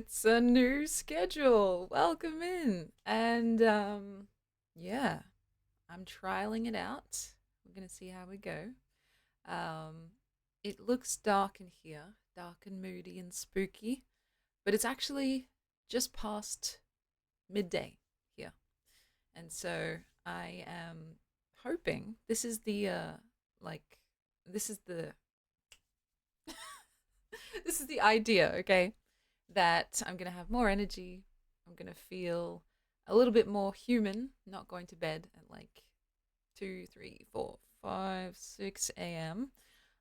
It's a new schedule. Welcome in. And yeah, I'm trialing it out. We're going to see how we go. Um it looks dark in here, dark and moody and spooky, but it's actually just past midday here. And so I am hoping this is the like this is the this is the idea, okay? That I'm gonna have more energy. I'm gonna feel a little bit more human, not going to bed at like 2, 3, 4, 5, 6 a.m.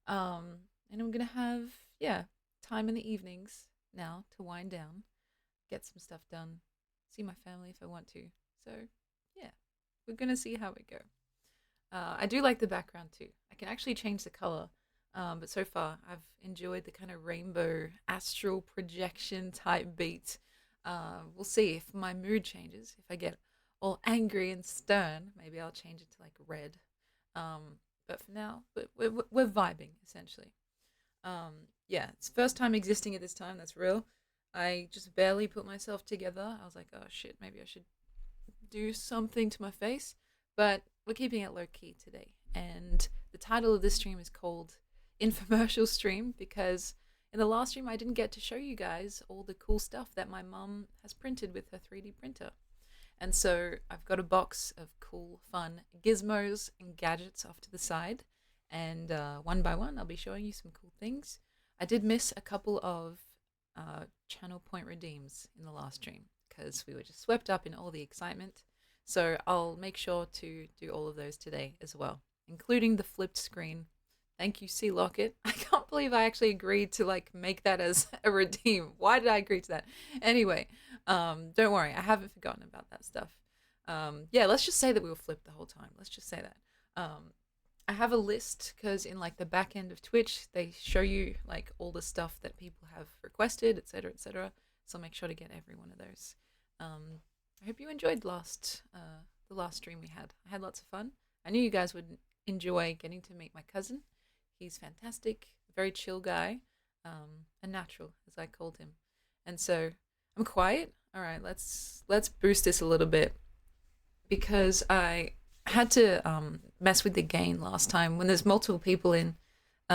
And I'm gonna have, yeah, time in the evenings now to wind down, get some stuff done, see my family if I want to. So, yeah, we're gonna see how we go. I do like the background too. I can actually change the color, but so far I've enjoyed the kind of rainbow astral projection type beat. We'll see if my mood changes. If I get all angry and stern, maybe I'll change it to like red. But for now, we're vibing essentially. Yeah, it's first time existing at this time. That's real. I just barely put myself together. I was like, oh shit, maybe I should do something to my face, but we're keeping it low key today. And the title of this stream is called Infomercial Stream because in the last stream I didn't get to show you guys all the cool stuff that my mum has printed with her 3D printer. And so I've got a box of cool, fun gizmos and gadgets off to the side. And one by one, I'll be showing you some cool things. I did miss a couple of channel point redeems in the last stream because we were just swept up in all the excitement. So I'll make sure to do all of those today as well, including the flipped screen. Thank you, C Locket. I can't believe I actually agreed to like make that as a redeem. Why did I agree to that? Anyway, don't worry, I haven't forgotten about that stuff. Yeah, let's just say that we were flipped the whole time. Let's just say that. I have a list because in like the back end of Twitch, they show you like all the stuff that people have requested, etc., etc. So I'll make sure to get every one of those. I hope you enjoyed the last stream we had. I had lots of fun. I knew you guys would enjoy getting to meet my cousin. He's fantastic, a very chill guy, a natural, as I called him. And so I'm quiet. All right, let's boost this a little bit because I had to mess with the gain last time. When there's multiple people in,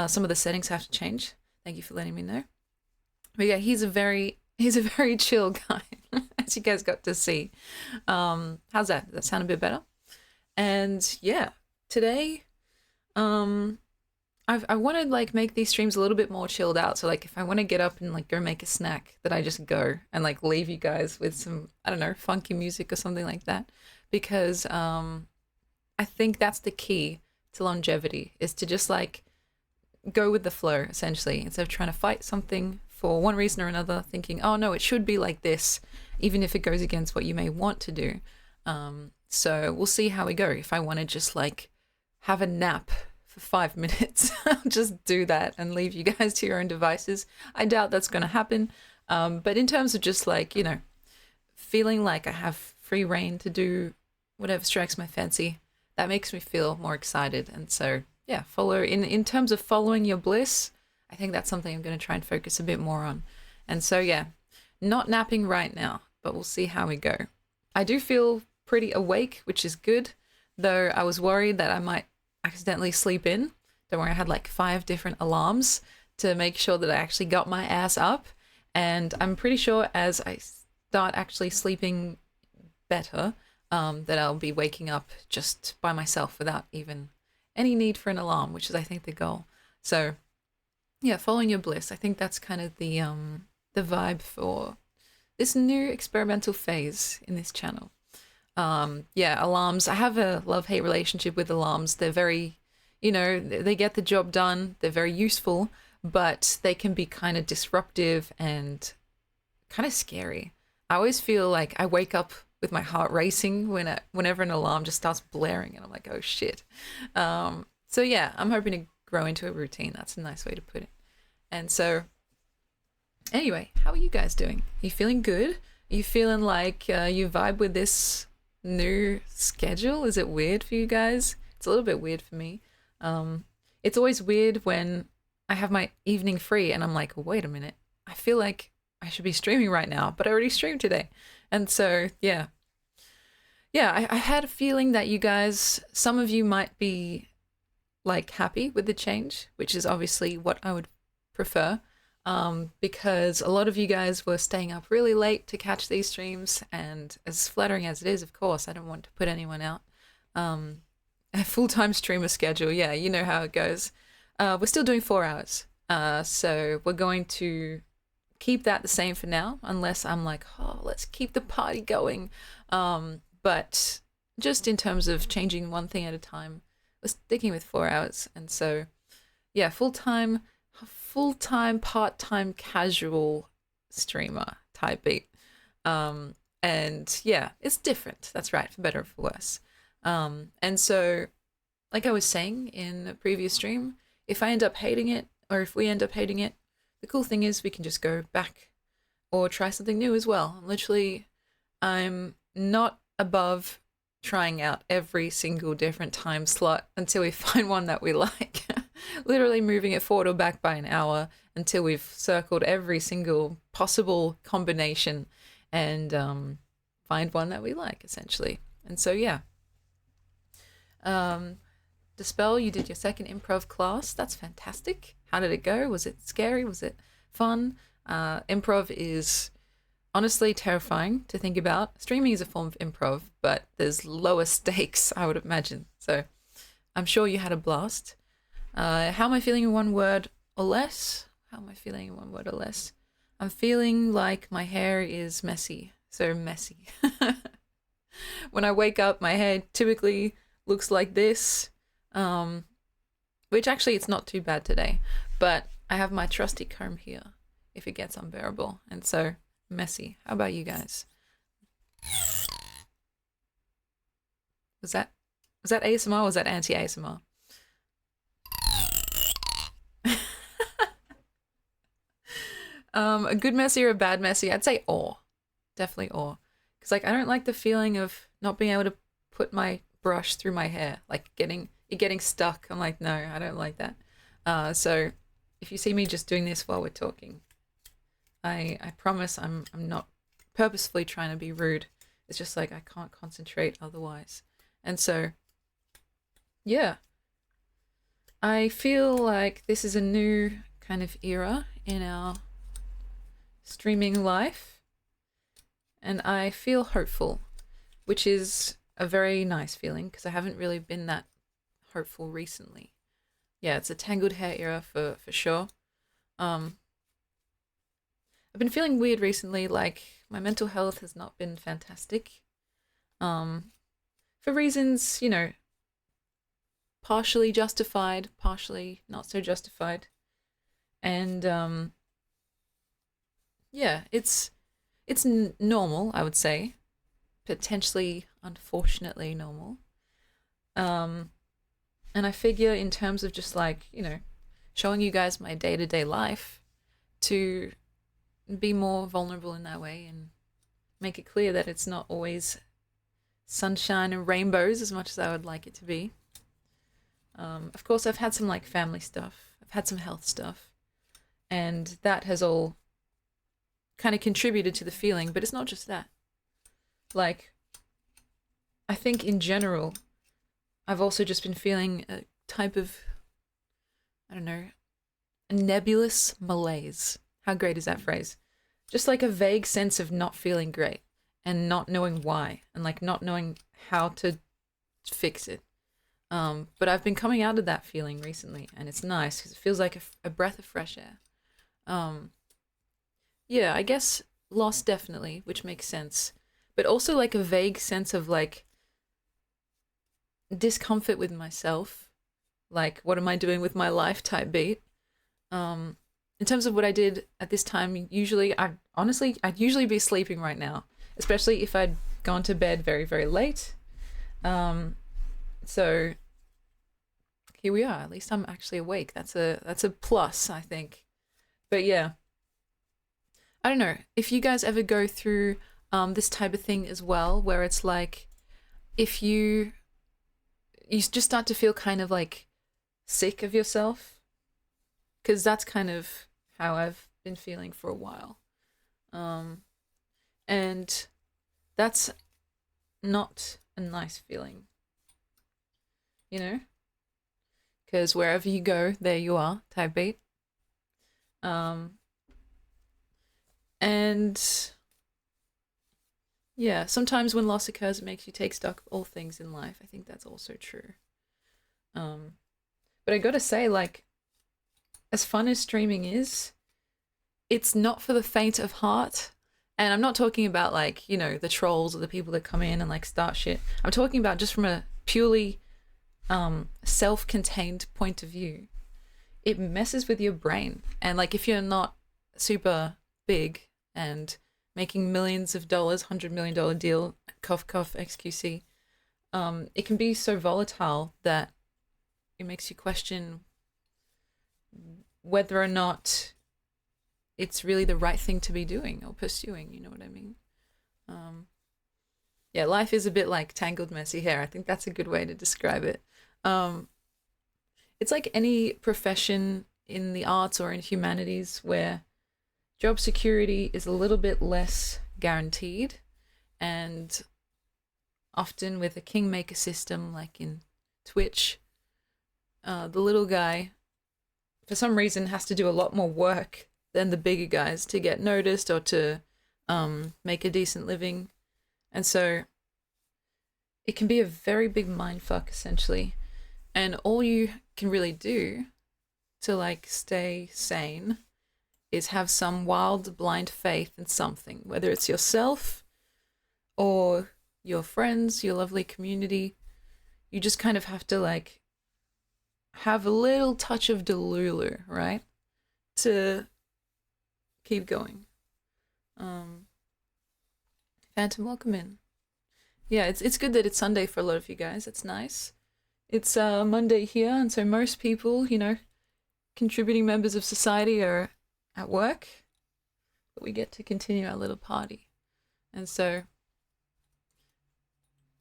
some of the settings have to change. Thank you for letting me know. But yeah, he's a very chill guy, as you guys got to see. How's that? Does that sound a bit better? And yeah, today, I want to like make these streams a little bit more chilled out. So like, if I want to get up and like go make a snack, that I just go and like leave you guys with some, I don't know, funky music or something like that, because I think that's the key to longevity, is to just like go with the flow essentially, instead of trying to fight something for one reason or another, thinking, oh no, it should be like this, even if it goes against what you may want to do. So we'll see how we go. If I want to just like have a nap for 5 minutes, I'll just do that and leave you guys to your own devices. I doubt that's going to happen. But in terms of just like, you know, feeling like I have free reign to do whatever strikes my fancy, that makes me feel more excited. And so, yeah, in terms of following your bliss, I think that's something I'm going to try and focus a bit more on. And so, yeah, not napping right now, but we'll see how we go. I do feel pretty awake, which is good, though I was worried that I might accidentally sleep in. Don't worry, I had like 5 different alarms to make sure that I actually got my ass up. And I'm pretty sure as I start actually sleeping better, that I'll be waking up just by myself without even any need for an alarm, which is, I think, the goal. So yeah, following your bliss. I think that's kind of the vibe for this new experimental phase in this channel. Yeah, alarms. I have a love-hate relationship with alarms. They're very, you know, they get the job done. They're very useful, but they can be kind of disruptive and kind of scary. I always feel like I wake up with my heart racing whenever an alarm just starts blaring, and I'm like, oh shit. So yeah, I'm hoping to grow into a routine. That's a nice way to put it. And so anyway, how are you guys doing? Are you feeling good? Are you feeling like you vibe with this new schedule? Is it weird for you guys? It's a little bit weird for me. It's always weird when I have my evening free and I'm like, wait a minute, I feel like I should be streaming right now, but I already streamed today. And so, yeah. Yeah, I had a feeling that you guys, some of you might be like happy with the change, which is obviously what I would prefer. Because a lot of you guys were staying up really late to catch these streams, and as flattering as it is, of course, I don't want to put anyone out. A full-time streamer schedule, yeah, you know how it goes. We're still doing 4 hours, so we're going to keep that the same for now, unless I'm like, oh, let's keep the party going. But just in terms of changing one thing at a time, we're sticking with 4 hours, and so yeah, full-time, part-time casual streamer type beat. And yeah, it's different. That's right, for better or for worse. And so, like I was saying in a previous stream, if I end up hating it, or if we end up hating it, the cool thing is we can just go back or try something new as well. Literally, I'm not above trying out every single different time slot until we find one that we like. Literally moving it forward or back by an hour until we've circled every single possible combination and find one that we like, essentially. And so, yeah. Dispel, you did your second improv class. That's fantastic. How did it go? Was it scary? Was it fun? Improv is honestly terrifying to think about. Streaming is a form of improv, but there's lower stakes, I would imagine. So I'm sure you had a blast. How am I feeling in one word or less? How am I feeling in one word or less? I'm feeling like my hair is messy. So messy. When I wake up, my hair typically looks like this, which actually it's not too bad today, but I have my trusty comb here if it gets unbearable, and so messy. How about you guys? Was that ASMR or was that anti-ASMR? A good messy or a bad messy? I'd say awe. Definitely awe. Because like I don't like the feeling of not being able to put my brush through my hair, like it getting stuck. I'm like, no, I don't like that. So if you see me just doing this while we're talking, I promise I'm not purposefully trying to be rude. It's just like I can't concentrate otherwise. And so, yeah. I feel like this is a new kind of era in our streaming life, and I feel hopeful, which is a very nice feeling because I haven't really been that hopeful recently. Yeah, it's a tangled hair era for sure. I've been feeling weird recently, like my mental health has not been fantastic. For reasons, you know, partially justified, partially not so justified. And yeah, it's normal, I would say. Potentially, unfortunately, normal. And I figure in terms of just like, you know, showing you guys my day-to-day life to be more vulnerable in that way and make it clear that it's not always sunshine and rainbows as much as I would like it to be. Of course, I've had some like family stuff. I've had some health stuff. And that has all kind of contributed to the feeling, but it's not just that. Like, I think in general, I've also just been feeling a type of, I don't know, a nebulous malaise. How great is that phrase? Just like a vague sense of not feeling great and not knowing why and like not knowing how to fix it. But I've been coming out of that feeling recently, and it's nice because it feels like a breath of fresh air. Yeah, I guess loss definitely, which makes sense. But also like a vague sense of like discomfort with myself. Like, what am I doing with my life type beat. In terms of what I did at this time, usually, I'd usually be sleeping right now, especially if I'd gone to bed very, very late. So here we are. At least I'm actually awake. That's a plus, I think. But yeah, I don't know if you guys ever go through this type of thing as well, where it's like if you just start to feel kind of like sick of yourself, because that's kind of how I've been feeling for a while. Um, and that's not a nice feeling, you know? Because wherever you go, there you are, type beat. Um, and yeah, sometimes when loss occurs, it makes you take stock of all things in life. I think that's also true. Um, but I gotta say, like, as fun as streaming is, it's not for the faint of heart. And I'm not talking about like, you know, the trolls or the people that come in and like start shit. I'm talking about just from a purely self-contained point of view. It messes with your brain. And like if you're not super big and making millions of dollars, $100 million deal, cough cough XQC, it can be so volatile that it makes you question whether or not it's really the right thing to be doing or pursuing, you know what I mean? Yeah, life is a bit like tangled, messy hair. I think that's a good way to describe it. Um, it's like any profession in the arts or in humanities where job security is a little bit less guaranteed, and often with a kingmaker system like in Twitch, the little guy, for some reason, has to do a lot more work than the bigger guys to get noticed or to make a decent living. And so it can be a very big mindfuck, essentially. And all you can really do to like stay sane is have some wild blind faith in something, whether it's yourself or your friends, your lovely community. You just kind of have to like have a little touch of Delulu, right? To keep going. Phantom, welcome in. Yeah, it's good that it's Sunday for a lot of you guys. It's nice. It's Monday here, and so most people, you know, contributing members of society are at work, but we get to continue our little party. And so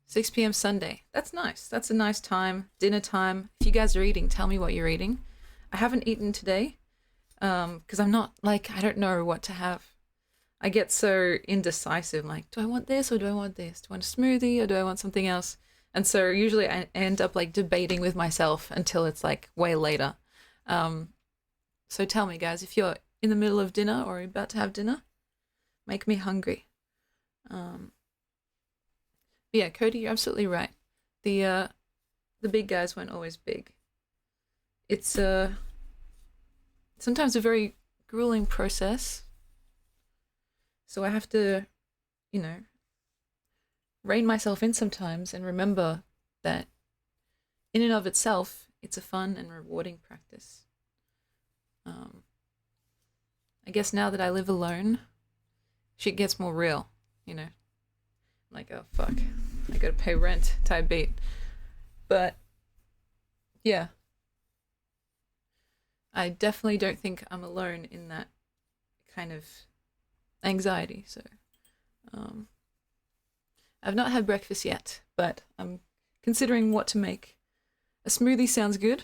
6 p.m. Sunday. That's nice. That's a nice time. Dinner time. If you guys are eating, tell me what you're eating. I haven't eaten today because I'm not like, I don't know what to have. I get so indecisive. Like, do I want this or do I want this? Do I want a smoothie or do I want something else? And so usually I end up like debating with myself until it's like way later. So tell me, guys, if you're in the middle of dinner or about to have dinner, make me hungry. Yeah, Cody, you're absolutely right. The big guys weren't always big. It's sometimes a very grueling process. So I have to, you know, rein myself in sometimes and remember that in and of itself, it's a fun and rewarding practice. I guess now that I live alone, shit gets more real, you know. Like, oh fuck, I gotta pay rent type beat. But yeah, I definitely don't think I'm alone in that kind of anxiety. So I've not had breakfast yet, but I'm considering what to make. A smoothie sounds good.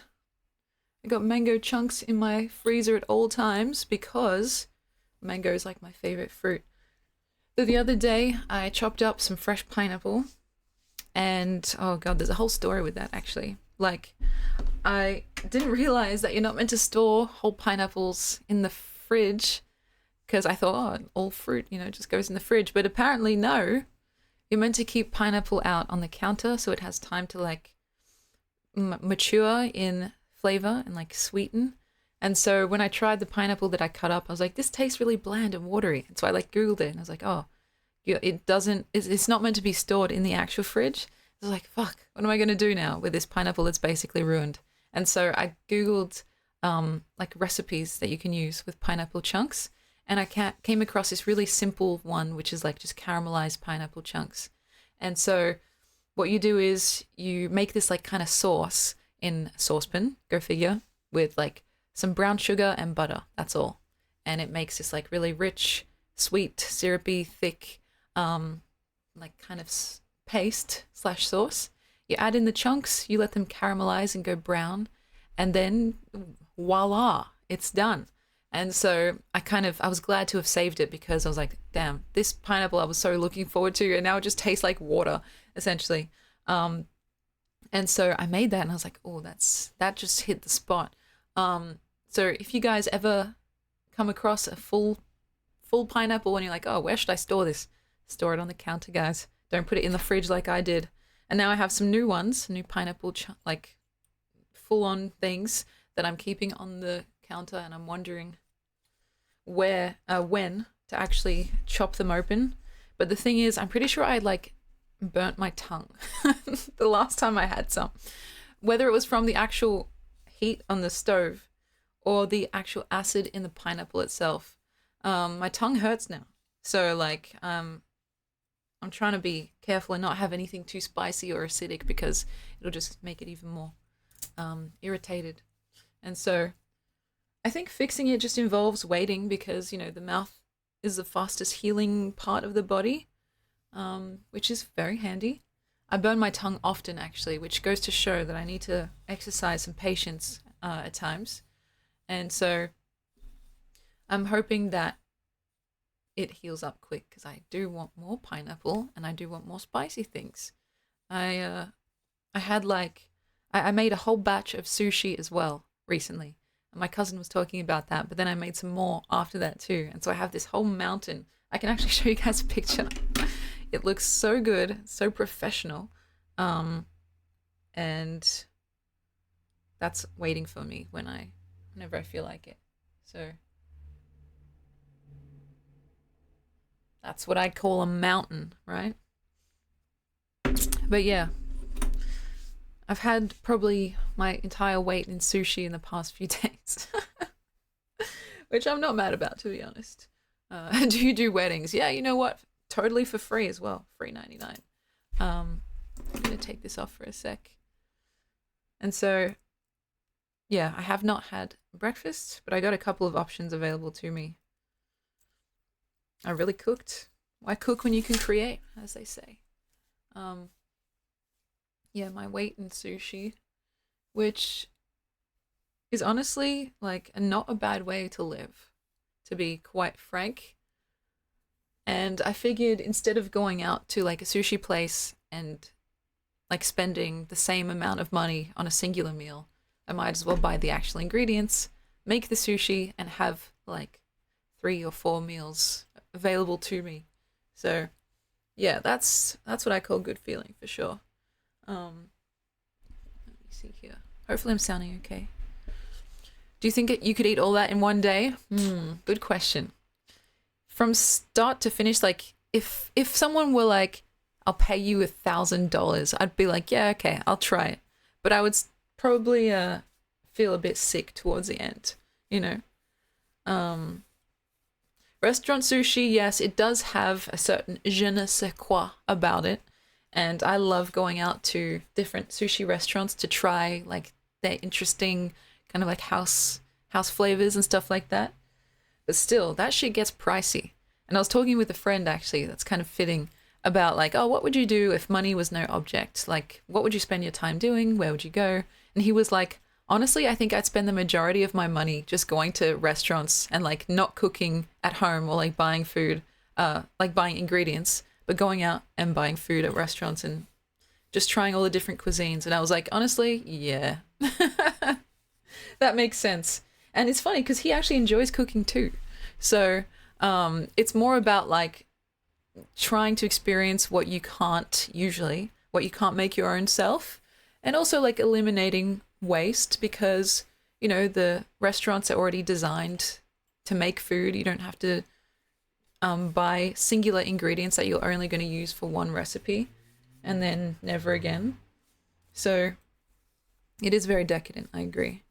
I got mango chunks in my freezer at all times because mango is like my favorite fruit. So the other day I chopped up some fresh pineapple and oh god, there's a whole story with that actually. Like, I didn't realize that you're not meant to store whole pineapples in the fridge because I thought, oh, all fruit, you know, just goes in the fridge. But apparently no, you're meant to keep pineapple out on the counter so it has time to like mature in flavor and like sweeten. And so when I tried the pineapple that I cut up, I was like, this tastes really bland and watery. And so I like Googled it and I was like, oh, it doesn't, it's not meant to be stored in the actual fridge. I was like, fuck, what am I going to do now with this pineapple that's basically ruined? And so I Googled like recipes that you can use with pineapple chunks. And I came across this really simple one, which is like just caramelized pineapple chunks. And so what you do is you make this like kind of sauce in a saucepan, go figure, with like some brown sugar and butter. That's all. And it makes this like really rich, sweet, syrupy, thick, like kind of paste / sauce. You add in the chunks, you let them caramelize and go brown, and then voila, it's done. And so I was glad to have saved it because I was like, damn, this pineapple I was so looking forward to, and now it just tastes like water, essentially. Um, and so I made that, and I was like, oh, that just hit the spot. So if you guys ever come across a full pineapple and you're like, oh, where should I store this? Store it on the counter, guys. Don't put it in the fridge like I did. And now I have some new ones, new pineapple like full on things that I'm keeping on the counter, and I'm wondering when to actually chop them open. But the thing is, I'm pretty sure I like burnt my tongue the last time I had some, whether it was from the actual heat on the stove or the actual acid in the pineapple itself. My tongue hurts now, so like I'm trying to be careful and not have anything too spicy or acidic because it'll just make it even more irritated. And so I think fixing it just involves waiting because, the mouth is the fastest healing part of the body, which is very handy. I burn my tongue often, actually, which goes to show that I need to exercise some patience at times. And so I'm hoping that it heals up quick because I do want more pineapple and I do want more spicy things. I had I made a whole batch of sushi as well recently. And my cousin was talking about that, but then I made some more after that too. And so I have this whole mountain. I can actually show you guys a picture. It looks so good, so professional. And that's waiting for me whenever I feel like it. So that's what I call a mountain, right? But yeah, I've had probably my entire weight in sushi in the past few days, which I'm not mad about, to be honest. Do you do weddings? Yeah, you know what? Totally for free as well. Free 99. I'm going to take this off for a sec. And so, yeah, I have not had breakfast, but I got a couple of options available to me. I really cooked. Why cook when you can create, as they say? Yeah, my weight in sushi, which is honestly like not a bad way to live, to be quite frank. And I figured instead of going out to like a sushi place and like spending the same amount of money on a singular meal, I might as well buy the actual ingredients, make the sushi, and have like 3 or 4 meals available to me. So yeah, that's what I call good feeling for sure. Let me see here. Hopefully I'm sounding okay. Do you think you could eat all that in one day? Good question. From start to finish, like if someone were like, I'll pay you $1,000, I'd be like, yeah, okay, I'll try it. But I would probably feel a bit sick towards the end, Restaurant sushi, yes, it does have a certain je ne sais quoi about it. And I love going out to different sushi restaurants to try like their interesting kind of like house flavors and stuff like that. But still, that shit gets pricey. And I was talking with a friend actually, that's kind of fitting, about like, oh, what would you do if money was no object? Like, what would you spend your time doing? Where would you go? And he was like, honestly, I think I'd spend the majority of my money just going to restaurants and like not cooking at home or like buying food, like buying ingredients, but going out and buying food at restaurants and just trying all the different cuisines. And I was like, honestly, yeah, that makes sense. And it's funny because he actually enjoys cooking too. So it's more about like trying to experience what you can't make your own self, and also like eliminating waste because, the restaurants are already designed to make food. You don't have to buy singular ingredients that you're only going to use for one recipe and then never again. So it is very decadent, I agree.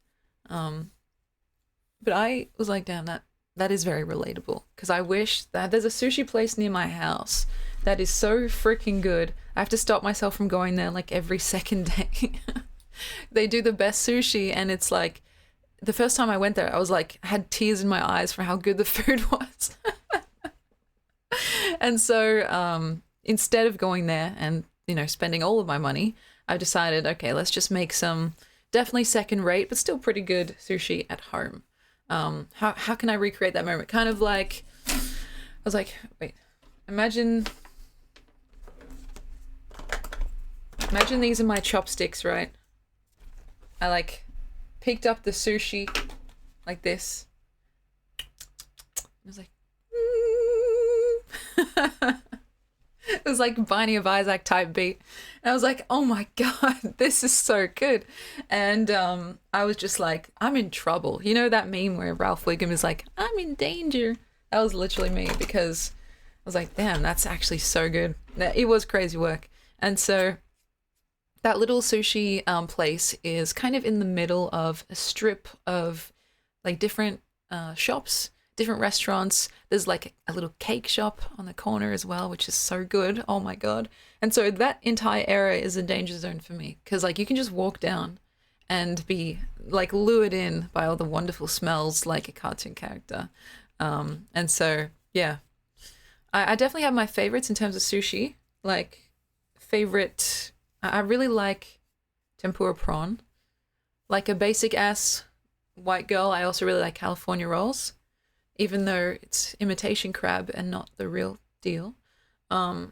But I was like, damn, that is very relatable because I wish that there's a sushi place near my house that is so freaking good. I have to stop myself from going there like every second day. They do the best sushi, and it's like the first time I went there, I was like, I had tears in my eyes for how good the food was. And so instead of going there and, spending all of my money, I decided, okay, let's just make some definitely second rate, but still pretty good sushi at home. How can I recreate that moment? Kind of like, I was like, wait, imagine these are my chopsticks, right? I like picked up the sushi like this. I was like, it was like Binding of Isaac type beat. And I was like, oh my God, this is so good. And I was just like, I'm in trouble. You know that meme where Ralph Wiggum is like, I'm in danger? That was literally me, because I was like, damn, that's actually so good. It was crazy work. And so that little sushi place is kind of in the middle of a strip of like different shops, different restaurants. There's like a little cake shop on the corner as well, which is so good. Oh my God. And so that entire area is a danger zone for me, because like you can just walk down and be like lured in by all the wonderful smells like a cartoon character. And so, yeah, I definitely have my favorites in terms of sushi. Like, favorite, I really like tempura prawn. Like a basic ass white girl, I also really like California rolls, even though it's imitation crab and not the real deal. I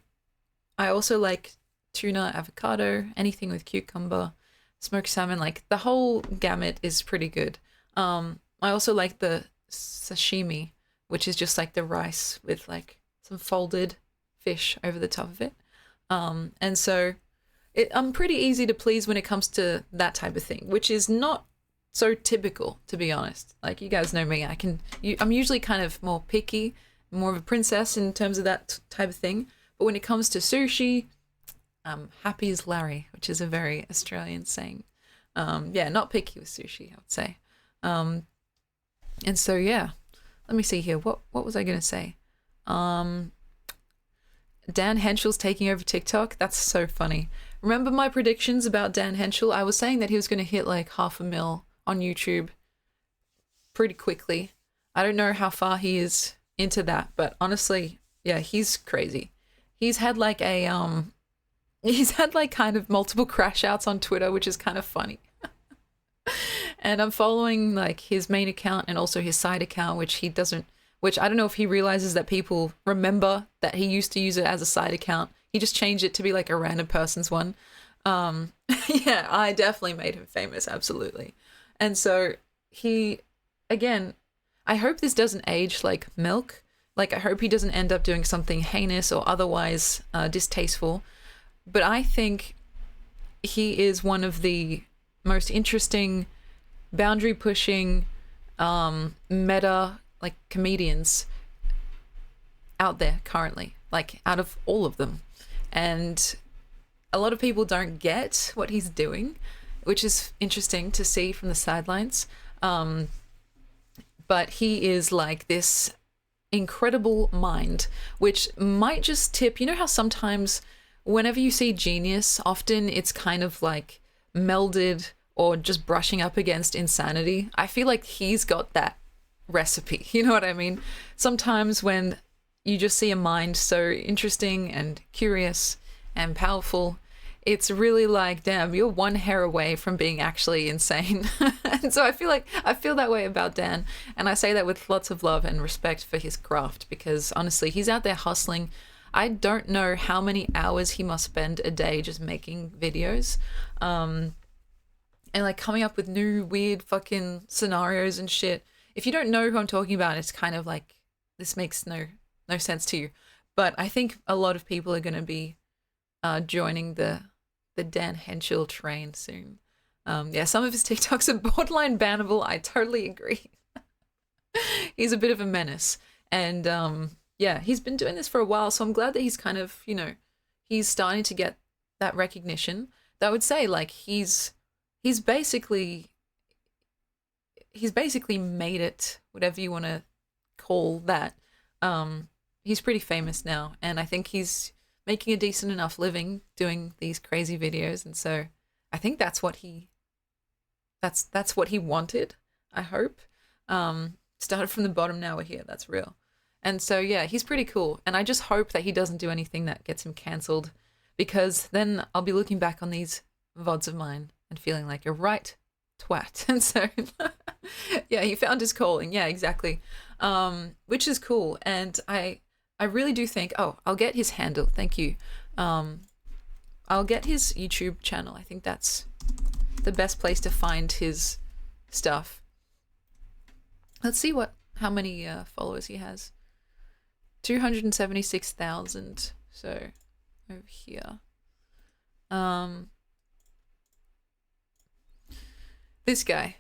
also like tuna, avocado, anything with cucumber, smoked salmon. Like the whole gamut is pretty good. I also like the sashimi, which is just like the rice with like some folded fish over the top of it. And so I'm pretty easy to please when it comes to that type of thing, which is not so typical, to be honest. Like, you guys know me, I'm usually kind of more picky, more of a princess in terms of that type of thing. But when it comes to sushi, I'm happy as Larry, which is a very Australian saying. Yeah, not picky with sushi, I would say. And so, yeah, let me see here. What was I going to say? Dan Henschel's taking over TikTok. That's so funny. Remember my predictions about Dan Henschel? I was saying that he was going to hit like 500,000 on YouTube pretty quickly. I don't know how far he is into that, but honestly, yeah, he's crazy. He's had like kind of multiple crash outs on Twitter, which is kind of funny. And I'm following like his main account and also his side account, which I don't know if he realizes that people remember that he used to use it as a side account. He just changed it to be like a random person's one. Yeah, I definitely made him famous, absolutely. And so again, I hope this doesn't age like milk. Like, I hope he doesn't end up doing something heinous or otherwise distasteful. But I think he is one of the most interesting, boundary-pushing, meta, like, comedians out there currently. Like, out of all of them. And a lot of people don't get what he's doing, which is interesting to see from the sidelines. But he is like this incredible mind, which might just tip. You know how sometimes whenever you see genius, often it's kind of like melded or just brushing up against insanity? I feel like he's got that recipe. You know what I mean? Sometimes when you just see a mind so interesting and curious and powerful, it's really like, damn, you're one hair away from being actually insane. And so I feel that way about Dan. And I say that with lots of love and respect for his craft, because honestly, he's out there hustling. I don't know how many hours he must spend a day just making videos. And like coming up with new weird fucking scenarios and shit. If you don't know who I'm talking about, it's kind of like, this makes no sense to you. But I think a lot of people are going to be joining the Dan Henschel train soon. Yeah, some of his TikToks are borderline bannable. I totally agree. He's a bit of a menace. And yeah, he's been doing this for a while, so I'm glad that he's kind of, he's starting to get that recognition. That I would say, like, he's basically made it, whatever you want to call that. He's pretty famous now, and I think he's making a decent enough living doing these crazy videos, and so I think that's what he wanted, I hope. Started from the bottom, now we're here, that's real. And so yeah, he's pretty cool, and I just hope that he doesn't do anything that gets him cancelled, because then I'll be looking back on these VODs of mine and feeling like, you're right, twat. And so, yeah, he found his calling. Yeah, exactly. Which is cool. And I really do think, oh, I'll get his handle. Thank you. Um, I'll get his YouTube channel. I think that's the best place to find his stuff. Let's see how many followers he has. 276,000. So over here. This guy.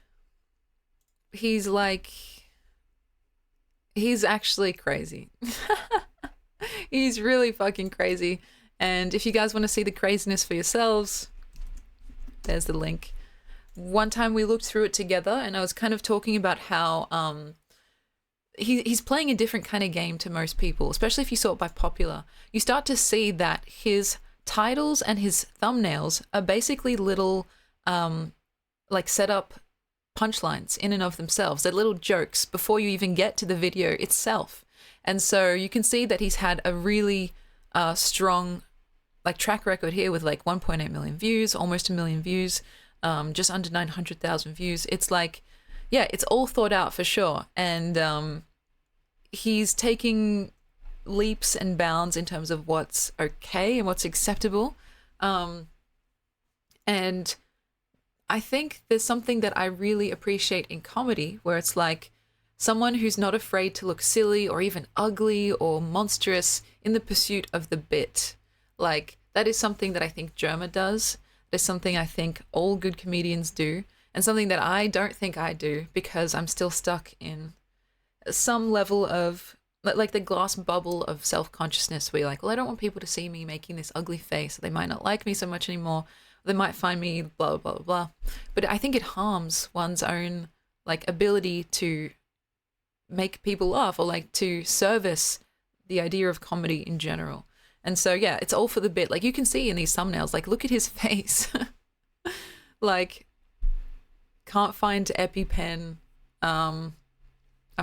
He's actually crazy. He's really fucking crazy. And if you guys want to see the craziness for yourselves, there's the link. One time we looked through it together, and I was kind of talking about how he's playing a different kind of game to most people, especially if you saw it by popular. You start to see that his titles and his thumbnails are basically little like set up punchlines in and of themselves. They're little jokes before you even get to the video itself. And so you can see that he's had a really strong like track record here with like 1.8 million views, almost a million views, just under 900,000 views. It's like, yeah, it's all thought out for sure. And he's taking leaps and bounds in terms of what's okay and what's acceptable. And I think there's something that I really appreciate in comedy where it's like someone who's not afraid to look silly or even ugly or monstrous in the pursuit of the bit. Like, that is something that I think Germa does. There's something I think all good comedians do, and something that I don't think I do because I'm still stuck in some level of, like the glass bubble of self-consciousness where you're like, well, I don't want people to see me making this ugly face. They might not like me so much anymore. They might find me blah, blah, blah, blah. But I think it harms one's own like ability to make people laugh or like to service the idea of comedy in general. And so, yeah, it's all for the bit. Like you can see in these thumbnails, like look at his face. Like, can't find EpiPen. I'm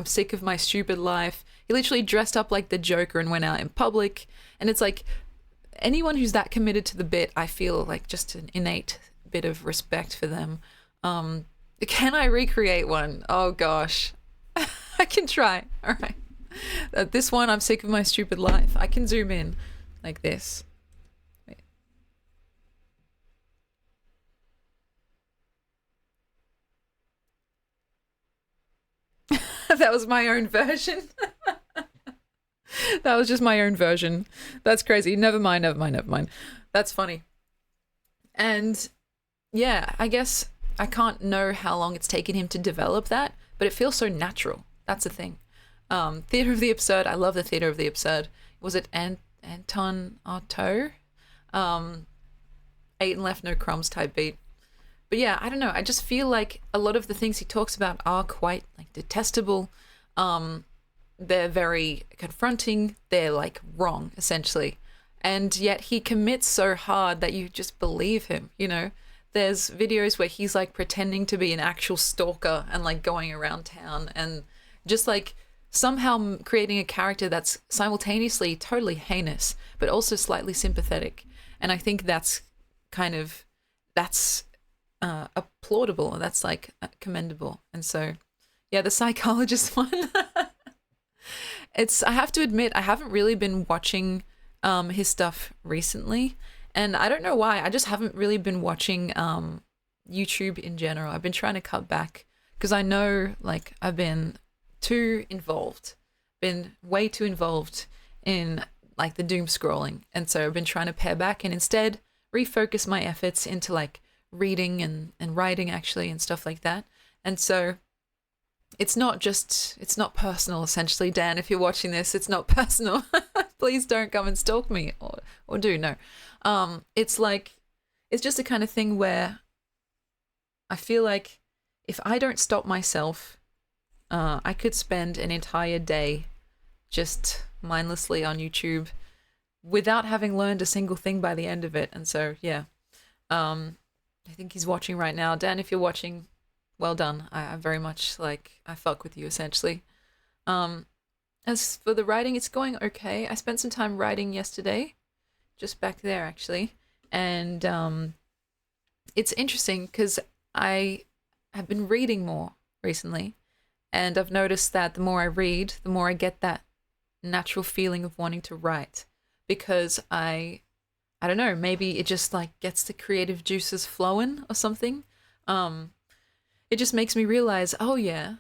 sick of my stupid life. He literally dressed up like the Joker and went out in public. And it's like, anyone who's that committed to the bit, I feel like just an innate bit of respect for them. Can I recreate one? Oh gosh. I can try. All right. This one, I'm sick of my stupid life. I can zoom in like this. Wait. That was my own version. That was just my own version. That's crazy. Never mind, never mind, never mind. That's funny. And yeah, I guess I can't know how long it's taken him to develop that, but it feels so natural. That's the thing. Theatre of the Absurd. I love the Theatre of the Absurd. Was it Anton Artaud? Ate and left no crumbs type beat. But yeah, I don't know. I just feel like a lot of the things he talks about are quite like detestable. They're very confronting. They're like wrong, essentially. And yet he commits so hard that you just believe him, you know? There's videos where he's like pretending to be an actual stalker and like going around town and just like somehow creating a character that's simultaneously totally heinous, but also slightly sympathetic. And I think that's kind of, that's applaudable. That's like commendable. And so, yeah, the psychologist one. I have to admit, I haven't really been watching his stuff recently. And I don't know why. I just haven't really been watching YouTube in general. I've been trying to cut back because I know like I've been too involved, been way too involved in like the doom scrolling. And so I've been trying to pare back and instead refocus my efforts into like reading and writing actually and stuff like that. And so it's not personal, essentially, Dan. If you're watching this, it's not personal. Please don't come and stalk me or do, no. It's like, it's just the kind of thing where I feel like if I don't stop myself, I could spend an entire day just mindlessly on YouTube without having learned a single thing by the end of it. And so, yeah, I think he's watching right now. Dan, if you're watching, well done. I very much like, I fuck with you essentially. As for the writing, it's going okay. I spent some time writing yesterday, just back there actually. And it's interesting because I have been reading more recently, and I've noticed that the more I read, the more I get that natural feeling of wanting to write, because I don't know, maybe it just like gets the creative juices flowing or something. Um, it just makes me realize, oh yeah,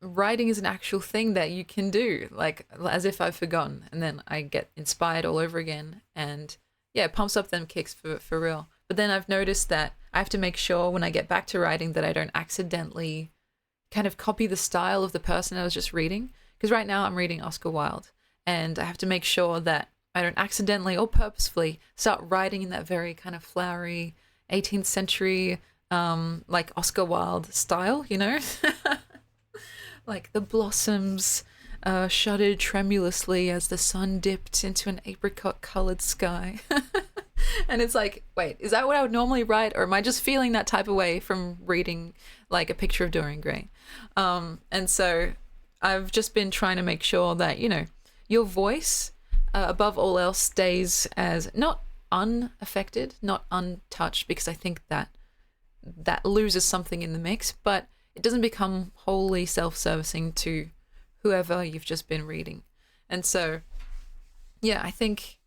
writing is an actual thing that you can do, like as if I've forgotten, and then I get inspired all over again, and yeah, it pumps up them kicks for real. But then I've noticed that I have to make sure when I get back to writing that I don't accidentally kind of copy the style of the person I was just reading. Because right now I'm reading Oscar Wilde, and I have to make sure that I don't accidentally or purposefully start writing in that very kind of flowery 18th century, like Oscar Wilde style, you know? Like the blossoms shuddered tremulously as the sun dipped into an apricot colored sky. And it's like, wait, is that what I would normally write? Or am I just feeling that type of way from reading like a picture of Dorian Gray? And so I've just been trying to make sure that, you know, your voice, above all else, stays as not unaffected, not untouched, because I think that that loses something in the mix, but it doesn't become wholly self-servicing to whoever you've just been reading. And so, yeah, I think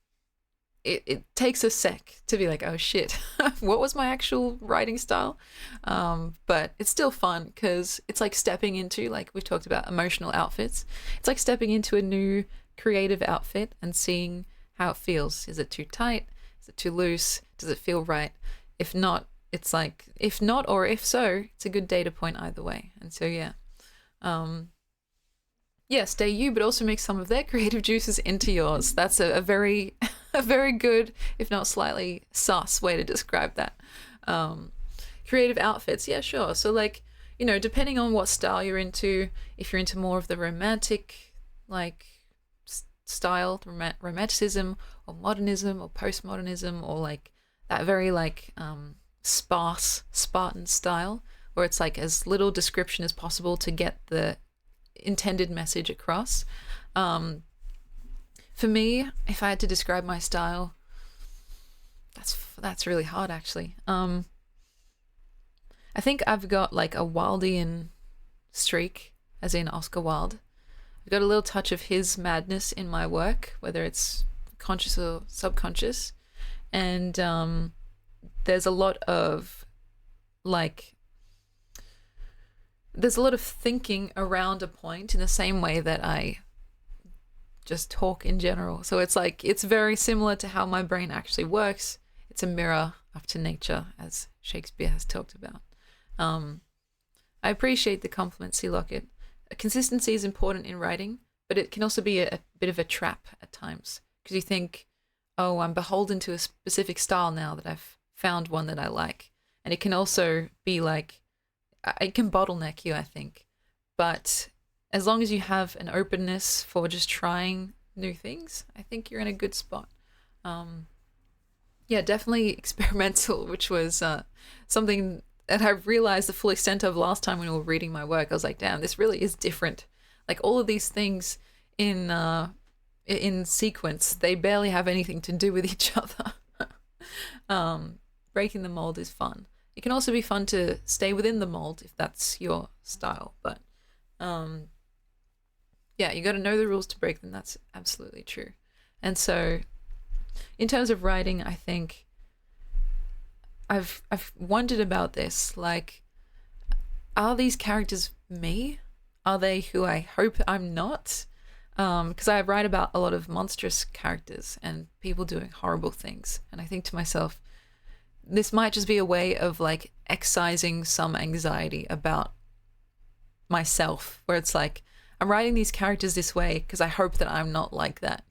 it takes a sec to be like, oh shit, what was my actual writing style? But it's still fun because it's like stepping into, like we've talked about, emotional outfits. It's like stepping into a new creative outfit and seeing how it feels. Is it too tight? Is it too loose? Does it feel right? If not, it's like, if not or if so, it's a good data point either way. And so, yeah. Yeah, stay you, but also mix some of their creative juices into yours. That's a very, a very good, if not slightly sus way to describe that. Creative outfits, yeah, sure. So like, you know, depending on what style you're into, if you're into more of the romantic, like style, romanticism or modernism or postmodernism, or like that very like sparse Spartan style, where it's like as little description as possible to get the intended message across. For me, if I had to describe my style, that's really hard actually. I think I've got like a Wildean streak, as in Oscar Wilde. I've got a little touch of his madness in my work, whether it's conscious or subconscious, and there's a lot of like there's a lot of thinking around a point in the same way that I just talk in general. So it's like, it's very similar to how my brain actually works. It's a mirror up to nature, as Shakespeare has talked about. I appreciate the compliment, C. Lockett. Consistency is important in writing, but it can also be a bit of a trap at times, because you think, oh, I'm beholden to a specific style now that I've found one that I like. And it can also be like, it can bottleneck you, I think. But as long as you have an openness for just trying new things, I think you're in a good spot. Yeah, definitely experimental, which was something that I realized the full extent of last time when we were reading my work. I was like, damn, this really is different. Like all of these things in sequence, they barely have anything to do with each other. Breaking the mold is fun. It can also be fun to stay within the mold if that's your style, but yeah, you got to know the rules to break them. That's absolutely true. And so in terms of writing, I think I've wondered about this, like, are these characters me? Are they who I hope I'm not? Because I write about a lot of monstrous characters and people doing horrible things, and I think to myself, this might just be a way of like excising some anxiety about myself, where it's like, I'm writing these characters this way because I hope that I'm not like that.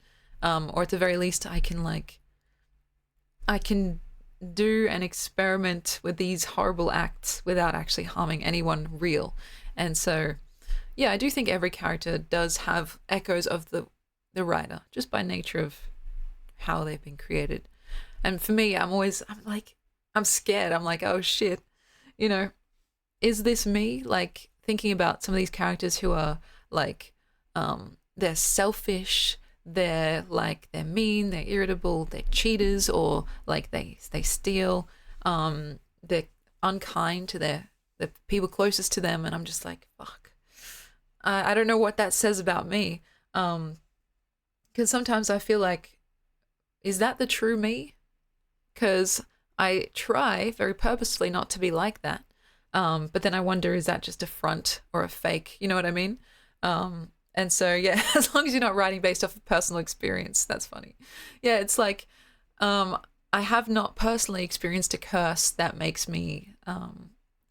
Or at the very least, I can do an experiment with these horrible acts without actually harming anyone real. And so, yeah, I do think every character does have echoes of the writer, just by nature of how they've been created. And for me, I'm scared. I'm like, oh shit, you know, is this me? Like thinking about some of these characters who are like, they're selfish, they're mean, they're irritable, they're cheaters, or like they steal, they're unkind to their the people closest to them, and I'm just like, fuck. I don't know what that says about me. Because sometimes I feel like, is that the true me? Because I try very purposefully not to be like that. But then I wonder, is that just a front or a fake? You know what I mean? And so, yeah, as long as you're not writing based off of personal experience, that's funny. Yeah, it's like, I have not personally experienced a curse that makes me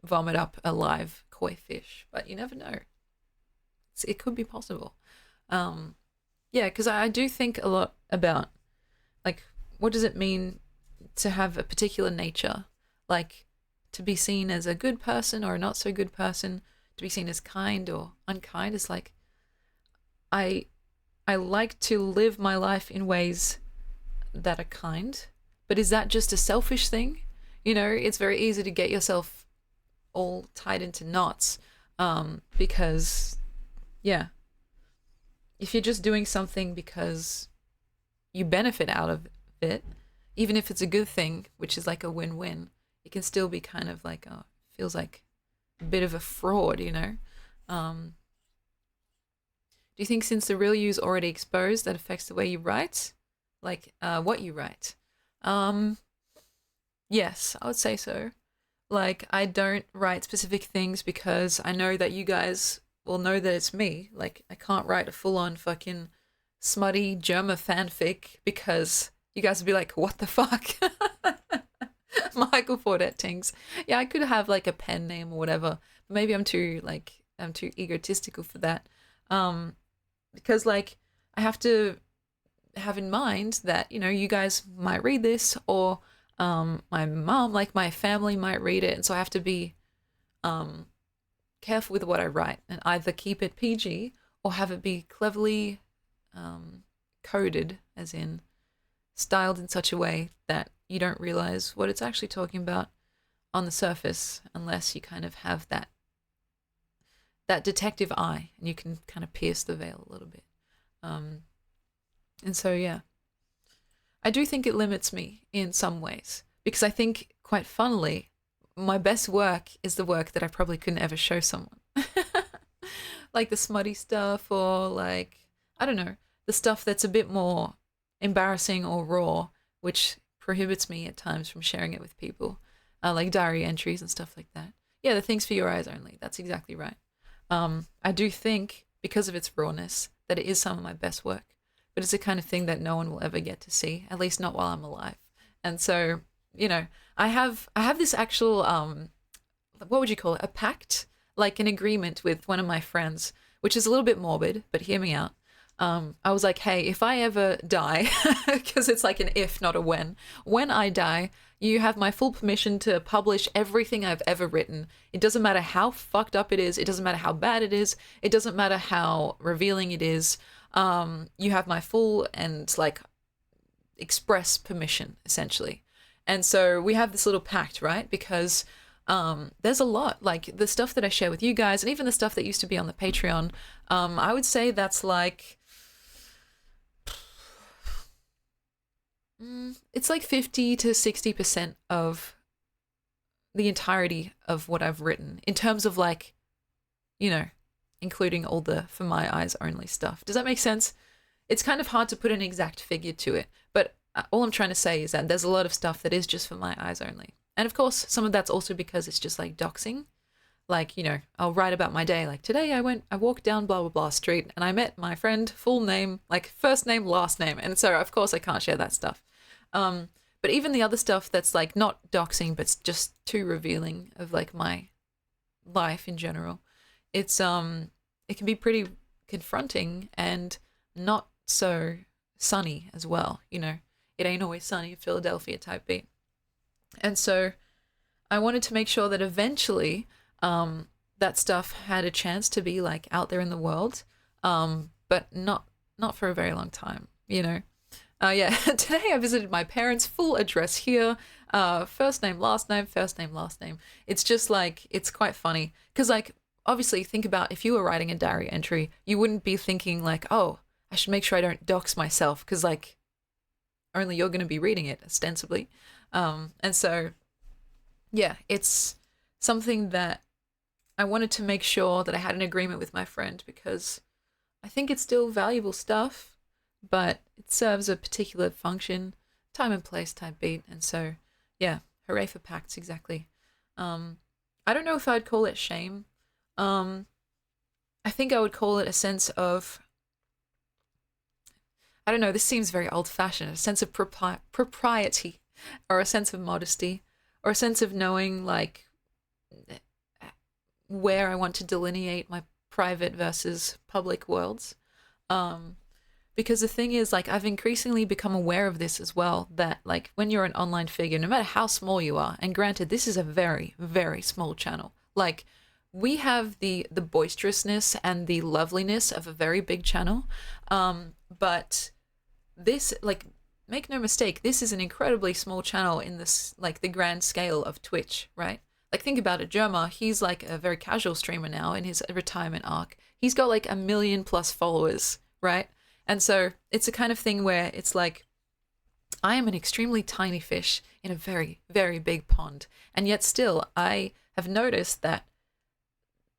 vomit up a live koi fish, but you never know. It could be possible. Yeah, because I do think a lot about, like, what does it mean to have a particular nature? Like, to be seen as a good person or a not so good person, to be seen as kind or unkind. Is like, I like to live my life in ways that are kind, but is that just a selfish thing? You know, it's very easy to get yourself all tied into knots, because, yeah, if you're just doing something because you benefit out of it, even if it's a good thing, which is like a win-win, it can still be kind of like, feels like a bit of a fraud, you know? Do you think since the real you's already exposed, that affects the way you write? Like, what you write? Yes, I would say so. Like, I don't write specific things because I know that you guys will know that it's me. Like, I can't write a full-on fucking smutty Germa fanfic because you guys would be like, what the fuck? Michael Fordette Tings. Yeah, I could have like a pen name or whatever. But maybe I'm too egotistical for that. Because like I have to have in mind that, you know, you guys might read this, or my mom, like my family might read it, and so I have to be careful with what I write and either keep it PG or have it be cleverly coded, as in styled in such a way that you don't realize what it's actually talking about on the surface, unless you kind of have that detective eye and you can kind of pierce the veil a little bit. And so, yeah, I do think it limits me in some ways, because I think, quite funnily, my best work is the work that I probably couldn't ever show someone. Like the smutty stuff, or like, I don't know, the stuff that's a bit more embarrassing or raw, which prohibits me at times from sharing it with people, like diary entries and stuff like that. Yeah, the things for your eyes only. That's exactly right. I do think, because of its rawness, that it is some of my best work, but it's the kind of thing that no one will ever get to see, at least not while I'm alive. And so, you know, I have this actual, what would you call it? A pact, like an agreement with one of my friends, which is a little bit morbid, but hear me out. I was like, hey, if I ever die, because it's like an if, not a when I die, you have my full permission to publish everything I've ever written. It doesn't matter how fucked up it is. It doesn't matter how bad it is. It doesn't matter how revealing it is. You have my full and like express permission, essentially. And so we have this little pact, right? Because there's a lot, like the stuff that I share with you guys, and even the stuff that used to be on the Patreon. I would say that's like, it's like 50 to 60% of the entirety of what I've written, in terms of like, you know, including all the for my eyes only stuff. Does that make sense? It's kind of hard to put an exact figure to it, but all I'm trying to say is that there's a lot of stuff that is just for my eyes only. And of course, some of that's also because it's just like doxing. Like, you know, I'll write about my day. Like, today I walked down blah, blah, blah street and I met my friend, full name, like first name, last name. And so, of course, I can't share that stuff. But even the other stuff that's like not doxing, but just too revealing of like my life in general, it's, it can be pretty confronting and not so sunny as well. You know, it ain't always sunny, Philadelphia type beat. And so I wanted to make sure that eventually that stuff had a chance to be like out there in the world, but not for a very long time, you know. Yeah, today I visited my parents' full address here, first name, last name, first name, last name. It's just like, it's quite funny because like, obviously think about if you were writing a diary entry, you wouldn't be thinking like, oh, I should make sure I don't dox myself because like only you're going to be reading it ostensibly. And so, yeah, it's something that I wanted to make sure that I had an agreement with my friend because I think it's still valuable stuff, but it serves a particular function, time and place type beat. And so, yeah, hooray for pacts, exactly. Um, I don't know if I'd call it shame. Um, I think I would call it a sense of, I don't know, this seems very old fashioned, a sense of propriety or a sense of modesty or a sense of knowing like where I want to delineate my private versus public worlds. Um, because the thing is, like, I've increasingly become aware of this as well, that like when you're an online figure, no matter how small you are, and granted this is a very very small channel, like we have the boisterousness and the loveliness of a very big channel, but this, like, make no mistake, this is an incredibly small channel in this, like, the grand scale of Twitch, right? Like, think about it. Jerma, he's like a very casual streamer now in his retirement arc. He's got like 1 million+ followers, right? And so it's a kind of thing where it's like, I am an extremely tiny fish in a very, very big pond. And yet still, I have noticed that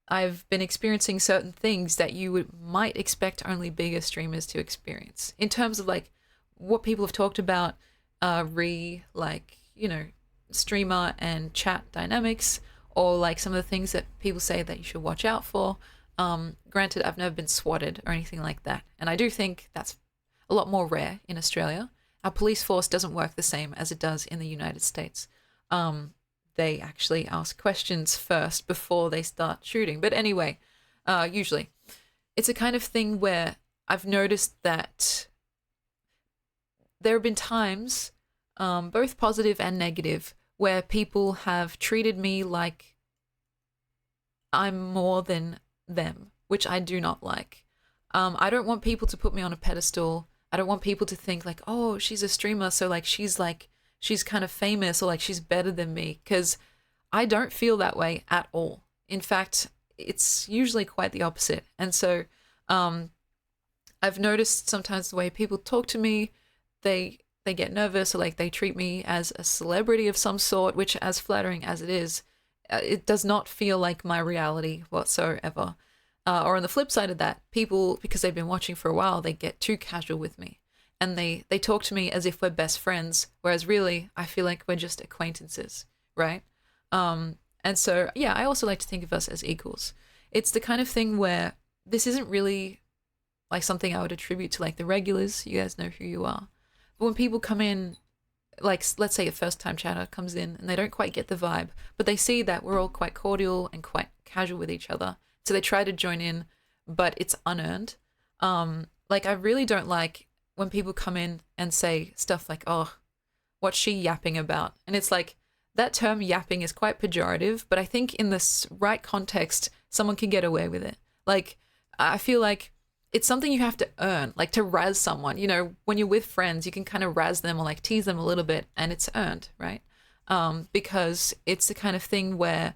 I've been experiencing certain things that might expect only bigger streamers to experience. In terms of like what people have talked about, like, you know, streamer and chat dynamics, or like some of the things that people say that you should watch out for. Granted, I've never been swatted or anything like that, and I do think that's a lot more rare in Australia. Our police force doesn't work the same as it does in the United States. They actually ask questions first before they start shooting. But anyway, usually it's a kind of thing where I've noticed that there have been times, both positive and negative, where people have treated me like I'm more than them, which I do not like. I don't want people to put me on a pedestal. I don't want people to think like, oh, she's a streamer, so like she's kind of famous, or like she's better than me, because I don't feel that way at all. In fact, it's usually quite the opposite. And so I've noticed sometimes the way people talk to me, they get nervous, or like they treat me as a celebrity of some sort, which, as flattering as it is, it does not feel like my reality whatsoever. Or on the flip side of that, people, because they've been watching for a while, they get too casual with me, and they talk to me as if we're best friends, whereas really I feel like we're just acquaintances, right? And so, yeah, I also like to think of us as equals. It's the kind of thing where this isn't really like something I would attribute to like the regulars. You guys know who you are. But when people come in, like let's say a first time chatter comes in and they don't quite get the vibe, but they see that we're all quite cordial and quite casual with each other, so they try to join in, but it's unearned. Like, I really don't like when people come in and say stuff like, oh, what's she yapping about? And it's like, that term yapping is quite pejorative, but I think in this right context, someone can get away with it. Like, I feel like it's something you have to earn, like to razz someone. You know, when you're with friends, you can kind of razz them or like tease them a little bit, and it's earned, right? Because it's the kind of thing where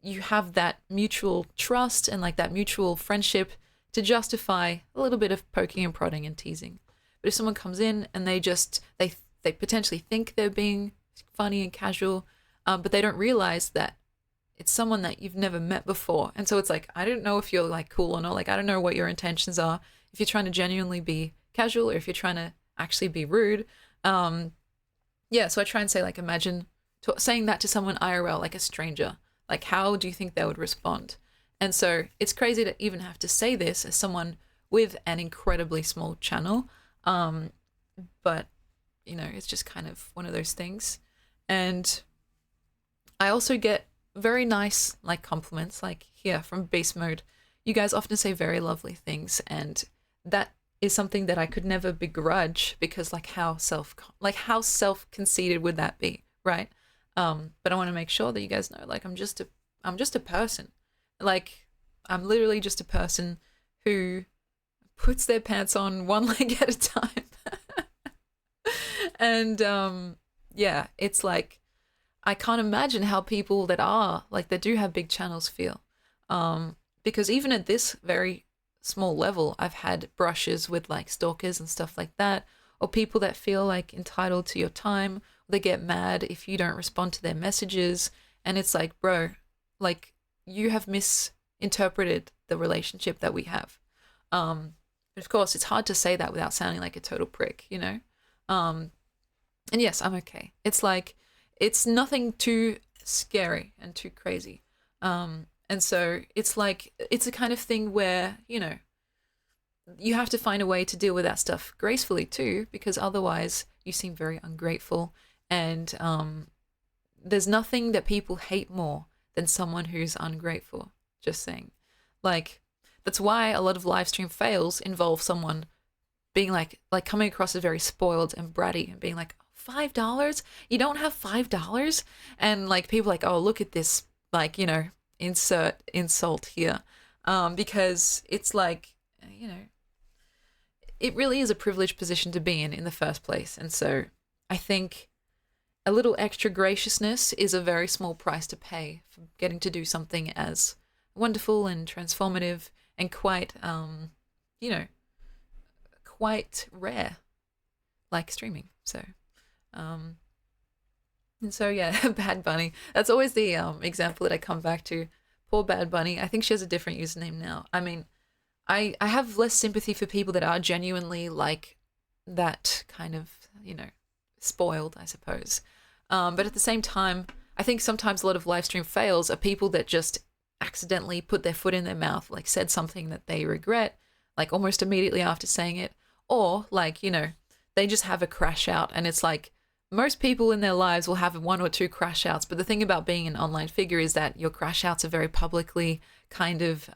you have that mutual trust and like that mutual friendship to justify a little bit of poking and prodding and teasing. But if someone comes in and they potentially think they're being funny and casual, but they don't realize that it's someone that you've never met before. And so it's like, I don't know if you're like cool or not. Like, I don't know what your intentions are. If you're trying to genuinely be casual, or if you're trying to actually be rude. Yeah, so I try and say, like, imagine saying that to someone IRL, like a stranger. Like, how do you think they would respond? And so it's crazy to even have to say this as someone with an incredibly small channel. But, you know, it's just kind of one of those things. And I also get very nice, like, compliments, like here from Beast Mode. You guys often say very lovely things, and that is something that I could never begrudge, because like how self-conceited would that be, right? But I want to make sure that you guys know, like, I'm just a person. Like, I'm literally just a person who puts their pants on one leg at a time. And yeah, it's like, I can't imagine how people that do have big channels feel. Because even at this very small level, I've had brushes with like stalkers and stuff like that, or people that feel like entitled to your time. They get mad if you don't respond to their messages. And it's like, bro, like, you have misinterpreted the relationship that we have. But of course, it's hard to say that without sounding like a total prick, you know? Um, and yes, I'm okay. It's like, it's nothing too scary and too crazy. And so it's like, it's a kind of thing where, you know, you have to find a way to deal with that stuff gracefully too, because otherwise you seem very ungrateful. And there's nothing that people hate more than someone who's ungrateful. Just saying. Like, that's why a lot of live stream fails involve someone being like coming across as very spoiled and bratty and being like, $5? You don't have $5? And like people like, oh, look at this, like, you know, insert insult here. Because it's like, you know, it really is a privileged position to be in the first place. And so I think a little extra graciousness is a very small price to pay for getting to do something as wonderful and transformative and quite, you know, quite rare, like streaming. So, and so yeah, Bad Bunny. That's always the example that I come back to. Poor Bad Bunny. I think she has a different username now. I mean, I have less sympathy for people that are genuinely like that kind of, you know, spoiled, I suppose. But at the same time, I think sometimes a lot of live stream fails are people that just accidentally put their foot in their mouth, like said something that they regret, like almost immediately after saying it, or like, you know, they just have a crash out. And it's like most people in their lives will have one or two crash outs. But the thing about being an online figure is that your crash outs are very publicly kind of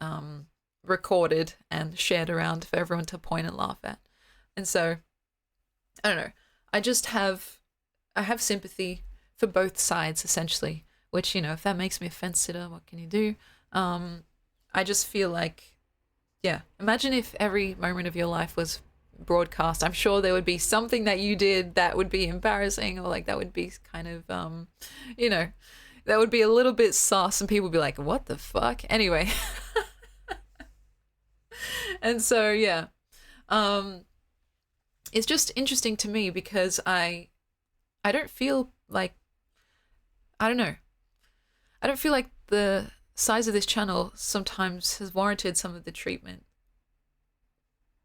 recorded and shared around for everyone to point and laugh at. And so, I don't know. I have sympathy for both sides, essentially, which, you know, if that makes me a fence sitter, what can you do? I just feel like, yeah, imagine if every moment of your life was broadcast. I'm sure there would be something that you did that would be embarrassing, or like that would be kind of, you know, that would be a little bit sus and people would be like, what the fuck? Anyway. And so, yeah, it's just interesting to me because I don't feel like, I don't know. I don't feel like the size of this channel sometimes has warranted some of the treatment,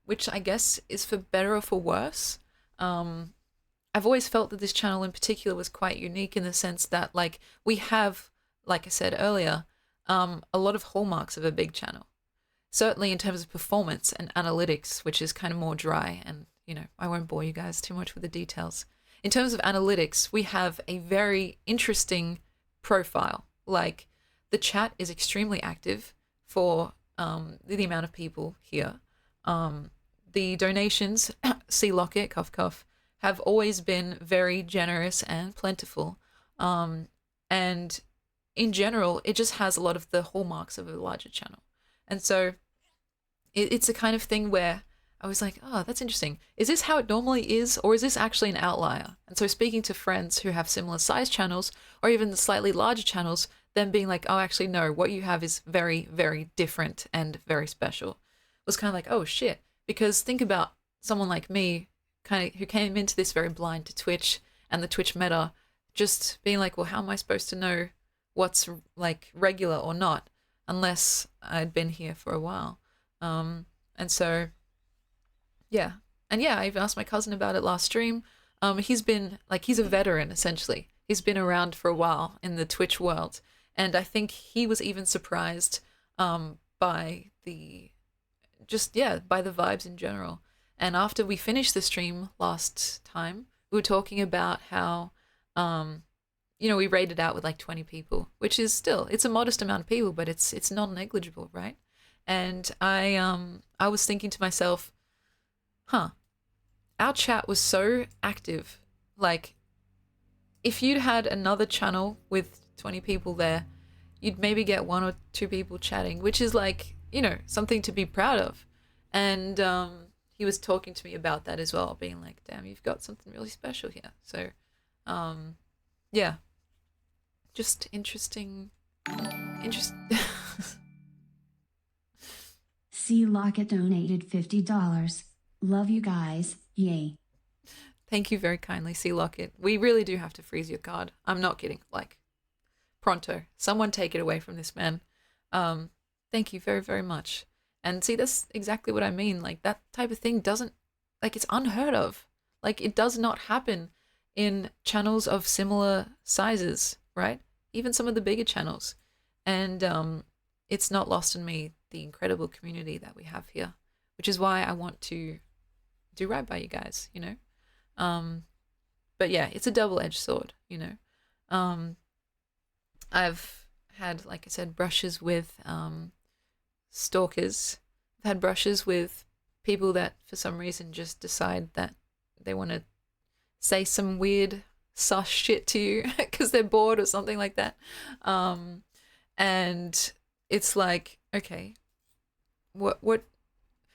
which I guess is for better or for worse. I've always felt that this channel in particular was quite unique in the sense that, like, we have, like I said earlier, a lot of hallmarks of a big channel. Certainly in terms of performance and analytics, which is kind of more dry, and, you know, I won't bore you guys too much with the details. In terms of analytics, we have a very interesting profile. Like, the chat is extremely active for the amount of people here. The donations, see Locket, cough cough, have always been very generous and plentiful. And in general, it just has a lot of the hallmarks of a larger channel. And so it's a kind of thing where I was like, oh, that's interesting. Is this how it normally is, or is this actually an outlier? And so speaking to friends who have similar size channels, or even the slightly larger channels, then being like, oh, actually, no, what you have is very, very different and very special, was kind of like, oh, shit. Because think about someone like me, kind of who came into this very blind to Twitch and the Twitch meta, just being like, well, how am I supposed to know what's like regular or not, unless I'd been here for a while. And so, yeah. And yeah, I even asked my cousin about it last stream. He's been, like, he's a veteran, essentially. He's been around for a while in the Twitch world. And I think he was even surprised by the, just, yeah, by the vibes in general. And after we finished the stream last time, we were talking about how, you know, we rated out with like 20 people, which is still, it's a modest amount of people, but it's non-negligible, right? And I was thinking to myself, huh, our chat was so active. Like, if you'd had another channel with 20 people there, you'd maybe get one or two people chatting, which is like, you know, something to be proud of. And he was talking to me about that as well, being like, damn, you've got something really special here. So, yeah, just interesting. C. Lockett donated $50. Love you guys. Yay. Thank you very kindly, C. Lockett. We really do have to freeze your card. I'm not kidding. Like, pronto. Someone take it away from this man. Thank you very, very much. And see, that's exactly what I mean. Like, that type of thing doesn't, like, it's unheard of. Like, it does not happen in channels of similar sizes, right? Even some of the bigger channels. And it's not lost on me the incredible community that we have here, which is why I want to do right by you guys, you know? But yeah, it's a double-edged sword, you know? I've had, like I said, brushes with stalkers. I've had brushes with people that for some reason just decide that they want to say some weird sus shit to you because they're bored or something like that. And it's like, okay, what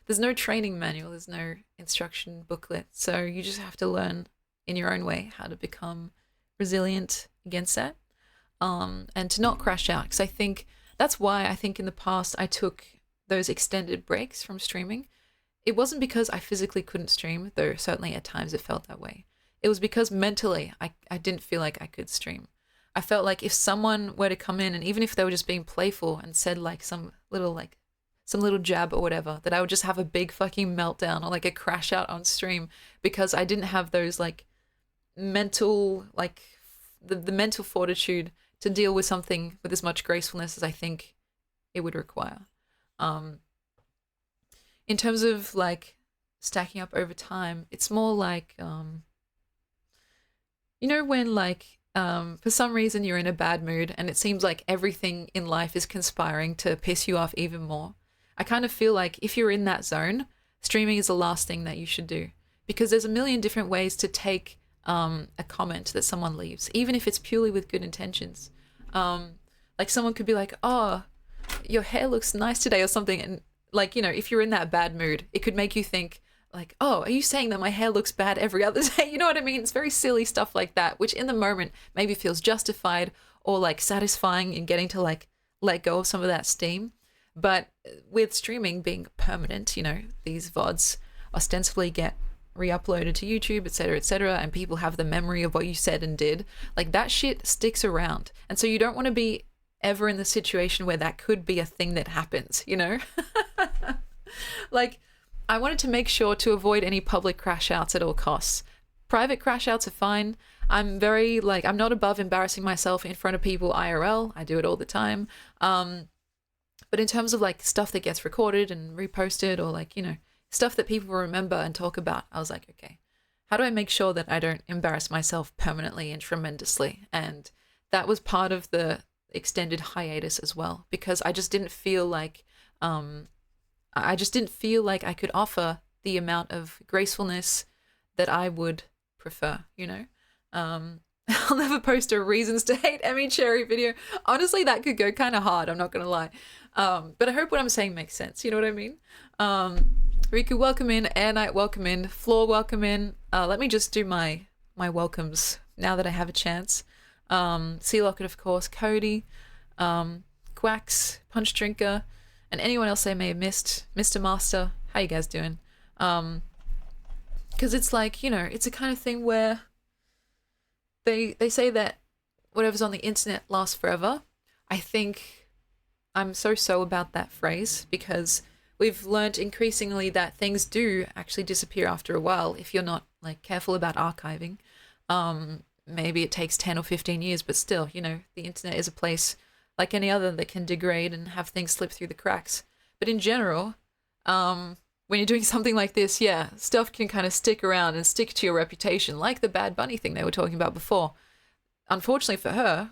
there's no training manual, there's no instruction booklet, so you just have to learn in your own way how to become resilient against that, and to not crash out, because I think that's why I think in the past I took those extended breaks from streaming. It wasn't because I physically couldn't stream, though certainly at times it felt that way. It was because mentally I didn't feel like I could stream. I felt like if someone were to come in, and even if they were just being playful and said like some little jab or whatever, that I would just have a big fucking meltdown or like a crash out on stream, because I didn't have those like mental, like the mental fortitude to deal with something with as much gracefulness as I think it would require. In terms of like stacking up over time, it's more like, you know, when like for some reason you're in a bad mood and it seems like everything in life is conspiring to piss you off even more. I kind of feel like if you're in that zone, streaming is the last thing that you should do, because there's a million different ways to take a comment that someone leaves, even if it's purely with good intentions. Like someone could be like, oh, your hair looks nice today or something. And like, you know, if you're in that bad mood, it could make you think like, oh, are you saying that my hair looks bad every other day? You know what I mean? It's very silly stuff like that, which in the moment maybe feels justified or like satisfying in getting to like let go of some of that steam. But with streaming being permanent, you know, these VODs ostensibly get re-uploaded to YouTube, etc., and people have the memory of what you said and did. Like that shit sticks around. And so you don't want to be ever in the situation where that could be a thing that happens, you know? Like, I wanted to make sure to avoid any public crash outs at all costs. Private crash outs are fine. I'm very, like, I'm not above embarrassing myself in front of people IRL. I do it all the time. But in terms of, like, stuff that gets recorded and reposted, or, like, you know, stuff that people remember and talk about, I was like, okay, how do I make sure that I don't embarrass myself permanently and tremendously? And that was part of the extended hiatus as well, because I just didn't feel like I could offer the amount of gracefulness that I would prefer, you know? I'll never post a reasons to hate Emmy Cherry video. Honestly, that could go kind of hard, I'm not gonna lie. But I hope what I'm saying makes sense, you know what I mean? Riku, welcome in. Air Knight, welcome in. Floor, welcome in. Let me just do my welcomes now that I have a chance. Sea Locket, of course, Cody, Quacks, Punch Drinker, and anyone else I may have missed. Mr. Master, how you guys doing? Because it's like, you know, it's a kind of thing where they say that whatever's on the internet lasts forever. I think I'm so about that phrase, because we've learned increasingly that things do actually disappear after a while if you're not like careful about archiving. Maybe it takes 10 or 15 years, but still, you know, the internet is a place like any other that can degrade and have things slip through the cracks. But in general, when you're doing something like this, yeah, stuff can kind of stick around and stick to your reputation, like the Bad Bunny thing they were talking about before. Unfortunately for her,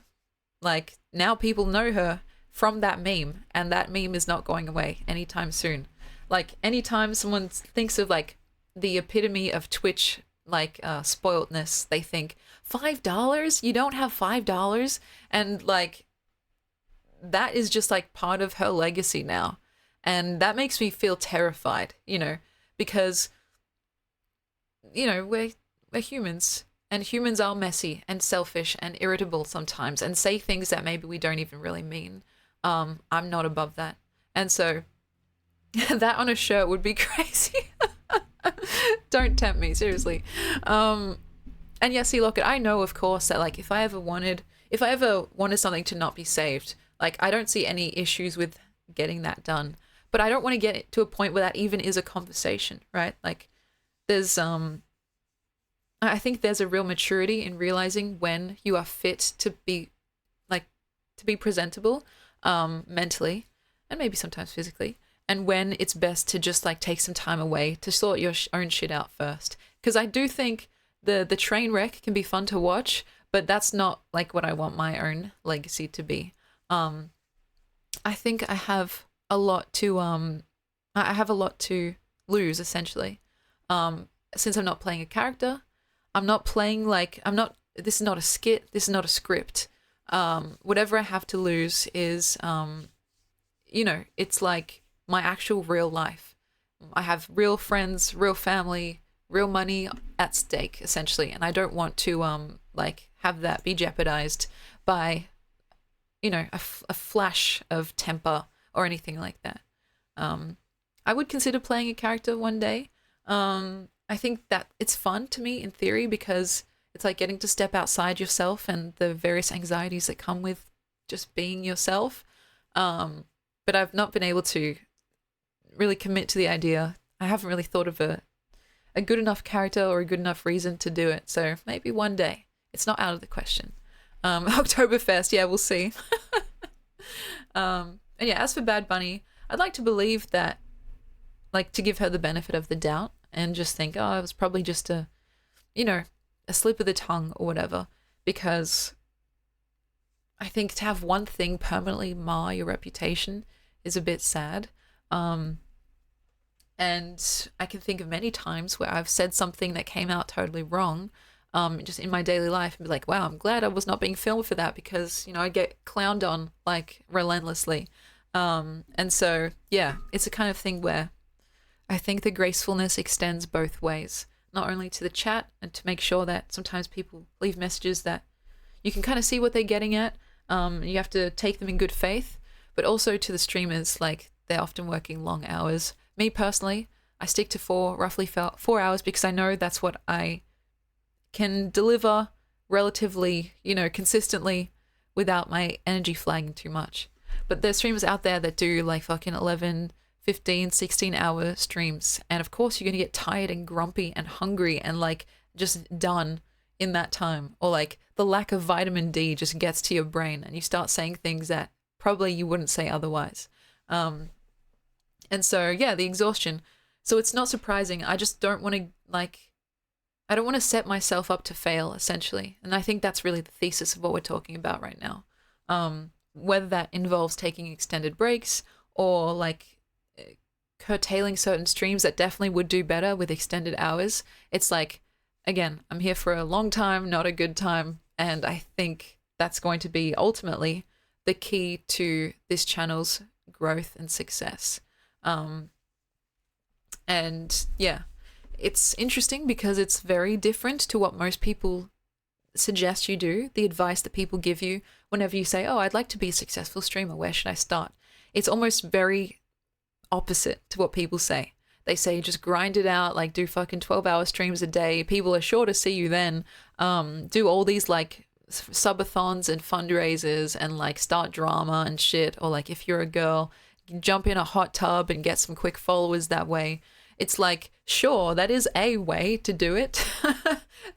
like, now people know her from that meme, and that meme is not going away anytime soon. Like, anytime someone thinks of, like, the epitome of Twitch, like, spoiledness, they think, $5? You don't have $5? And, like, that is just, like, part of her legacy now. And that makes me feel terrified, you know, because, you know, we're humans, and humans are messy and selfish and irritable sometimes, and say things that maybe we don't even really mean. I'm not above that. And so that on a shirt would be crazy. Don't tempt me, seriously. And yeah, see, look, I know, of course, that like if I ever wanted something to not be saved, Like, I don't see any issues with getting that done. But I don't want to get it to a point where that even is a conversation, right? Like, there's I think there's a real maturity in realizing when you are fit to be like to be presentable, mentally, and maybe sometimes physically, and when it's best to just like take some time away to sort your own shit out first. Because I do think the train wreck can be fun to watch, but that's not like what I want my own legacy to be. Um, I think I have a lot to I have a lot to lose essentially. Since I'm not playing a character, I'm not playing like I'm not. This is not a skit. This is not a script. Whatever I have to lose is, it's like my actual real life. I have real friends, real family, real money at stake, essentially, and I don't want to like have that be jeopardized by, a flash of temper or anything like that. I would consider playing a character one day. I think that it's fun to me in theory because it's like getting to step outside yourself and the various anxieties that come with just being yourself. But I've not been able to really commit to the idea. I haven't really thought of a good enough character or a good enough reason to do it. So maybe one day. It's not out of the question. Oktoberfest, yeah, we'll see. And yeah, as for Bad Bunny, I'd like to believe that, like, to give her the benefit of the doubt and just think, oh, it was probably just a slip of the tongue or whatever. Because I think to have one thing permanently mar your reputation is a bit sad. And I can think of many times where I've said something that came out totally wrong, just in my daily life, and be like, wow, I'm glad I was not being filmed for that because, I get clowned on like relentlessly. And so, yeah, it's a kind of thing where I think the gracefulness extends both ways, not only to the chat and to make sure that sometimes people leave messages that you can kind of see what they're getting at. You have to take them in good faith, but also to the streamers, like they're often working long hours. Me personally, I stick to roughly 4 hours because I know that's what I can deliver relatively, consistently without my energy flagging too much. But there's streamers out there that do like fucking 11, 15, 16-hour streams. And of course, you're going to get tired and grumpy and hungry and like just done in that time. Or like the lack of vitamin D just gets to your brain and you start saying things that probably you wouldn't say otherwise. And so, yeah, the exhaustion. So it's not surprising. I just don't want to I don't want to set myself up to fail, essentially. And I think that's really the thesis of what we're talking about right now. Whether that involves taking extended breaks or like curtailing certain streams that definitely would do better with extended hours. It's like, again, I'm here for a long time, not a good time. And I think that's going to be ultimately the key to this channel's growth and success. And yeah, it's interesting because it's very different to what most people suggest you do, the advice that people give you whenever you say, oh, I'd like to be a successful streamer, where should I start? It's almost very opposite to what people say. They say just grind it out, like do fucking 12-hour streams a day. People are sure to see you then. Do all these like subathons and fundraisers and like start drama and shit. Or like if you're a girl, jump in a hot tub and get some quick followers that way. It's like, sure, that is a way to do it.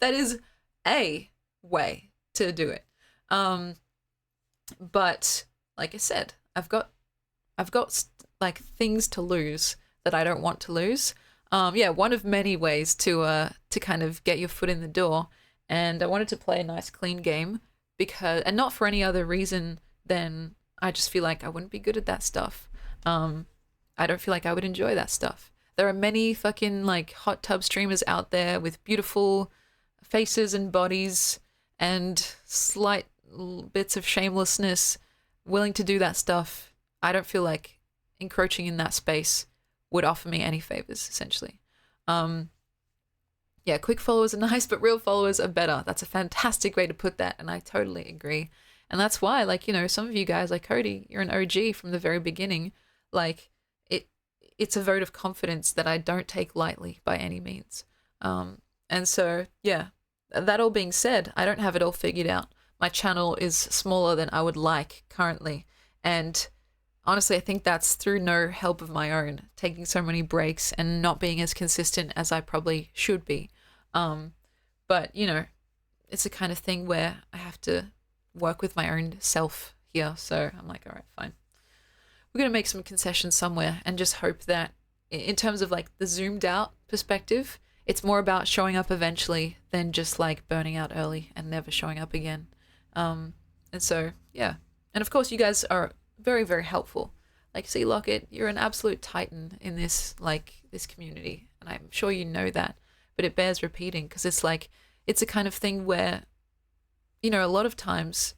That is a way to do it. But like I said, I've got like things to lose that I don't want to lose. Yeah, one of many ways to kind of get your foot in the door. And I wanted to play a nice clean game and not for any other reason than I just feel like I wouldn't be good at that stuff. I don't feel like I would enjoy that stuff. There are many fucking like hot tub streamers out there with beautiful faces and bodies and slight bits of shamelessness willing to do that stuff. I don't feel like encroaching in that space would offer me any favors, essentially. Yeah, quick followers are nice, but real followers are better. That's a fantastic way to put that, and I totally agree. And that's why, like, some of you guys, like Cody, you're an OG from the very beginning. Like, it's a vote of confidence that I don't take lightly by any means. And so, yeah, that all being said, I don't have it all figured out. My channel is smaller than I would like currently. And honestly, I think that's through no help of my own, taking so many breaks and not being as consistent as I probably should be. Um, but, you know, it's the kind of thing where I have to work with my own self here. So I'm like, all right, fine. We're going to make some concessions somewhere and just hope that, in terms of like the zoomed out perspective, it's more about showing up eventually than just like burning out early and never showing up again. And so, yeah. And of course, you guys are very, very helpful. Like, see, Lockett, you're an absolute titan in this, like, this community. And I'm sure you know that. But it bears repeating because it's like, it's a kind of thing where, you know, a lot of times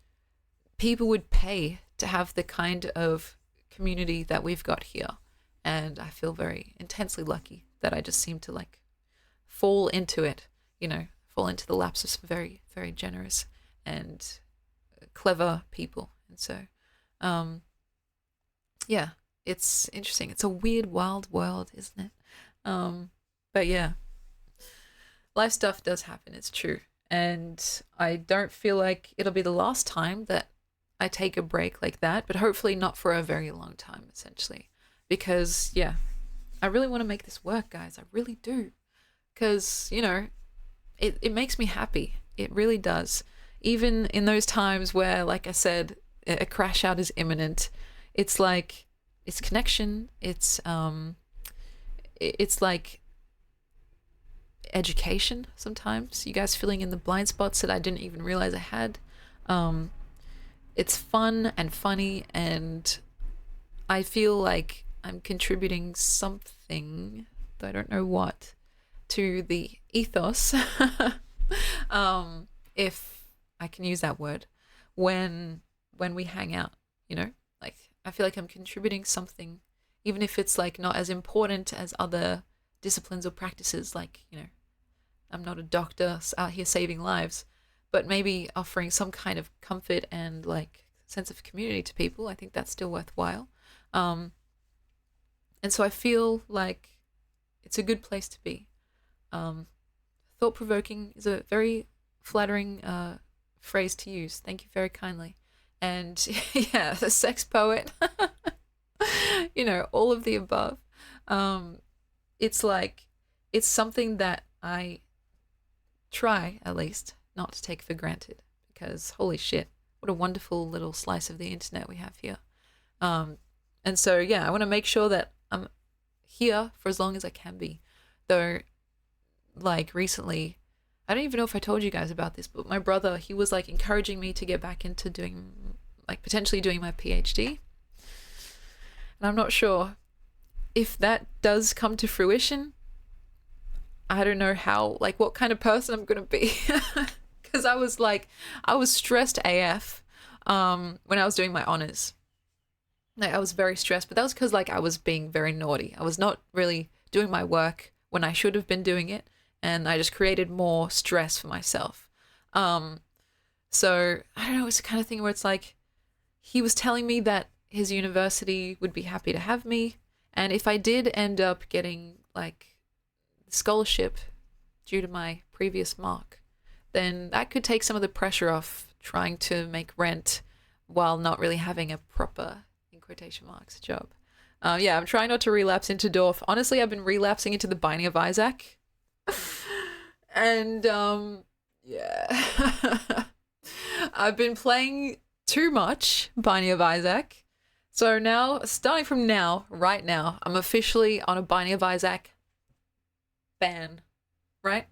people would pay to have the kind of community that we've got here. And I feel very intensely lucky that I just seem to like fall into it, you know, fall into the laps of some very, very generous and clever people. And so, yeah, it's interesting. It's a weird, wild world, isn't it? But yeah, life stuff does happen. It's true. And I don't feel like it'll be the last time that I take a break like that, but hopefully not for a very long time, essentially. Because, yeah, I really want to make this work, guys. I really do. Because, you know, it makes me happy. It really does. Even in those times where, like I said, a crash out is imminent, it's like, it's connection. It's like education sometimes. You guys filling in the blind spots that I didn't even realize I had. It's fun and funny, and I feel like I'm contributing something, though I don't know what, to the ethos, if I can use that word, when we hang out, you know? Like, I feel like I'm contributing something, even if it's like not as important as other disciplines or practices, like, you know, I'm not a doctor out here saving lives, but maybe offering some kind of comfort and like sense of community to people. I think that's still worthwhile. And so I feel like it's a good place to be. Thought-provoking is a very flattering phrase to use. Thank you very kindly. And yeah, the sex poet, you know, all of the above. It's like, it's something that I try, at least, not to take for granted, because holy shit, what a wonderful little slice of the internet we have here. And so, yeah, I want to make sure that I'm here for as long as I can be. Though, like, recently, I don't even know if I told you guys about this, but my brother, he was, like, encouraging me to get back into doing, like, potentially doing my PhD. And I'm not sure if that does come to fruition. I don't know how, like, what kind of person I'm going to be. Because I was stressed AF when I was doing my honors. Like, I was very stressed, but that was because, like, I was being very naughty. I was not really doing my work when I should have been doing it, and I just created more stress for myself. So, I don't know, it's the kind of thing where it's like, he was telling me that his university would be happy to have me, and if I did end up getting, like, scholarship due to my previous mark, then that could take some of the pressure off trying to make rent while not really having a proper, in quotation marks, job. Yeah, I'm trying not to relapse into Dorf. Honestly, I've been relapsing into the Binding of Isaac. And, yeah. I've been playing too much Binding of Isaac. So now, starting from now, right now, I'm officially on a Binding of Isaac ban, right?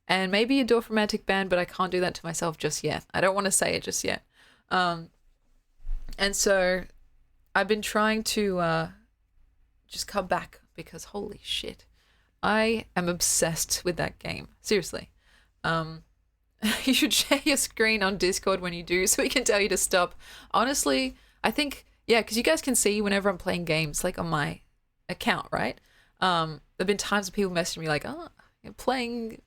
And maybe a Dorf romantic ban, but I can't do that to myself just yet. I don't want to say it just yet. And so I've been trying to just come back because holy shit, I am obsessed with that game. Seriously. You should share your screen on Discord when you do so we can tell you to stop. Honestly, I think, yeah, because you guys can see whenever I'm playing games, like on my account, right? There've been times when people message me like, oh, you're playing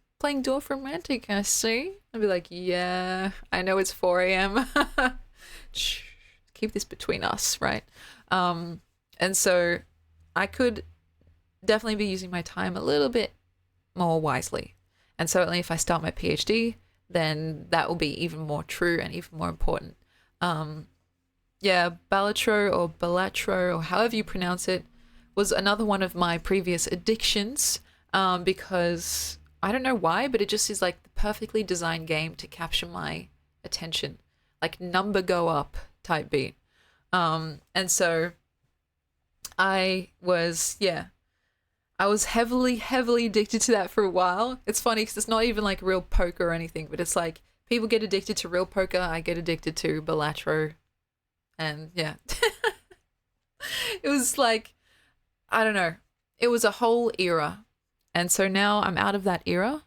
Dorf Romantic, I see. I'd be like, yeah, I know it's 4 a.m. Shh, keep this between us, right? And so I could definitely be using my time a little bit more wisely. And certainly if I start my PhD, then that will be even more true and even more important. Yeah, Balatro or Balatro or however you pronounce it was another one of my previous addictions, because I don't know why, but it just is like the perfectly designed game to capture my attention, like number go up type beat. And so yeah, I was heavily, heavily addicted to that for a while. It's funny because it's not even like real poker or anything, but it's like people get addicted to real poker. I get addicted to Balatro. And yeah, it was like, I don't know, it was a whole era. And so now I'm out of that era.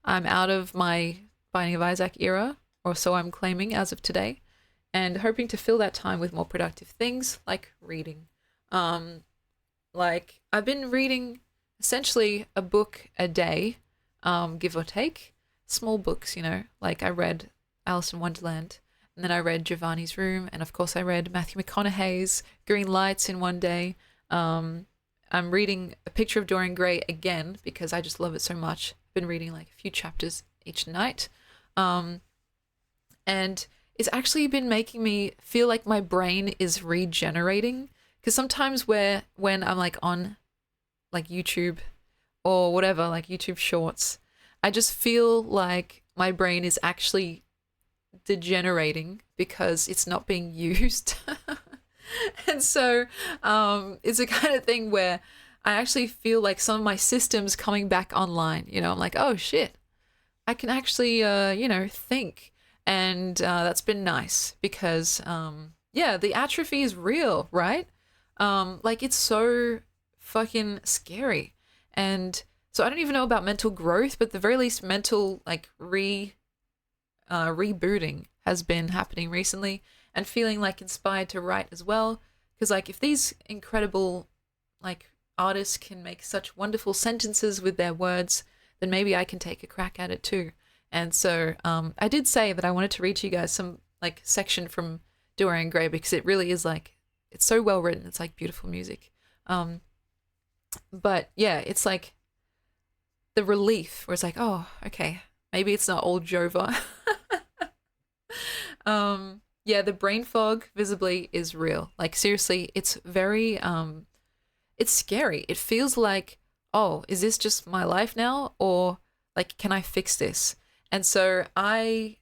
I'm out of my Binding of Isaac era, or so I'm claiming as of today, and hoping to fill that time with more productive things like reading. Um, like I've been reading essentially a book a day, give or take. Small books, like I read Alice in Wonderland, and then I read Giovanni's Room, and of course I read Matthew McConaughey's Green Lights in one day. I'm reading A Picture of Dorian Gray again because I just love it so much. I've been reading like a few chapters each night. And it's actually been making me feel like my brain is regenerating. Because sometimes when I'm like on like YouTube or whatever, like YouTube Shorts, I just feel like my brain is actually degenerating because it's not being used. And so it's a kind of thing where I actually feel like some of my systems coming back online. I'm like, oh shit, I can actually, think. And that's been nice because, yeah, the atrophy is real, right? Like it's so fucking scary. And so I don't even know about mental growth, but at the very least mental like rebooting has been happening recently, and feeling like inspired to write as well. Because like if these incredible like artists can make such wonderful sentences with their words, then maybe I can take a crack at it too. And so I did say that I wanted to read to you guys some like section from Dorian Gray because it really is like, it's so well written. It's like beautiful music. But yeah, it's like the relief where it's like, oh, okay, maybe it's not all Jova. Yeah, the brain fog visibly is real. Like seriously, it's very it's scary. It feels like, oh, is this just my life now, or like can I fix this? And so I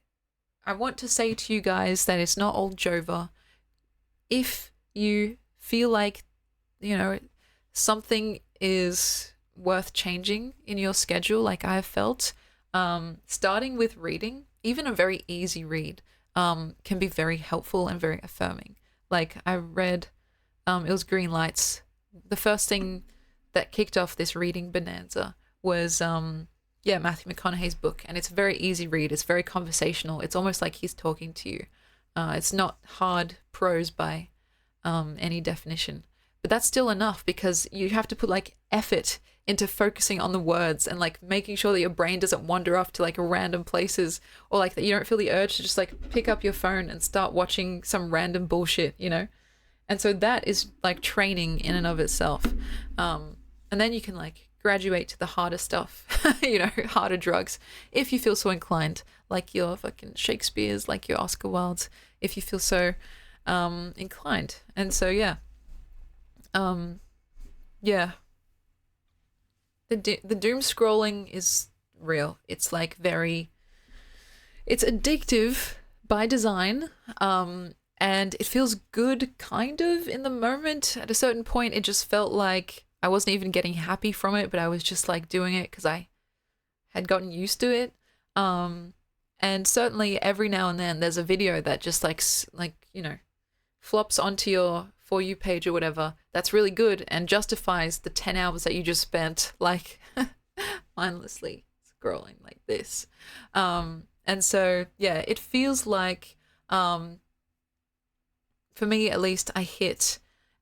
want to say to you guys that it's not all Jova. If you feel like, something is worth changing in your schedule, like I have felt, starting with reading, even a very easy read, can be very helpful and very affirming. Like I read, it was Green Lights. The first thing that kicked off this reading bonanza was, Matthew McConaughey's book, and it's a very easy read. It's very conversational. It's almost like he's talking to you. It's not hard prose by any definition, but that's still enough because you have to put like effort into focusing on the words and like making sure that your brain doesn't wander off to like random places, or like that you don't feel the urge to just like pick up your phone and start watching some random bullshit. And so that is like training in and of itself. And then you can like graduate to the harder stuff, harder drugs, if you feel so inclined, like your fucking Shakespeare's, like your Oscar Wilde's, if you feel so inclined. And so yeah, yeah, the doom scrolling is real. It's like it's addictive by design, and it feels good kind of in the moment. At a certain point it just felt like I wasn't even getting happy from it, but I was just like doing it because I had gotten used to it. And certainly every now and then there's a video that just like flops onto your For You page or whatever that's really good and justifies the 10 hours that you just spent like mindlessly scrolling like this. And so yeah, it feels like, for me at least, I hit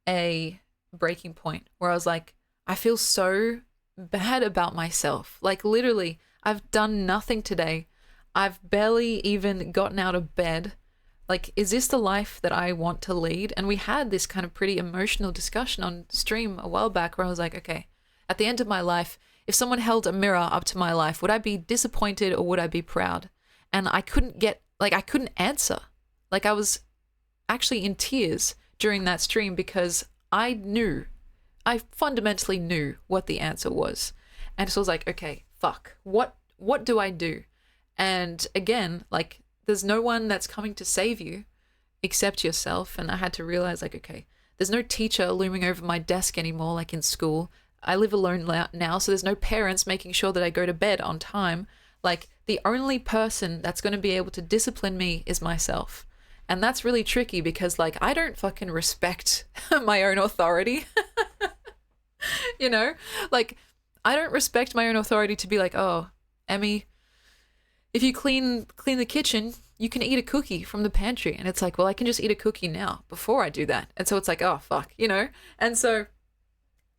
a breaking point where I was like, I feel so bad about myself. Like literally, I've done nothing today. I've barely even gotten out of bed. Like, is this the life that I want to lead? And we had this kind of pretty emotional discussion on stream a while back where I was like, okay, at the end of my life, if someone held a mirror up to my life, would I be disappointed or would I be proud? And I couldn't answer. Like I was actually in tears during that stream because I fundamentally knew what the answer was. And so I was like, okay, fuck, what do I do? And again, like, there's no one that's coming to save you except yourself. And I had to realize, like, okay, there's no teacher looming over my desk anymore, like in school. I live alone now, so there's no parents making sure that I go to bed on time. Like, the only person that's going to be able to discipline me is myself. And that's really tricky because, like, I don't fucking respect my own authority. You know? Like, I don't respect my own authority to be like, oh, Emmy, if you clean the kitchen, you can eat a cookie from the pantry. And it's like, well, I can just eat a cookie now before I do that. And so it's like, oh, fuck, you know? And so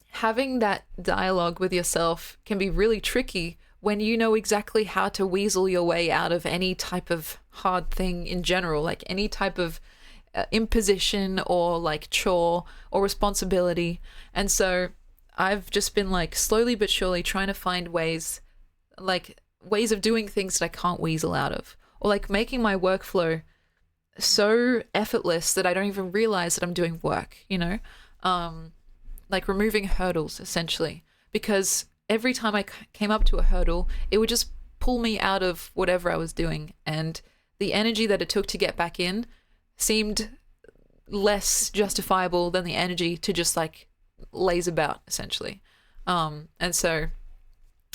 having that dialogue with yourself can be really tricky when you know exactly how to weasel your way out of any type of hard thing in general, like any type of imposition or like chore or responsibility. And so I've just been like slowly but surely trying to find ways of doing things that I can't weasel out of, or like making my workflow so effortless that I don't even realize that I'm doing work, you know? Like removing hurdles essentially, because every time I came up to a hurdle, it would just pull me out of whatever I was doing, and the energy that it took to get back in seemed less justifiable than the energy to just like laze about essentially. And so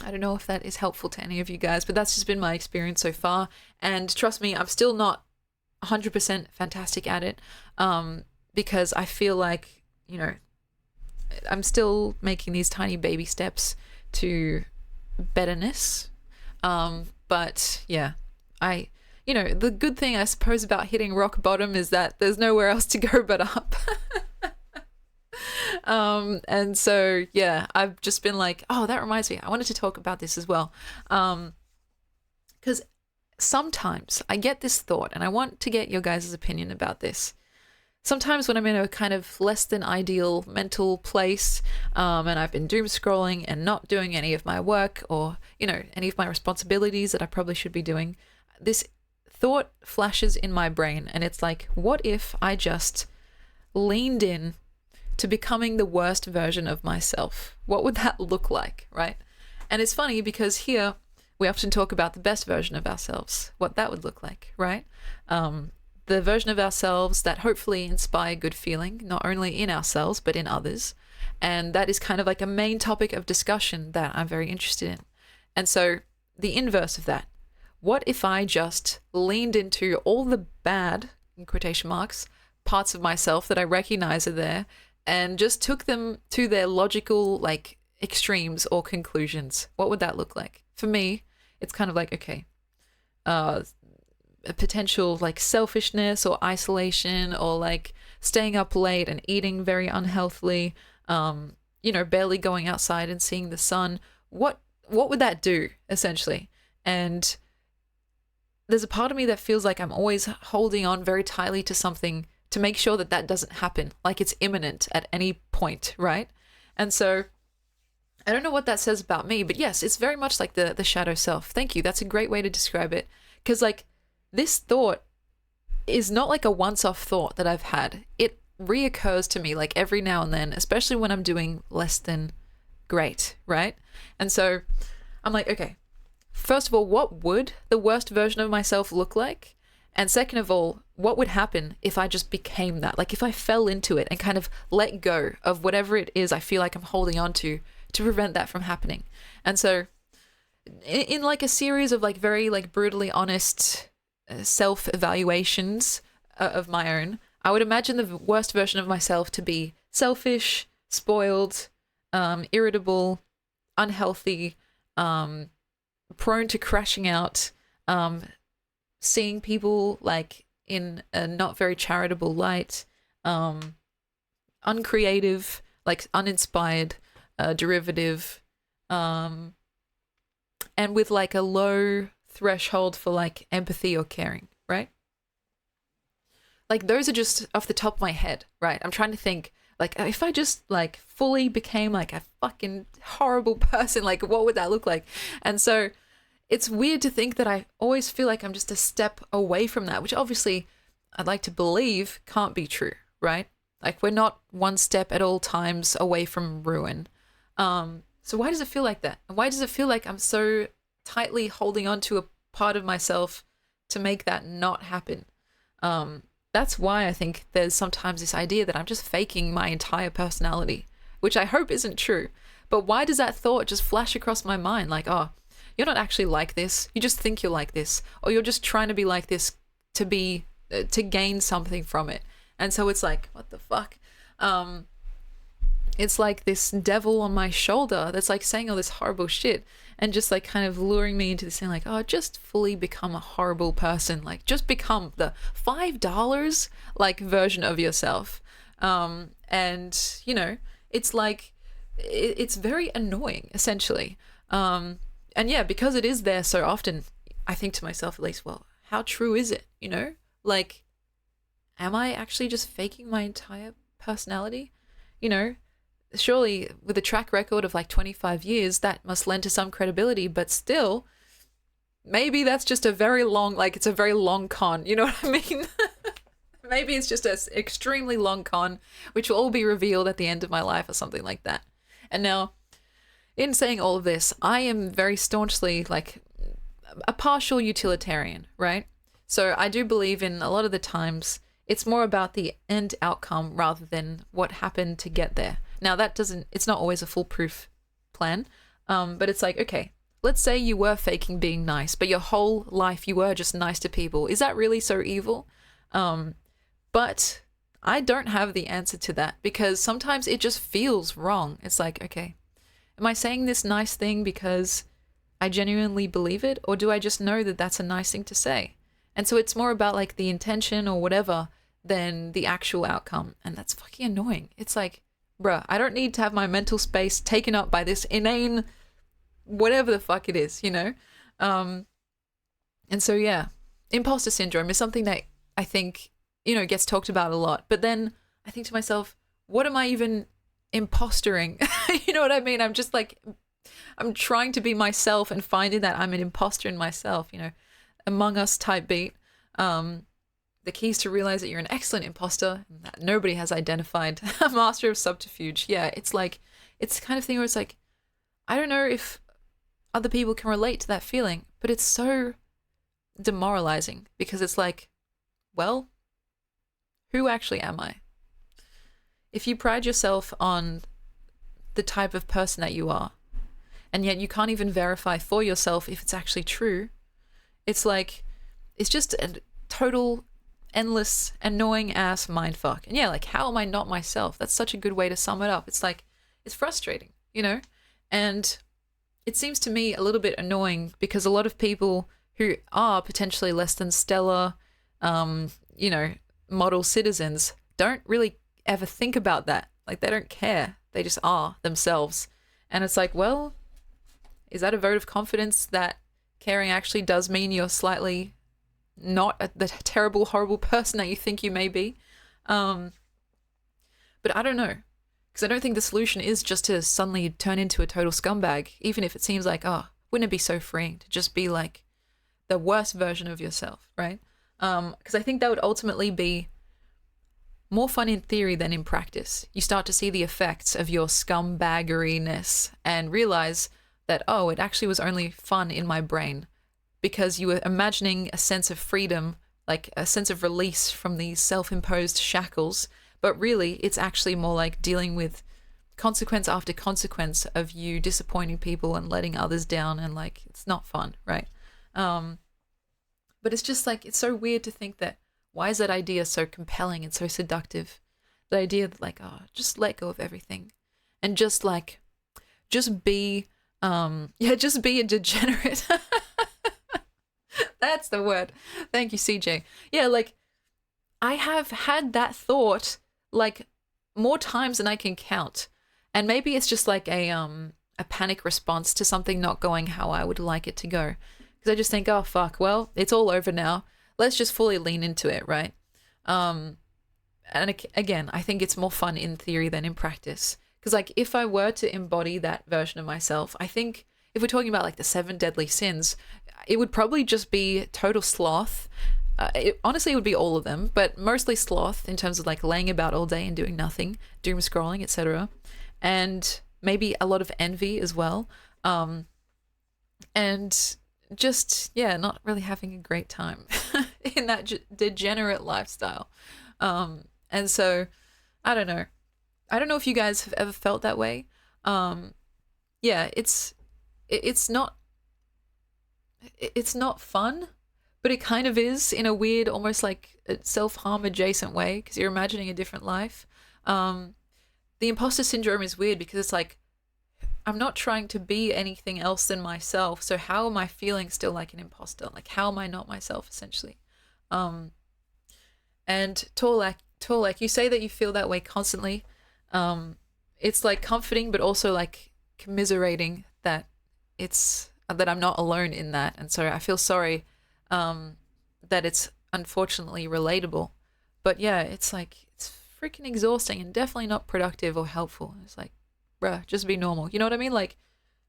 I don't know if that is helpful to any of you guys, but that's just been my experience so far. And trust me, I'm still not 100% fantastic at it, because I feel like, you know, I'm still making these tiny baby steps to betterness. But yeah, you know, the good thing I suppose about hitting rock bottom is that there's nowhere else to go but up. And so, yeah, I've just been like, oh, that reminds me, I wanted to talk about this as well. Because sometimes I get this thought, and I want to get your guys' opinion about this. Sometimes when I'm in a kind of less than ideal mental place, and I've been doom scrolling and not doing any of my work or, you know, any of my responsibilities that I probably should be doing, this thought flashes in my brain, and it's like, what if I just leaned in to becoming the worst version of myself? What would that look like, right? And it's funny because here we often talk about the best version of ourselves, what that would look like, right? The version of ourselves that hopefully inspire good feeling, not only in ourselves, but in others. And that is kind of like a main topic of discussion that I'm very interested in. And so the inverse of that, what if I just leaned into all the bad, in quotation marks, parts of myself that I recognize are there and just took them to their logical, like, extremes or conclusions? What would that look like? For me, it's kind of like, okay, a potential like selfishness or isolation, or like staying up late and eating very unhealthily, you know, barely going outside and seeing the sun. What would that do essentially? And there's a part of me that feels like I'm always holding on very tightly to something to make sure that that doesn't happen, like it's imminent at any point, right? And so I don't know what that says about me, but yes, it's very much like the shadow self. Thank you. That's a great way to describe it. Because like this thought is not like a once-off thought that I've had. It reoccurs to me like every now and then, especially when I'm doing less than great, right? And so I'm like, okay, first of all, what would the worst version of myself look like? And second of all, what would happen if I just became that? Like if I fell into it and kind of let go of whatever it is I feel like I'm holding on to prevent that from happening. And so in like a series of like very like brutally honest self-evaluations of my own, I would imagine the worst version of myself to be selfish, spoiled, irritable, unhealthy, prone to crashing out, seeing people like in a not very charitable light, uncreative, like uninspired, derivative, and with like a low threshold for like empathy or caring, right? Like those are just off the top of my head, right? I'm trying to think like if I just like fully became like a fucking horrible person, like what would that look like? And so it's weird to think that I always feel like I'm just a step away from that, which obviously I'd like to believe can't be true, right? Like we're not one step at all times away from ruin. So why does it feel like that? And why does it feel like I'm so tightly holding on to a part of myself to make that not happen? That's why I think there's sometimes this idea that I'm just faking my entire personality, which I hope isn't true. But why does that thought just flash across my mind? Like, oh, you're not actually like this. You just think you're like this, or you're just trying to be like this to gain something from it. And so it's like, what the fuck? It's like this devil on my shoulder that's like saying all this horrible shit and just like kind of luring me into this thing like, oh, just fully become a horrible person. Like just become the $5 like version of yourself. And you know, it's like, it's very annoying essentially. And yeah, because it is there so often, I think to myself at least, well, how true is it? You know, like, am I actually just faking my entire personality? You know, surely with a track record of like 25 years, that must lend to some credibility, but still, maybe that's just a very long, like it's a very long con, you know what I mean? Maybe it's just an extremely long con, which will all be revealed at the end of my life or something like that. And now, in saying all of this, I am very staunchly like a partial utilitarian, right? So I do believe in a lot of the times it's more about the end outcome rather than what happened to get there. Now it's not always a foolproof plan, but it's like, okay, let's say you were faking being nice, but your whole life you were just nice to people. Is that really so evil? But I don't have the answer to that because sometimes it just feels wrong. It's like, okay, am I saying this nice thing because I genuinely believe it, or do I just know that that's a nice thing to say? And so it's more about like the intention or whatever than the actual outcome. And that's fucking annoying. It's like, bruh, I don't need to have my mental space taken up by this inane whatever the fuck it is, you know? And so, yeah, imposter syndrome is something that I think, you know, gets talked about a lot. But then I think to myself, what am I even impostering? You know what I mean? I'm just like, I'm trying to be myself and finding that I'm an imposter in myself, you know, Among Us type beat. The key is to realize that you're an excellent imposter and that nobody has identified a master of subterfuge. Yeah, it's like, it's the kind of thing where it's like, I don't know if other people can relate to that feeling, but it's so demoralizing because it's like, well, who actually am I? If you pride yourself on the type of person that you are, and yet you can't even verify for yourself if it's actually true, it's like, it's just a total endless annoying ass mindfuck. And yeah, like, how am I not myself? That's such a good way to sum it up. It's like, it's frustrating, you know? And it seems to me a little bit annoying because a lot of people who are potentially less than stellar, you know, model citizens don't really ever think about that. Like, they don't care. They just are themselves. And it's like, well, is that a vote of confidence that caring actually does mean you're slightly not the terrible, horrible person that you think you may be? But I don't know. Because I don't think the solution is just to suddenly turn into a total scumbag, even if it seems like, oh, wouldn't it be so freeing to just be like the worst version of yourself, right? Because I think that would ultimately be more fun in theory than in practice. You start to see the effects of your scumbaggeriness and realize that, oh, it actually was only fun in my brain because you were imagining a sense of freedom, like a sense of release from these self-imposed shackles. But really, it's actually more like dealing with consequence after consequence of you disappointing people and letting others down, and like, it's not fun, right? But it's just like, it's so weird to think that, why is that idea so compelling and so seductive? The idea that like, oh, just let go of everything and just like, just be, just be a degenerate. That's the word. Thank you, CJ. Yeah, like, I have had that thought like more times than I can count. And maybe it's just like a panic response to something not going how I would like it to go. Because I just think, oh fuck, well, it's all over now. Let's just fully lean into it, right? And again, I think it's more fun in theory than in practice. Because like, if I were to embody that version of myself, I think if we're talking about like the 7 deadly sins, it would probably just be total sloth, Honestly, it would be all of them, but mostly sloth in terms of like laying about all day and doing nothing, doom scrolling, etc. And maybe a lot of envy as well. And just, yeah, not really having a great time in that degenerate lifestyle. And so, I don't know. I don't know if you guys have ever felt that way. Yeah, it's not fun, but it kind of is in a weird, almost like self-harm adjacent way because you're imagining a different life. The imposter syndrome is weird because it's like I'm not trying to be anything else than myself. So how am I feeling still like an imposter? Like how am I not myself essentially? And Torlak, you say that you feel that way constantly. It's like comforting, but also like commiserating that that I'm not alone in that, and so I feel sorry that it's unfortunately relatable. But yeah, it's like it's freaking exhausting and definitely not productive or helpful. It's like, bruh, just be normal. You know what I mean? Like,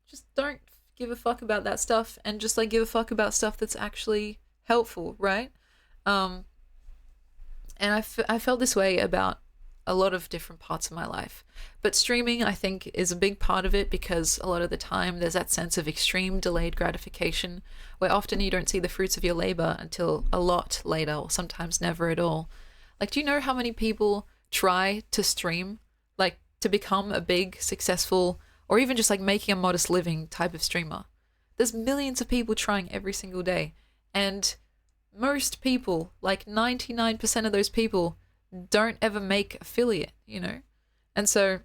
just don't give a fuck about that stuff and just like give a fuck about stuff that's actually helpful, right? And I felt this way about a lot of different parts of my life. But streaming, I think, is a big part of it because a lot of the time there's that sense of extreme delayed gratification where often you don't see the fruits of your labor until a lot later or sometimes never at all. Like, do you know how many people try to stream, like to become a big, successful, or even just like making a modest living type of streamer? There's millions of people trying every single day. And most people, like 99% of those people, don't ever make affiliate, you know? And so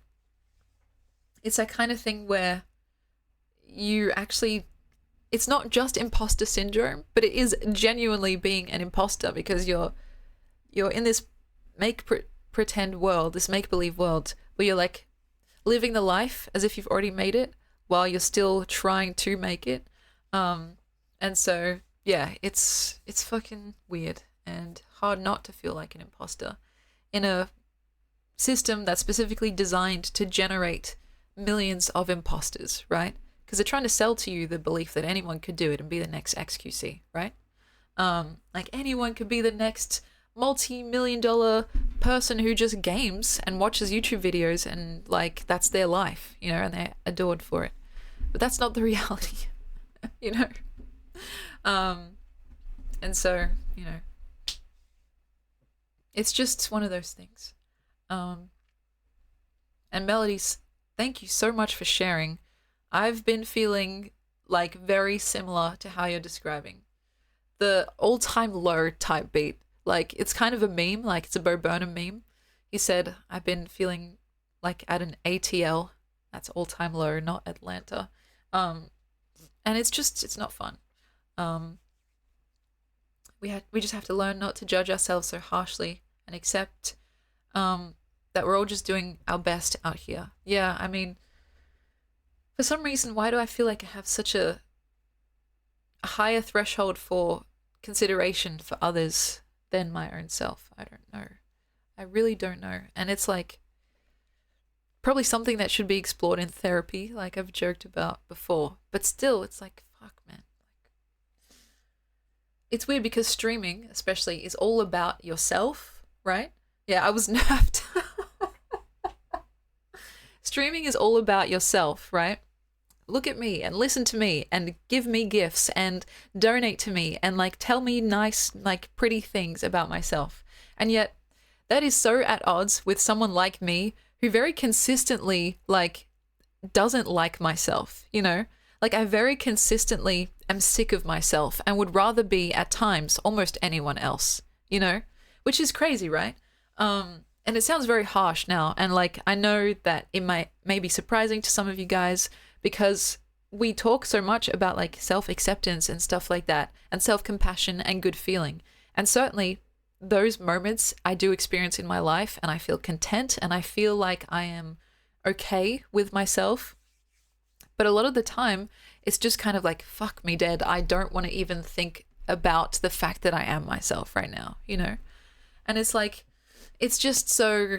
it's that kind of thing where you actually, it's not just imposter syndrome, but it is genuinely being an imposter because you're in this pretend world, this make-believe world where you're like living the life as if you've already made it while you're still trying to make it. And so yeah, it's fucking weird and hard not to feel like an imposter in a system that's specifically designed to generate millions of imposters, right? Because they're trying to sell to you the belief that anyone could do it and be the next XQC, right? Like anyone could be the next multi-million-dollar person who just games and watches YouTube videos and like that's their life, you know, and they're adored for it. But that's not the reality, you know? And so, you know, it's just one of those things. And Melodies, thank you so much for sharing. I've been feeling like very similar to how you're describing. The all-time low type beat. Like, it's kind of a meme, like it's a Bo Burnham meme. He said, I've been feeling like at an ATL. That's all-time low, not Atlanta. And it's not fun. We just have to learn not to judge ourselves so harshly and accept that we're all just doing our best out here. Yeah, I mean, for some reason, why do I feel like I have such a higher threshold for consideration for others than my own self? I don't know. I really don't know. And it's like probably something that should be explored in therapy, like I've joked about before. But still, it's like, fuck, man. It's weird because streaming, especially, is all about yourself, right? Yeah, I was nerfed. Streaming is all about yourself, right? Look at me and listen to me and give me gifts and donate to me and like tell me nice, like pretty things about myself. And yet that is so at odds with someone like me who very consistently like doesn't like myself, you know? Like I very consistently am sick of myself and would rather be at times almost anyone else, you know? Which is crazy, right? And it sounds very harsh now, and like I know that it may be surprising to some of you guys because we talk so much about like self-acceptance and stuff like that and self-compassion and good feeling. And certainly those moments I do experience in my life and I feel content and I feel like I am okay with myself. But a lot of the time it's just kind of like, fuck me dead. I don't want to even think about the fact that I am myself right now, you know? And it's like, it's just so,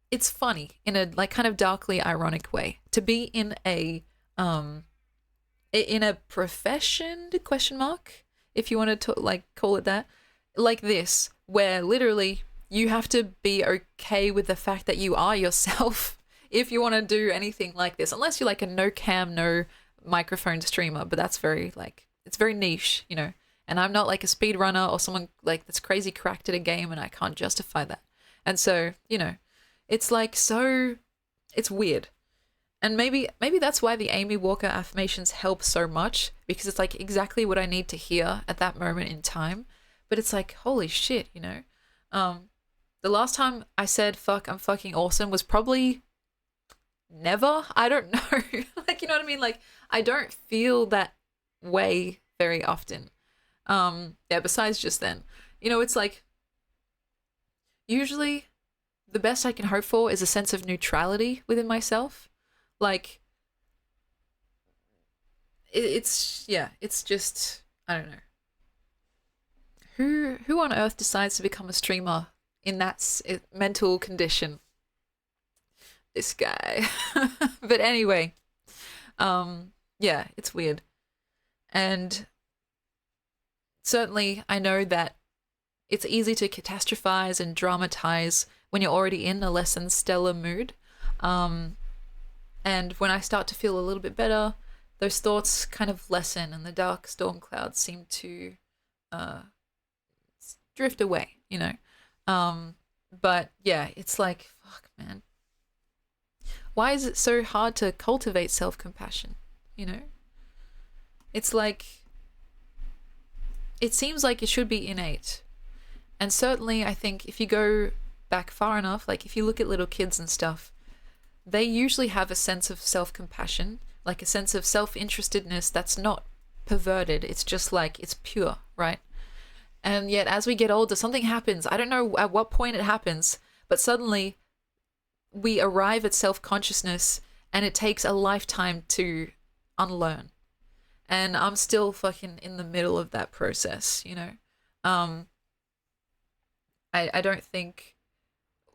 it's funny in a like kind of darkly ironic way to be in a profession, question mark, if you want to like call it that, like this, where literally you have to be okay with the fact that you are yourself if you want to do anything like this, unless you're like a no cam, no microphone streamer, but that's very like, it's very niche, you know. And I'm not like a speedrunner or someone like that's crazy cracked at a game, and I can't justify that. And so, you know, it's like so, it's weird. And maybe that's why the Amy Walker affirmations help so much, because it's like exactly what I need to hear at that moment in time. But it's like, holy shit, you know. The last time I said fuck, I'm fucking awesome was probably never. I don't know. Like, you know what I mean? Like, I don't feel that way very often. Yeah, besides just then. You know, it's like usually the best I can hope for is a sense of neutrality within myself. Like, it's yeah, it's just, I don't know. Who on earth decides to become a streamer in that mental condition? This guy. But anyway, yeah, it's weird. And certainly I know that it's easy to catastrophize and dramatize when you're already in a less than stellar mood. And when I start to feel a little bit better, those thoughts kind of lessen and the dark storm clouds seem to drift away, you know. But yeah, it's like, fuck, man. Why is it so hard to cultivate self-compassion, you know? It's like, it seems like it should be innate. And certainly I think if you go back far enough, like if you look at little kids and stuff, they usually have a sense of self-compassion, like a sense of self-interestedness that's not perverted. It's just like, it's pure, right? And yet as we get older, something happens. I don't know at what point it happens, but suddenly we arrive at self-consciousness and it takes a lifetime to unlearn. And I'm still fucking in the middle of that process, you know? I don't think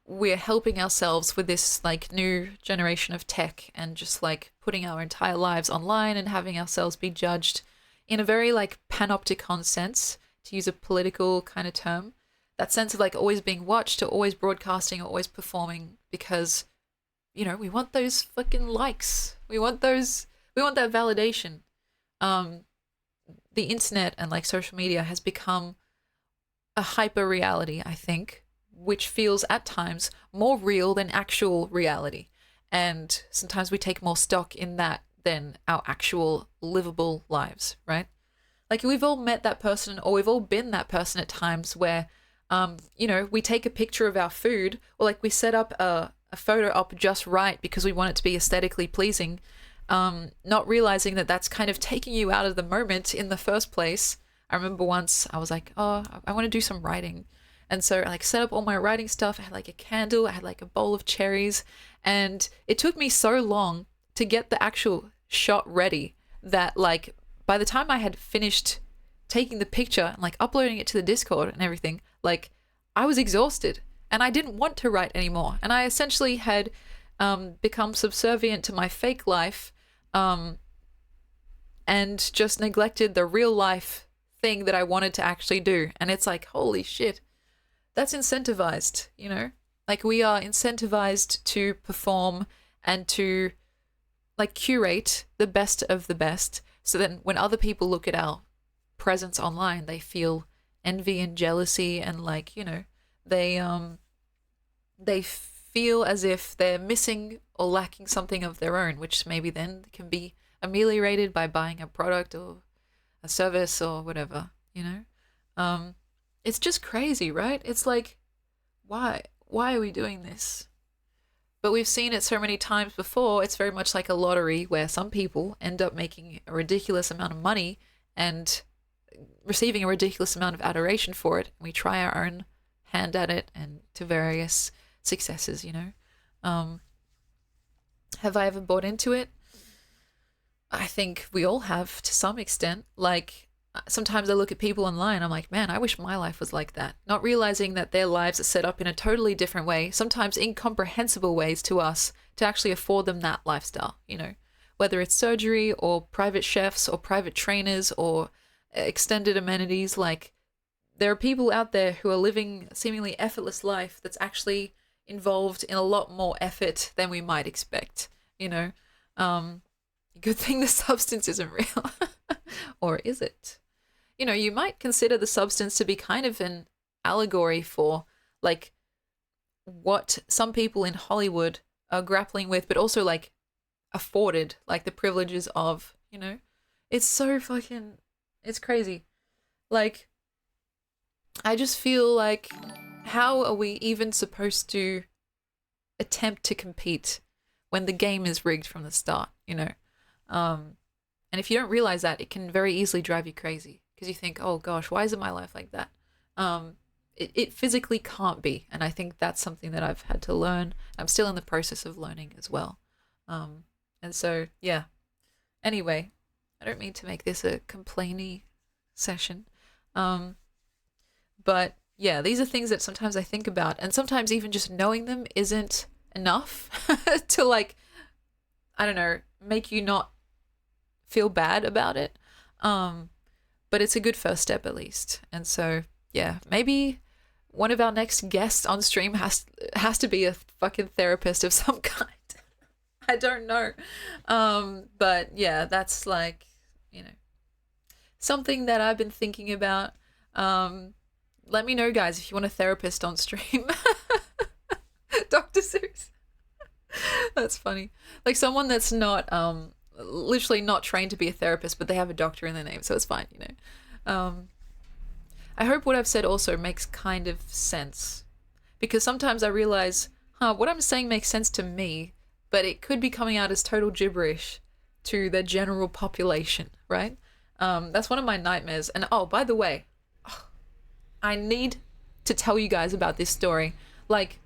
we're helping ourselves with this like new generation of tech and just like putting our entire lives online and having ourselves be judged in a very like panopticon sense, to use a political kind of term. That sense of like always being watched or always broadcasting or always performing, because, you know, we want those fucking likes. We want that validation. The internet and like social media has become a hyper reality, I think, which feels at times more real than actual reality. And sometimes we take more stock in that than our actual livable lives, right? Like we've all met that person, or we've all been that person at times where, you know, we take a picture of our food, or like we set up a photo up just right because we want it to be aesthetically pleasing, not realizing that that's kind of taking you out of the moment in the first place. I remember once I was like, oh, I want to do some writing. And so I like set up all my writing stuff. I had like a candle, I had like a bowl of cherries, and it took me so long to get the actual shot ready that like by the time I had finished taking the picture and like uploading it to the Discord and everything, like I was exhausted and I didn't want to write anymore. And I essentially had become subservient to my fake life, and just neglected the real life thing that I wanted to actually do. And it's like, holy shit, that's incentivized, you know? Like we are incentivized to perform and to like curate the best of the best, so then when other people look at our presence online, they feel envy and jealousy, and like, you know, they feel as if they're missing or lacking something of their own, which maybe then can be ameliorated by buying a product or a service or whatever, you know? It's just crazy, right? It's like, why are we doing this? But we've seen it so many times before. It's very much like a lottery where some people end up making a ridiculous amount of money and receiving a ridiculous amount of adoration for it. We try our own hand at it and to various successes, you know? Have I ever bought into it? I think we all have to some extent. Like sometimes I look at people online, I'm like, man, I wish my life was like that. Not realizing that their lives are set up in a totally different way, sometimes incomprehensible ways to us, to actually afford them that lifestyle, you know, whether it's surgery or private chefs or private trainers or extended amenities. Like, there are people out there who are living a seemingly effortless life that's actually involved in a lot more effort than we might expect, you know? Um, Good thing the substance isn't real. Or is it? You know, you might consider the substance to be kind of an allegory for, like, what some people in Hollywood are grappling with, but also, like, afforded, like, the privileges of, you know? It's so fucking, it's crazy. Like, I just feel like, how are we even supposed to attempt to compete when the game is rigged from the start, you know? Um, and if you don't realize that, it can very easily drive you crazy because you think, oh gosh, why isn't my life like that? It physically can't be. And I think that's something that I've had to learn. I'm still in the process of learning as well. And so, yeah. Anyway, I don't mean to make this a complainy session. But yeah, these are things that sometimes I think about, and sometimes even just knowing them isn't enough to, like, I don't know, make you not feel bad about it. But it's a good first step at least. And so, yeah, maybe one of our next guests on stream has to be a fucking therapist of some kind. I don't know. But yeah, that's, like, you know, something that I've been thinking about. Let me know, guys, if you want a therapist on stream. Dr. Seuss. That's funny. Like, someone that's not literally not trained to be a therapist, but they have a doctor in their name, so it's fine, you know. I hope what I've said also makes kind of sense, because sometimes I realize, what I'm saying makes sense to me, but it could be coming out as total gibberish to the general population, right? That's one of my nightmares. And oh, by the way, I need to tell you guys about this story. Like,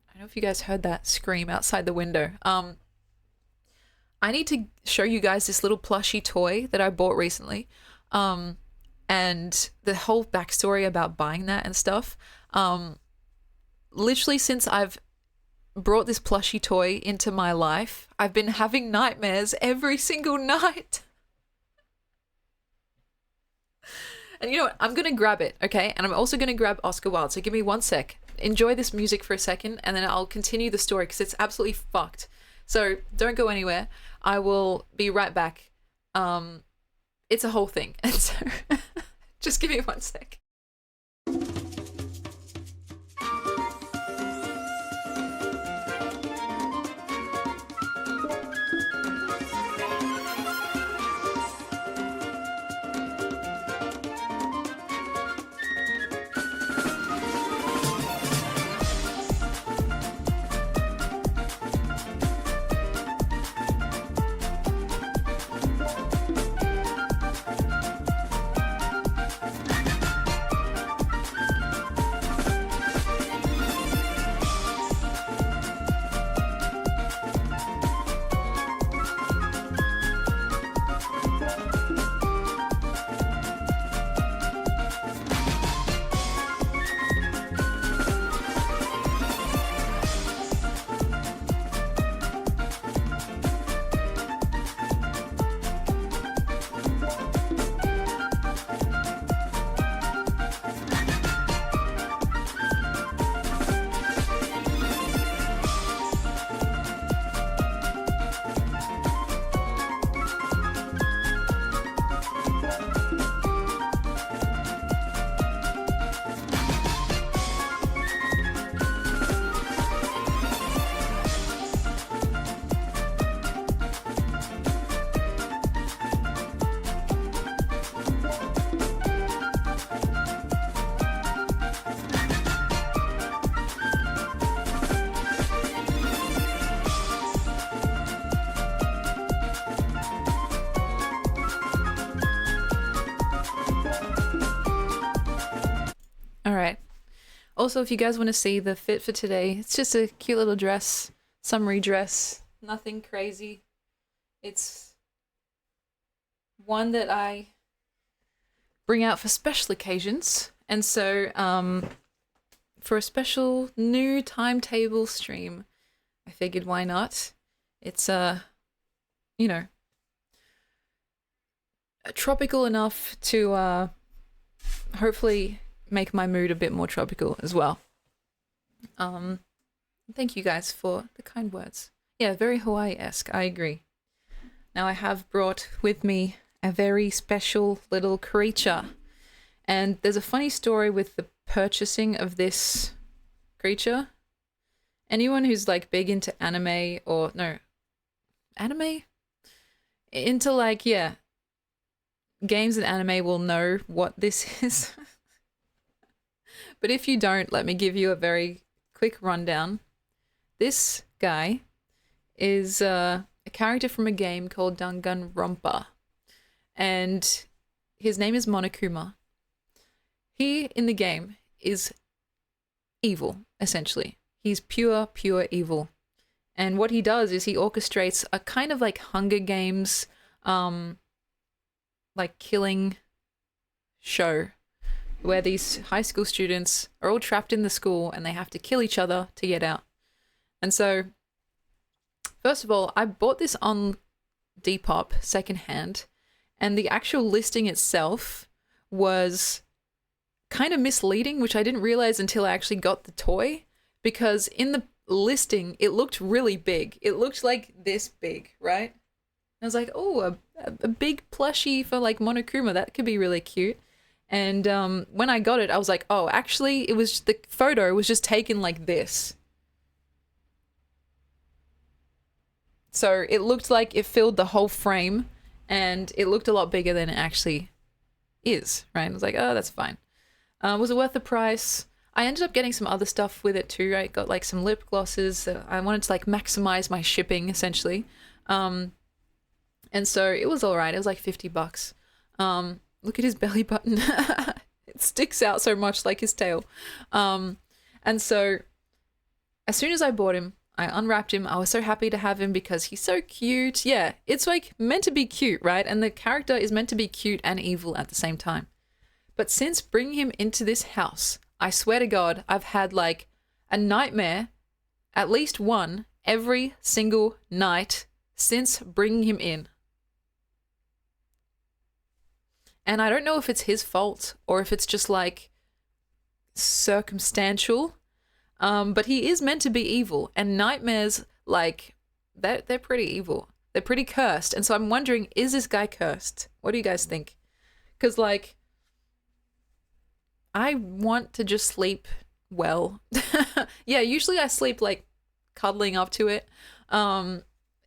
I don't know if you guys heard that scream outside the window. I need to show you guys this little plushy toy that I bought recently. And the whole backstory about buying that and stuff. Literally, since I've brought this plushy toy into my life, I've been having nightmares every single night. And you know what? I'm going to grab it, okay? And I'm also going to grab Oscar Wilde. So give me 1 sec. Enjoy this music for a second, and then I'll continue the story because it's absolutely fucked. So don't go anywhere. I will be right back. It's a whole thing. And so just give me 1 sec. All right. Also, if you guys want to see the fit for today, it's just a cute little dress, summery dress, nothing crazy. It's one that I bring out for special occasions. And so, for a special new timetable stream, I figured why not? It's, you know, tropical enough to hopefully make my mood a bit more tropical as well. Um, Thank you guys for the kind words. Yeah, very Hawaii-esque. I agree. Now I have brought with me a very special little creature. And there's a funny story with the purchasing of this creature. Anyone who's like big into anime or no, anime? Into like, yeah, games and anime will know what this is. But if you don't, let me give you a very quick rundown. This guy is a character from a game called Danganronpa. And his name is Monokuma. He, in the game, is evil, essentially. He's pure evil. And what he does is he orchestrates a kind of like Hunger Games, like killing show where these high school students are all trapped in the school and they have to kill each other to get out. And so, first of all, I bought this on Depop secondhand, and the actual listing itself was kind of misleading, which I didn't realize until I actually got the toy, because in the listing, it looked really big. It looked like this big, right? And I was like, oh, a big plushie for like Monokuma, that could be really cute. And when I got it, I was like, oh, actually, it was the photo was just taken like this. So it looked like it filled the whole frame, and it looked a lot bigger than it actually is, right? I was like, oh, that's fine. Was it worth the price? I ended up getting some other stuff with it too. I got like some lip glosses. I wanted to like maximize my shipping essentially. And so it was all right. It was like $50. Look at his belly button. It sticks out so much like his tail. And so as soon as I bought him, I unwrapped him. I was so happy to have him because he's so cute. Yeah, it's like meant to be cute, right? And the character is meant to be cute and evil at the same time. But since bringing him into this house, I swear to God, I've had like a nightmare, at least one, every single night since bringing him in. And I don't know if it's his fault or if it's just like circumstantial. But he is meant to be evil, and nightmares, like, they're pretty evil. They're pretty cursed. And so I'm wondering, is this guy cursed? What do you guys think? Because, like, I want to just sleep well. Yeah, usually I sleep, like, cuddling up to it.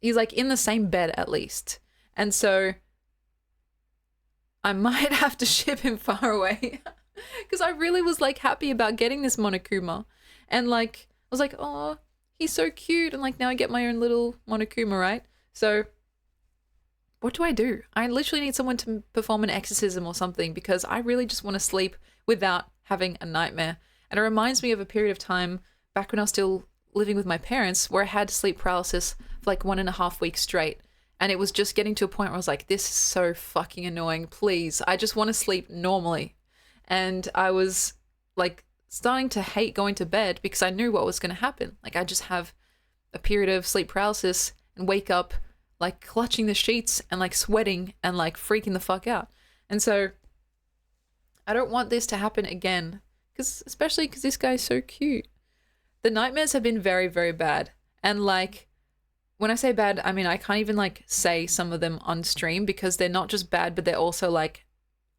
He's, like, in the same bed, at least. And so I might have to ship him far away. Because I really was, like, happy about getting this Monokuma. And, like, I was like, oh, he's so cute. And, like, now I get my own little Monokuma, right? So what do? I literally need someone to perform an exorcism or something because I really just want to sleep without having a nightmare. And it reminds me of a period of time back when I was still living with my parents where I had sleep paralysis for, like, 1.5 weeks straight. And it was just getting to a point where I was like, this is so fucking annoying. Please, I just want to sleep normally. And I was, like, starting to hate going to bed because I knew what was going to happen. Like, I just have a period of sleep paralysis and wake up like clutching the sheets and like sweating and like freaking the fuck out. And so I don't want this to happen again, especially because this guy's so cute. The nightmares have been very, very bad. And like, when I say bad, I mean I can't even like say some of them on stream because they're not just bad, but they're also like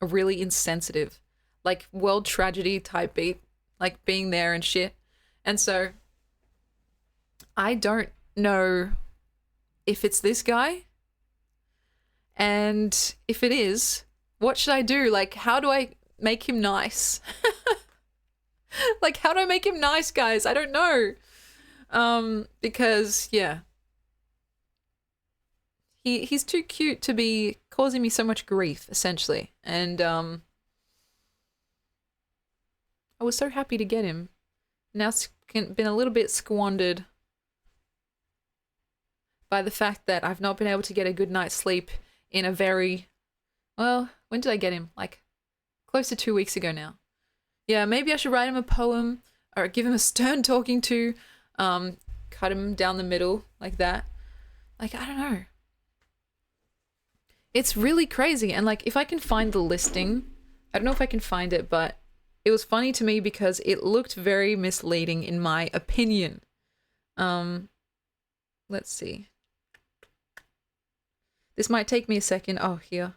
really insensitive, like world tragedy type beat, like being there and shit. And so I don't know if it's this guy, and if it is, what should I do? Like, how do I make him nice? Like, how do I make him nice, guys? I don't know. Because yeah, he's too cute to be causing me so much grief, essentially. And I was so happy to get him. Now it's been a little bit squandered by the fact that I've not been able to get a good night's sleep in a very, well, when did I get him? Like, close to 2 weeks ago now. Yeah, maybe I should write him a poem or give him a stern talking to, cut him down the middle like that. Like, I don't know. It's really crazy. And like, if I can find the listing, I don't know if I can find it, but it was funny to me because it looked very misleading in my opinion. Um, let's see. This might take me a second. Oh, here.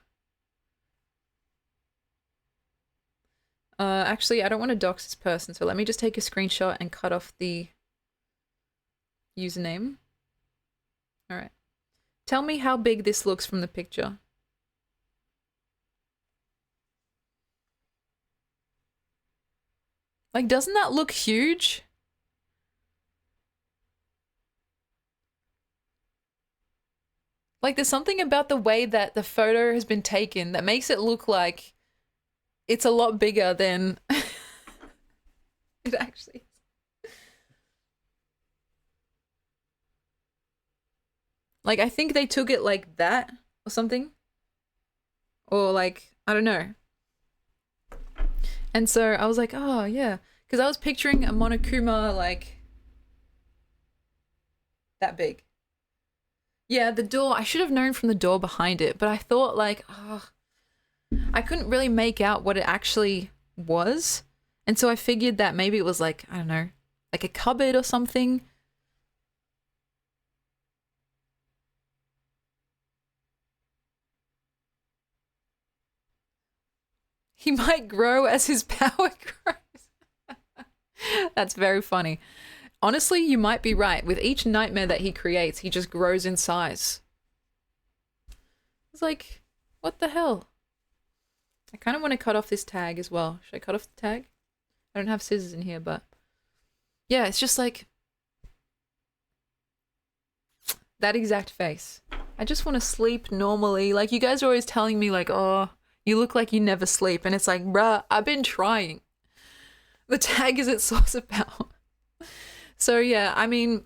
Actually, I don't want to dox this person, so let me just take a screenshot and cut off the username. All right. Tell me how big this looks from the picture. Like, doesn't that look huge? Like, there's something about the way that the photo has been taken that makes it look like it's a lot bigger than it actually is. Like, I think they took it like that or something. Or, like, I don't know. And so I was like, oh, yeah. Because I was picturing a Monokuma, like, that big. Yeah, the door, I should have known from the door behind it, but I thought, like, oh, I couldn't really make out what it actually was. And so I figured that maybe it was like, I don't know, like a cupboard or something. He might grow as his power grows. That's very funny. Honestly, you might be right. With each nightmare that he creates, he just grows in size. It's like, what the hell? I kind of want to cut off this tag as well. Should I cut off the tag? I don't have scissors in here, but yeah, it's just like that exact face. I just want to sleep normally. Like, you guys are always telling me, like, oh, you look like you never sleep. And it's like, bruh, I've been trying. The tag is its source of power. So yeah, I mean,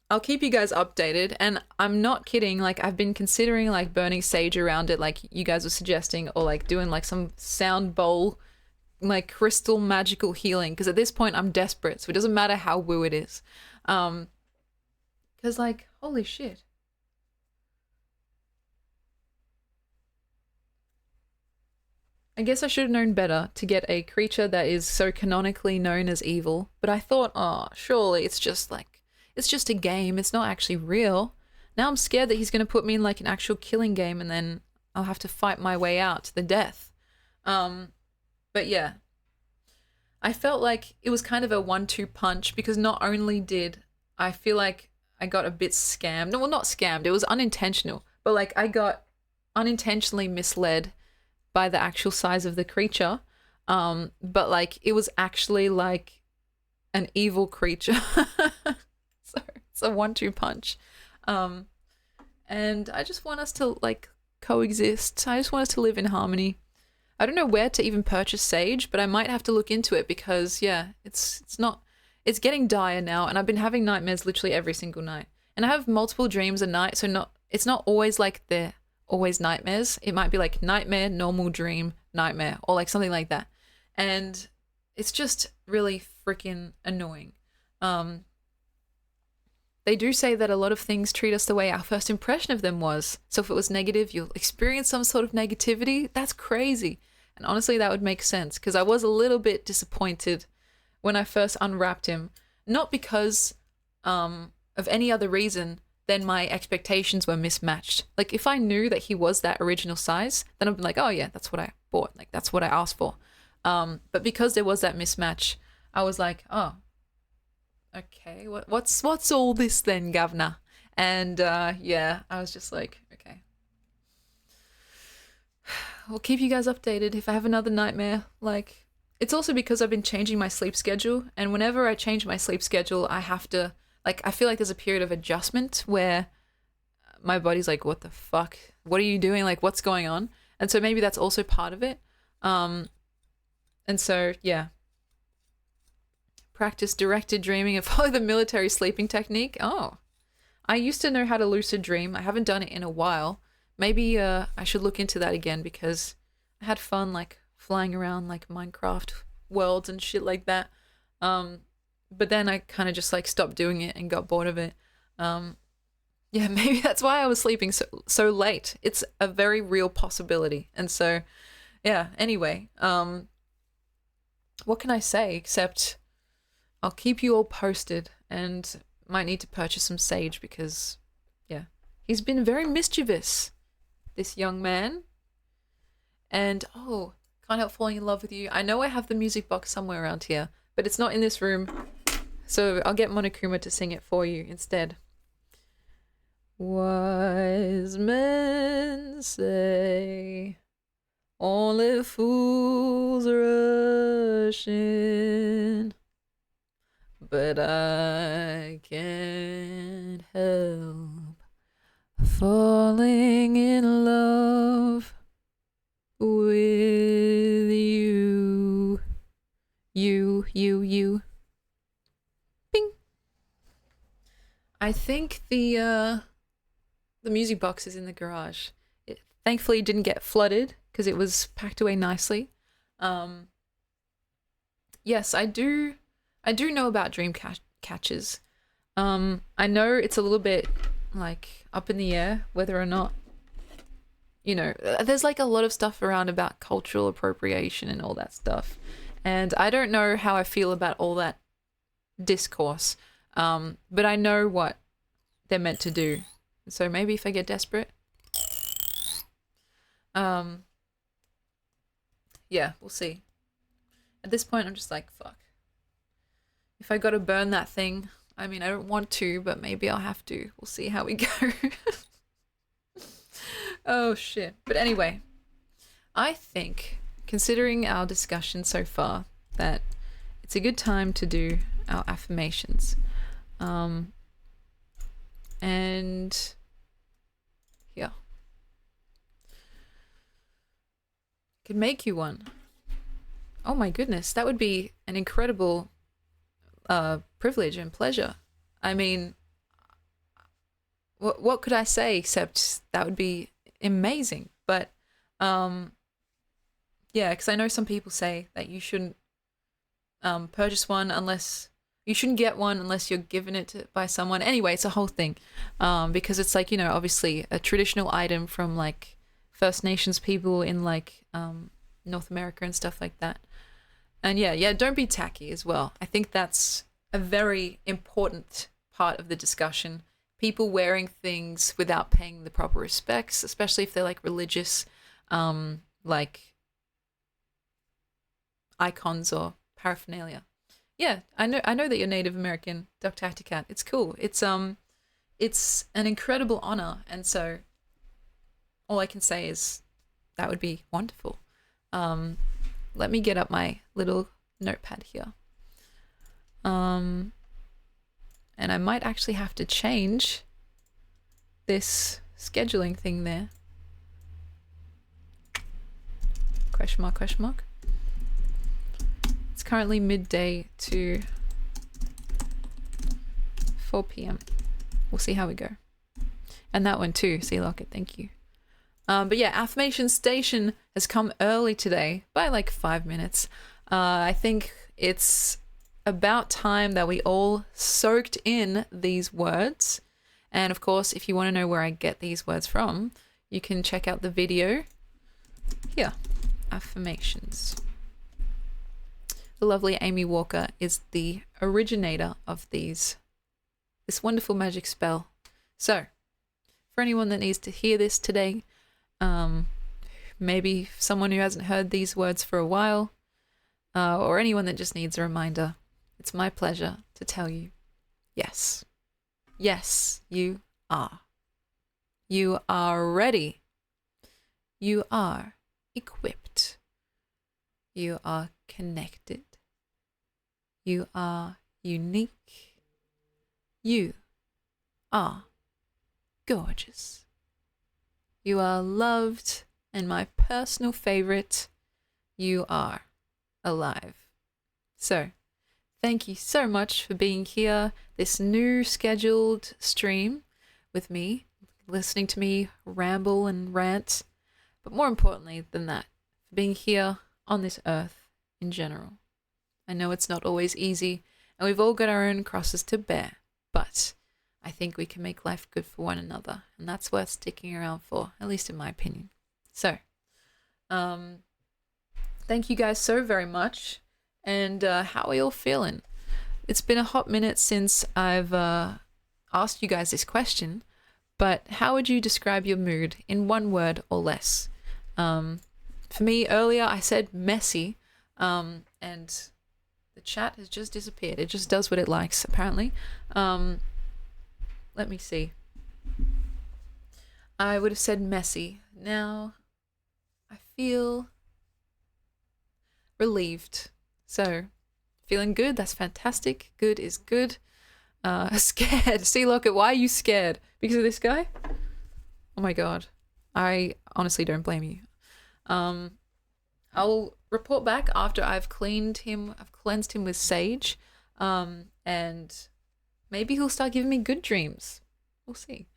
I'll keep you guys updated, and I'm not kidding. Like, I've been considering like burning sage around it, like you guys were suggesting, or like doing like some sound bowl, like crystal magical healing. Because at this point, I'm desperate, so it doesn't matter how woo it is. Because like, holy shit. I guess I should have known better to get a creature that is so canonically known as evil. But I thought, oh, surely it's just a game. It's not actually real. Now I'm scared that he's going to put me in like an actual killing game and then I'll have to fight my way out to the death. But yeah, I felt like it was kind of a 1-2 punch because not only did I feel like I got a bit scammed. Well, not scammed. It was unintentional. But like I got unintentionally misled by the actual size of the creature. But like it was actually like an evil creature. So it's a 1-2 punch. And I just want us to like coexist. I just want us to live in harmony. I don't know where to even purchase sage, but I might have to look into it because yeah, it's getting dire now, and I've been having nightmares literally every single night. And I have multiple dreams a night, so it's not always like they're always nightmares. It might be like nightmare, normal dream, nightmare, or like something like that. And it's just really freaking annoying. They do say that a lot of things treat us the way our first impression of them was. So if it was negative, you'll experience some sort of negativity. That's crazy. And honestly, that would make sense because I was a little bit disappointed when I first unwrapped him. Not because of any other reason than my expectations were mismatched. Like if I knew that he was that original size, then I'd be like, oh yeah, that's what I bought. Like that's what I asked for. But because there was that mismatch, I was like, oh, okay, what's all this then, governor? And yeah, I was just like, okay. I'll keep you guys updated if I have another nightmare. Like, it's also because I've been changing my sleep schedule, and whenever I change my sleep schedule, I have to, like, I feel like there's a period of adjustment where my body's like, what the fuck? What are you doing? Like, what's going on? And so maybe that's also part of it. And so, yeah. Practice directed dreaming and follow the military sleeping technique. Oh, I used to know how to lucid dream. I haven't done it in a while. Maybe I should look into that again because I had fun like flying around like Minecraft worlds and shit like that. But then I kind of just like stopped doing it and got bored of it. Yeah, Yeah, maybe that's why I was sleeping so late. It's a very real possibility. And so, yeah, anyway, what can I say except I'll keep you all posted and might need to purchase some sage because, yeah, he's been very mischievous, this young man. And, oh, can't help falling in love with you. I know I have the music box somewhere around here, but it's not in this room. So I'll get Monokuma to sing it for you instead. Wise men say only fools rush in, but I can't help falling in love with you. You. Bing. I think the music box is in the garage. It thankfully didn't get flooded because it was packed away nicely. Yes, I do know about dream catchers. I know it's a little bit like up in the air whether or not, there's like a lot of stuff around about cultural appropriation and all that stuff. And I don't know how I feel about all that discourse. But I know what they're meant to do. So maybe if I get desperate. Yeah, we'll see. At this point, I'm just like, fuck. If I gotta burn that thing, I mean, I don't want to, but maybe I'll have to. We'll see how we go. Oh, shit. But anyway, I think, considering our discussion so far, that it's a good time to do our affirmations. And yeah, could make you one. Oh my goodness, that would be an incredible privilege and pleasure. I mean, what could I say except that would be amazing. But yeah, because I know some people say that you shouldn't purchase one unless you shouldn't get one unless you're given it by someone. Anyway, it's a whole thing because it's like, obviously a traditional item from like First Nations people in like North America and stuff like that. And yeah, don't be tacky as well. I think that's a very important part of the discussion. People wearing things without paying the proper respects, especially if they're like religious, like icons or paraphernalia. Yeah, I know that you're Native American, Dr. Acticat. It's cool. It's an incredible honor, and so all I can say is that would be wonderful. Let me get up my little notepad here. And I might actually have to change this scheduling thing there. Question mark, question mark. It's currently midday to 4 p.m. We'll see how we go. And that one too, Sea Locket, thank you. But yeah, Affirmation Station has come early today by like 5 minutes. I think it's about time that we all soaked in these words. And of course, if you want to know where I get these words from, you can check out the video here, Affirmations. The lovely Amy Walker is the originator of this wonderful magic spell. So, for anyone that needs to hear this today, maybe someone who hasn't heard these words for a while, or anyone that just needs a reminder, it's my pleasure to tell you, yes. Yes, you are. You are ready. You are equipped. You are connected. You are unique. You are gorgeous. You are loved, and my personal favorite, you are alive. So, thank you so much for being here, this new scheduled stream with me, listening to me ramble and rant, but more importantly than that, for being here on this earth in general. I know it's not always easy, and we've all got our own crosses to bear, but I think we can make life good for one another, and that's worth sticking around for, at least in my opinion. So, thank you guys so very much. And how are you all feeling? It's been a hot minute since I've asked you guys this question, but how would you describe your mood in one word or less? For me, earlier I said messy, and the chat has just disappeared. It just does what it likes, apparently. Let me see. I would have said messy. Now, I feel relieved. So, feeling good, that's fantastic. Good is good. Scared. See, look at why are you scared? Because of this guy? Oh my god. I honestly don't blame you. I'll report back after I've cleansed him with sage. And maybe he'll start giving me good dreams. We'll see.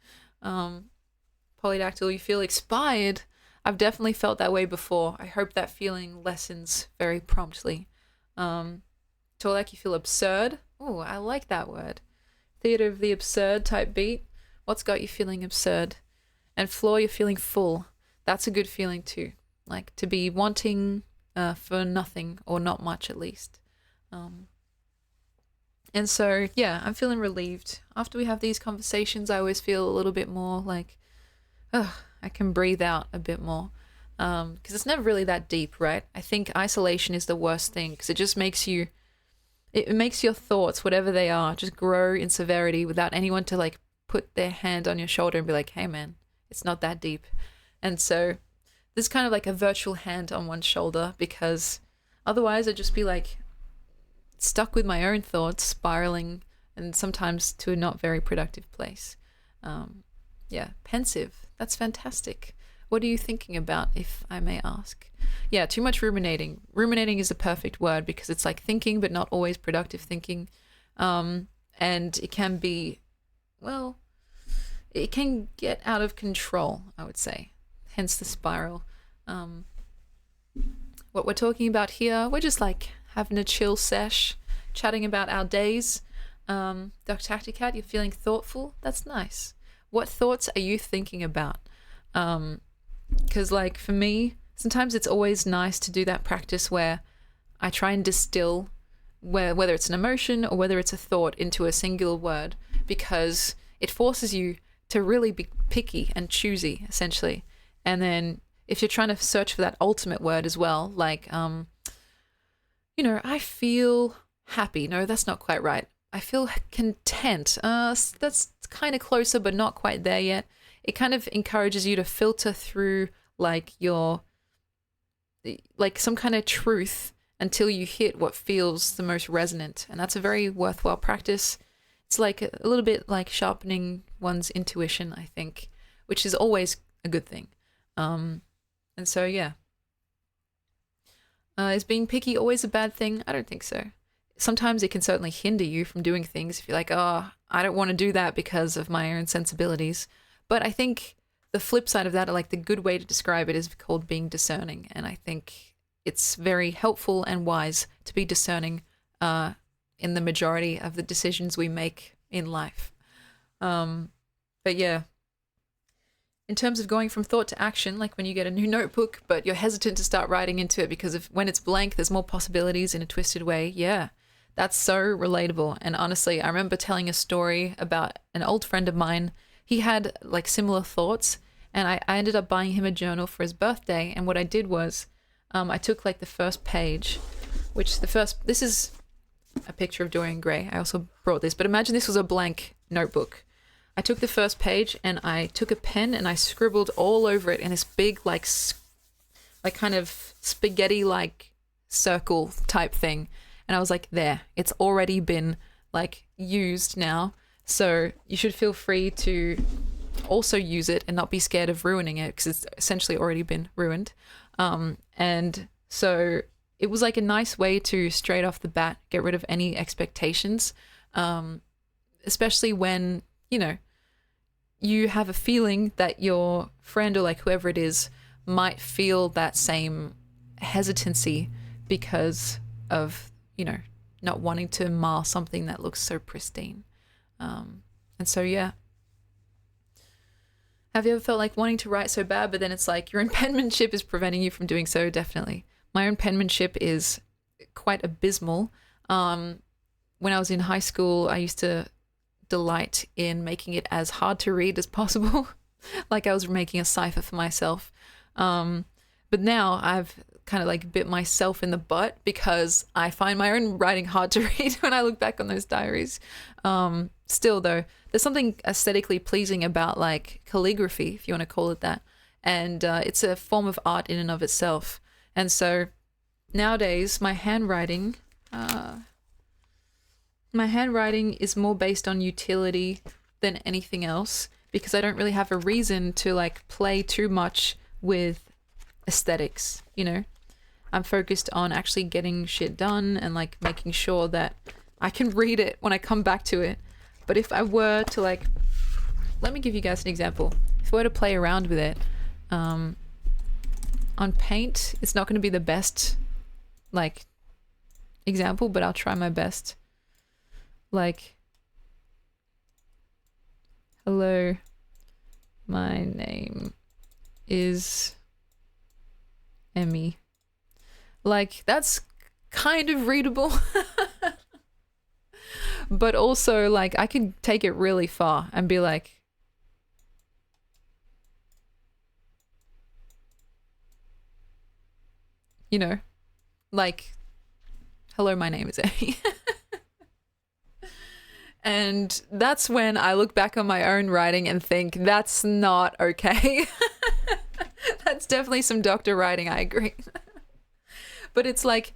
Polydactyl, you feel expired. I've definitely felt that way before. I hope that feeling lessens very promptly. Torlak, you feel absurd. Oh, I like that word. Theater of the absurd type beat. What's got you feeling absurd? And Floor, you're feeling full. That's a good feeling too. Like to be wanting for nothing or not much at least. And so, yeah, I'm feeling relieved. After we have these conversations, I always feel a little bit more like, I can breathe out a bit more. Because it's never really that deep, right? I think isolation is the worst thing because it just makes you, it makes your thoughts, whatever they are, just grow in severity without anyone to like put their hand on your shoulder and be like, hey man, it's not that deep. And so there's kind of like a virtual hand on one shoulder because otherwise I'd just be like stuck with my own thoughts, spiraling and sometimes to a not very productive place. Yeah, pensive. That's fantastic. What are you thinking about, if I may ask? Yeah, too much ruminating. Ruminating is the perfect word because it's like thinking, but not always productive thinking. And it can be, well, it can get out of control, I would say. Hence the spiral. What we're talking about here, we're just like having a chill sesh, chatting about our days. Dr. Tacticat, you're feeling thoughtful? That's nice. What thoughts are you thinking about? Because like for me, sometimes it's always nice to do that practice where I try and distill whether it's an emotion or whether it's a thought into a singular word, because it forces you to really be picky and choosy, essentially. And then if you're trying to search for that ultimate word as well, like, I feel happy. No, that's not quite right. I feel content. That's kind of closer, but not quite there yet. It kind of encourages you to filter through like some kind of truth until you hit what feels the most resonant. And that's a very worthwhile practice. It's like a little bit like sharpening one's intuition, I think, which is always a good thing. And so, yeah. Is being picky always a bad thing? I don't think so. Sometimes it can certainly hinder you from doing things if you're like, oh, I don't want to do that because of my own sensibilities. But I think the flip side of that, or like the good way to describe it, is called being discerning. And I think it's very helpful and wise to be discerning in the majority of the decisions we make in life. But yeah, in terms of going from thought to action, like when you get a new notebook, but you're hesitant to start writing into it because when it's blank, there's more possibilities in a twisted way. Yeah, that's so relatable. And honestly, I remember telling a story about an old friend of mine. He had like similar thoughts, and I ended up buying him a journal for his birthday. And what I did was I took like the first page, this is a picture of Dorian Gray. I also brought this, but imagine this was a blank notebook. I took the first page and I took a pen and I scribbled all over it in this big like kind of spaghetti like circle type thing. And I was like, there, it's already been like used now. So you should feel free to also use it and not be scared of ruining it because it's essentially already been ruined. And so it was like a nice way to straight off the bat get rid of any expectations, especially when, you have a feeling that your friend or like whoever it is might feel that same hesitancy because of, not wanting to mar something that looks so pristine. And so, yeah. Have you ever felt like wanting to write so bad, but then it's like your own penmanship is preventing you from doing so? Definitely. My own penmanship is quite abysmal. When I was in high school, I used to delight in making it as hard to read as possible. Like I was making a cipher for myself. But now I've kind of like bit myself in the butt because I find my own writing hard to read when I look back on those diaries. Still though, there's something aesthetically pleasing about like calligraphy, if you want to call it that. And it's a form of art in and of itself. And so nowadays my handwriting is more based on utility than anything else, because I don't really have a reason to like play too much with aesthetics, you know? I'm focused on actually getting shit done and like making sure that I can read it when I come back to it. But if I were to like, let me give you guys an example. If I were to play around with it, on paint, it's not going to be the best like example, but I'll try my best. Like, hello, my name is Emmy. Like, that's kind of readable. But also, like, I could take it really far and be like, you know, like, hello, my name is Emmy. And that's when I look back on my own writing and think, that's not okay. That's definitely some doctor writing, I agree. But it's like,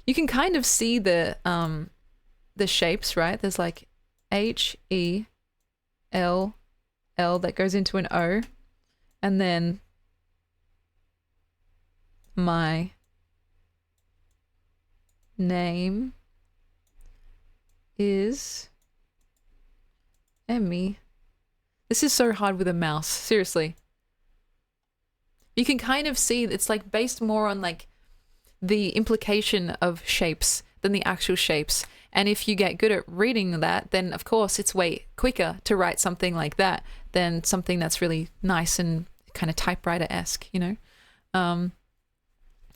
you can kind of see the shapes, right? There's like H-E-L-L that goes into an O. And then my name is Emmy. This is so hard with a mouse, seriously. You can kind of see it's like based more on like the implication of shapes than the actual shapes. And if you get good at reading that, then of course it's way quicker to write something like that than something that's really nice and kind of typewriter-esque, you know?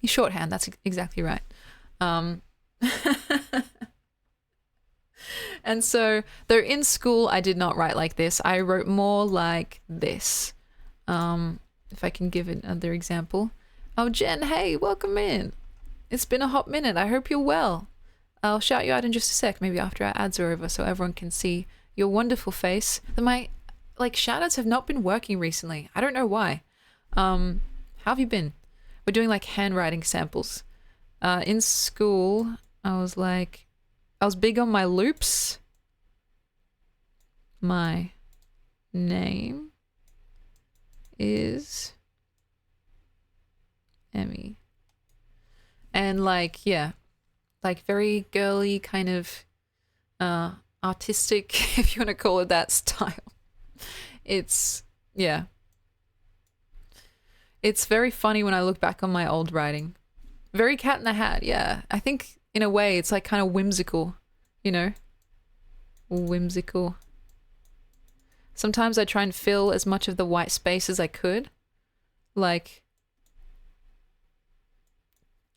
Shorthand, that's exactly right. And so, though in school I did not write like this, I wrote more like this. If I can give another example. Oh, Jen, hey, welcome in. It's been a hot minute. I hope you're well. I'll shout you out in just a sec, maybe after our ads are over, so everyone can see your wonderful face. My like shout-outs have not been working recently. I don't know why. How have you been? We're doing like handwriting samples. In school, I was big on my loops. My name is Emmy. And like, yeah, like very girly kind of artistic, if you want to call it that, style. It's, yeah. It's very funny when I look back on my old writing. Very Cat in the Hat, yeah. I think in a way it's like kind of whimsical, you know? Whimsical. Sometimes I try and fill as much of the white space as I could. Like,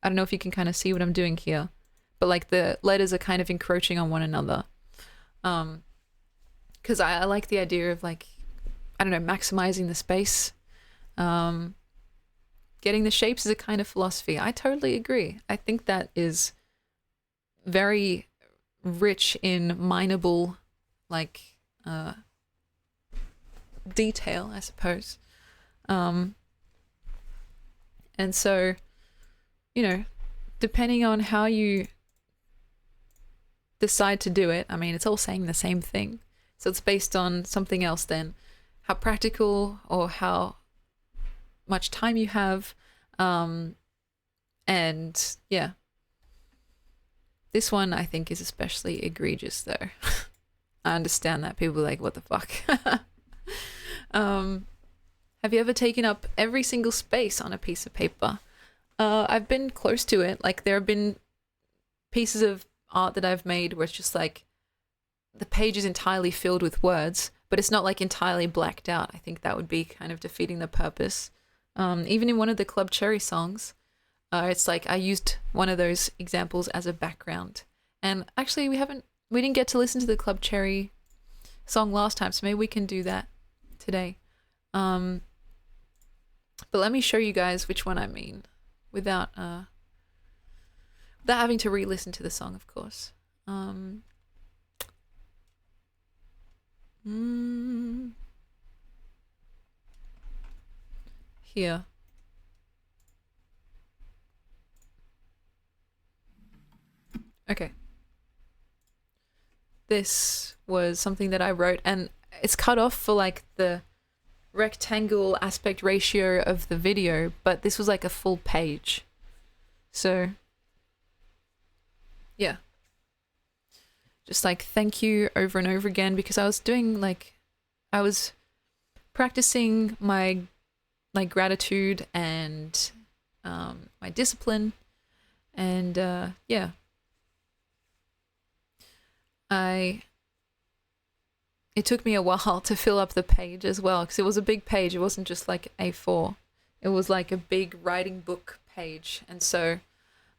I don't know if you can kind of see what I'm doing here, but like the letters are kind of encroaching on one another. Because I like the idea of like, I don't know, maximizing the space. Getting the shapes is a kind of philosophy. I totally agree. I think that is very rich in mineable, like, detail, I suppose. And so, you know, depending on how you decide to do it, I mean, it's all saying the same thing. So it's based on something else then. How practical or how much time you have. And yeah. This one I think is especially egregious though. I understand that people are like, what the fuck? Have you ever taken up every single space on a piece of paper? I've been close to it. Like there have been pieces of art that I've made where it's just like the page is entirely filled with words, but it's not like entirely blacked out. I think that would be kind of defeating the purpose. Even in one of the Club Cherry songs, it's like I used one of those examples as a background. And actually, we didn't get to listen to the Club Cherry song last time, so maybe we can do that today. But let me show you guys which one I mean without having to re-listen to the song, of course. Here. Okay. This was something that I wrote, and it's cut off for like the rectangle aspect ratio of the video, but this was like a full page. So, yeah. Just like thank you over and over again, because I was practicing my gratitude and my discipline, and yeah. It took me a while to fill up the page as well, because it was a big page. It wasn't just like A4. It was like a big writing book page. And so,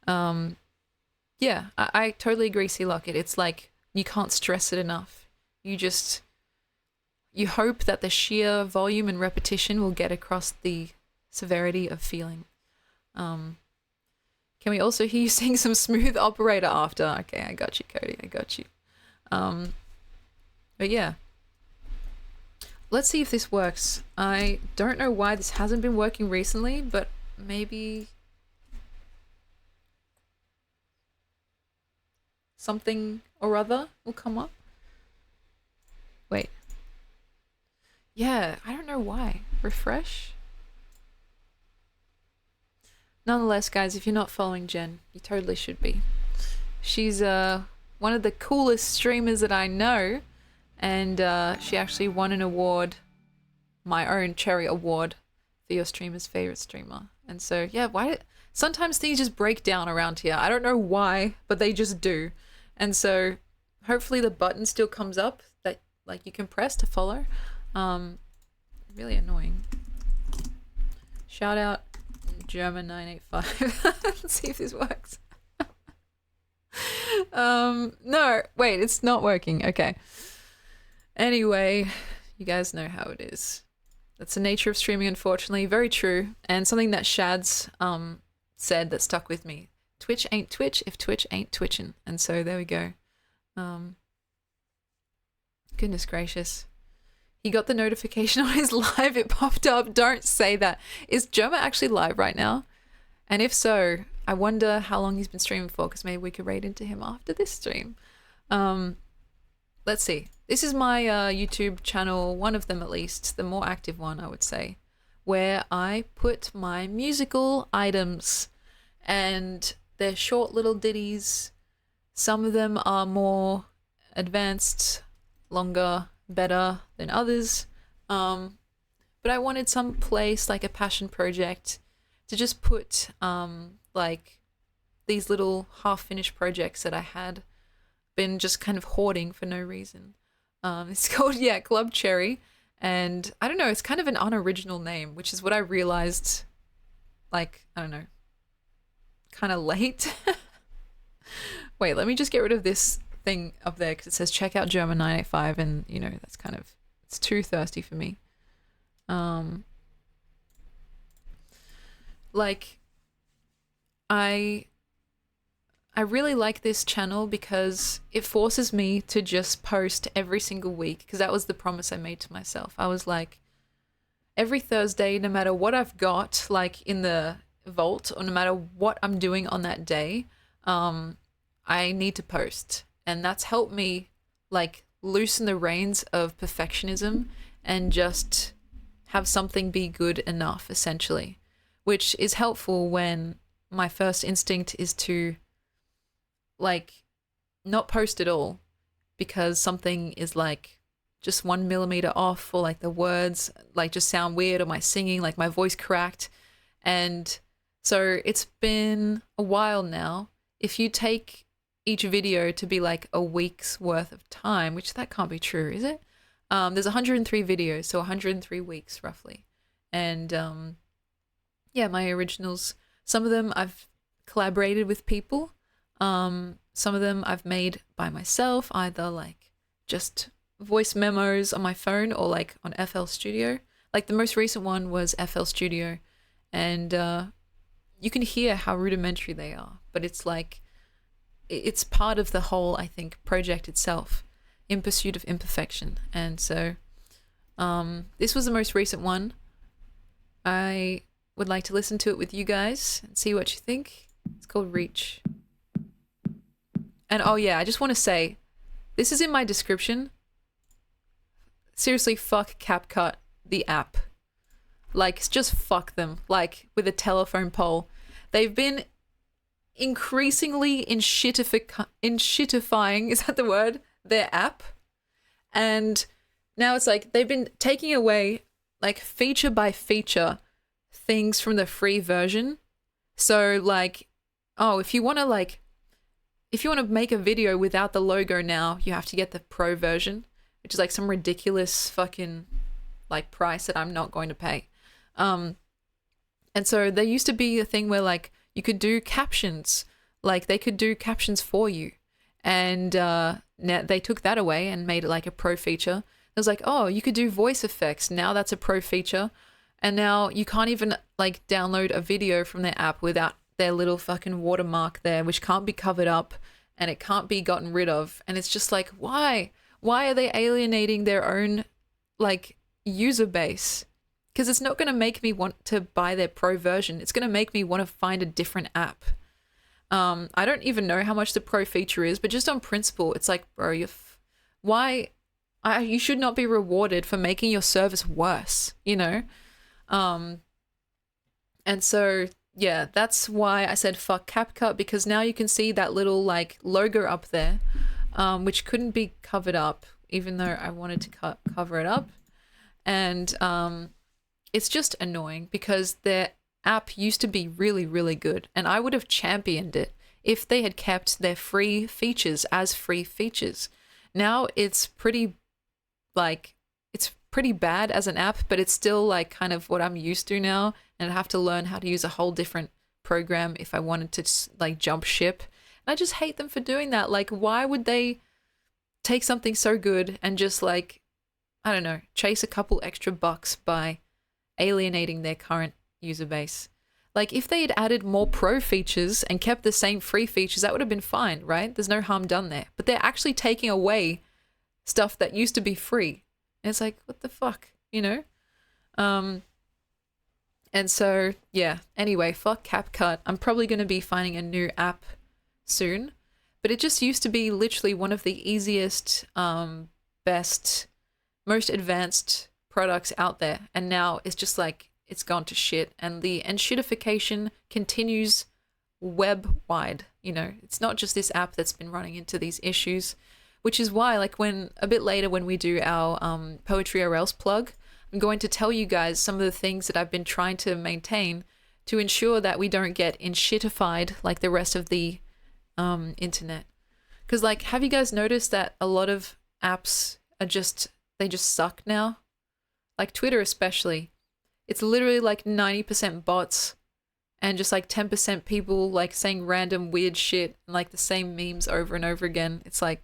yeah, I totally agree, C. Lockett. It's like you can't stress it enough. You hope that the sheer volume and repetition will get across the severity of feeling. Can we also hear you sing some Smooth Operator after? Okay, I got you, Cody. I got you. But yeah, let's see if this works. I don't know why this hasn't been working recently, but maybe something or other will come up. Wait. Yeah, I don't know why. Refresh? Nonetheless, guys, if you're not following Jen, you totally should be. She's one of the coolest streamers that I know, and she actually won an award, my own Cherry Award, for your streamer's favorite streamer. And so, yeah, sometimes things just break down around here. I don't know why, but they just do. And so, hopefully the button still comes up that like you can press to follow. Really annoying. Shout out German985. Let's see if this works. No, wait, it's not working. Okay. Anyway, you guys know how it is. That's the nature of streaming, unfortunately. Very true. And something that Shads said that stuck with me. Twitch ain't Twitch if Twitch ain't twitching. And so there we go. Goodness gracious. He got the notification on his live. It popped up. Don't say that. Is Germa actually live right now? And if so, I wonder how long he's been streaming for, because maybe we could raid into him after this stream. Let's see. This is my YouTube channel, one of them at least, the more active one, I would say, where I put my musical items, and they're short little ditties. Some of them are more advanced, longer, better than others. But I wanted some place, like a passion project, to just put like these little half-finished projects that I had been just kind of hoarding for no reason. It's called, yeah, Club Cherry, and I don't know, it's kind of an unoriginal name, which is what I realized, like, I don't know, kind of late. Wait, let me just get rid of this thing up there, because it says check out German985, and, you know, that's kind of, it's too thirsty for me. Like, I really like this channel because it forces me to just post every single week, because that was the promise I made to myself. I was like, every Thursday, no matter what I've got, like in the vault, or no matter what I'm doing on that day, I need to post. And that's helped me like loosen the reins of perfectionism and just have something be good enough, essentially, which is helpful when my first instinct is to like not post at all because something is like just 1 millimeter off, or like the words like just sound weird, or my singing, like my voice cracked. And so it's been a while now. If you take each video to be like a week's worth of time, which that can't be true, is it? There's 103 videos, so 103 weeks roughly. And yeah, my originals, some of them I've collaborated with people. Some of them I've made by myself, either like just voice memos on my phone or like on FL Studio. Like the most recent one was FL Studio, and you can hear how rudimentary they are, but it's like, it's part of the whole, I think, project itself, in pursuit of imperfection. And so this was the most recent one. I would like to listen to it with you guys and see what you think. It's called Reach. And oh yeah, I just want to say, this is in my description. Seriously, fuck CapCut, the app. Like, just fuck them. Like, with a telephone pole. They've been increasingly inshitifying, is that the word? Their app. And now it's like, they've been taking away, like, feature by feature things from the free version. So, like, oh, if you want to make a video without the logo now, you have to get the pro version, which is like some ridiculous fucking like price that I'm not going to pay. And so there used to be a thing where like you could do captions, like they could do captions for you. And now they took that away and made it like a pro feature. It was like, oh, you could do voice effects. Now that's a pro feature. And now you can't even like download a video from their app without their little fucking watermark there, which can't be covered up and it can't be gotten rid of. And it's just like, why? Why are they alienating their own like user base? Because it's not going to make me want to buy their pro version. It's going to make me want to find a different app. I don't even know how much the pro feature is, but just on principle, it's like, bro, you should not be rewarded for making your service worse, you know? And so, yeah, that's why I said fuck CapCut, because now you can see that little like logo up there, which couldn't be covered up, even though I wanted to cover it up. And it's just annoying because their app used to be really, really good, and I would have championed it if they had kept their free features as free features. Now it's pretty bad as an app, but it's still like kind of what I'm used to now, and I have to learn how to use a whole different program if I wanted to like jump ship. And I just hate them for doing that. Like, why would they take something so good and just like, I don't know, chase a couple extra bucks by alienating their current user base? Like, if they had added more pro features and kept the same free features, that would have been fine, right? There's no harm done there. But they're actually taking away stuff that used to be free. And it's like, what the fuck, you know? And so, yeah, anyway, fuck CapCut. I'm probably going to be finding a new app soon. But it just used to be literally one of the easiest, best, most advanced products out there. And now it's just like, it's gone to shit. And the shitification continues web-wide, you know? It's not just this app that's been running into these issues, which is why, like, when a bit later when we do our Poetry or Else plug, I'm going to tell you guys some of the things that I've been trying to maintain to ensure that we don't get shitified like the rest of the internet. Because, like, have you guys noticed that a lot of apps are they just suck now? Like Twitter especially. It's literally like 90% bots and just like 10% people like saying random weird shit and like the same memes over and over again. It's like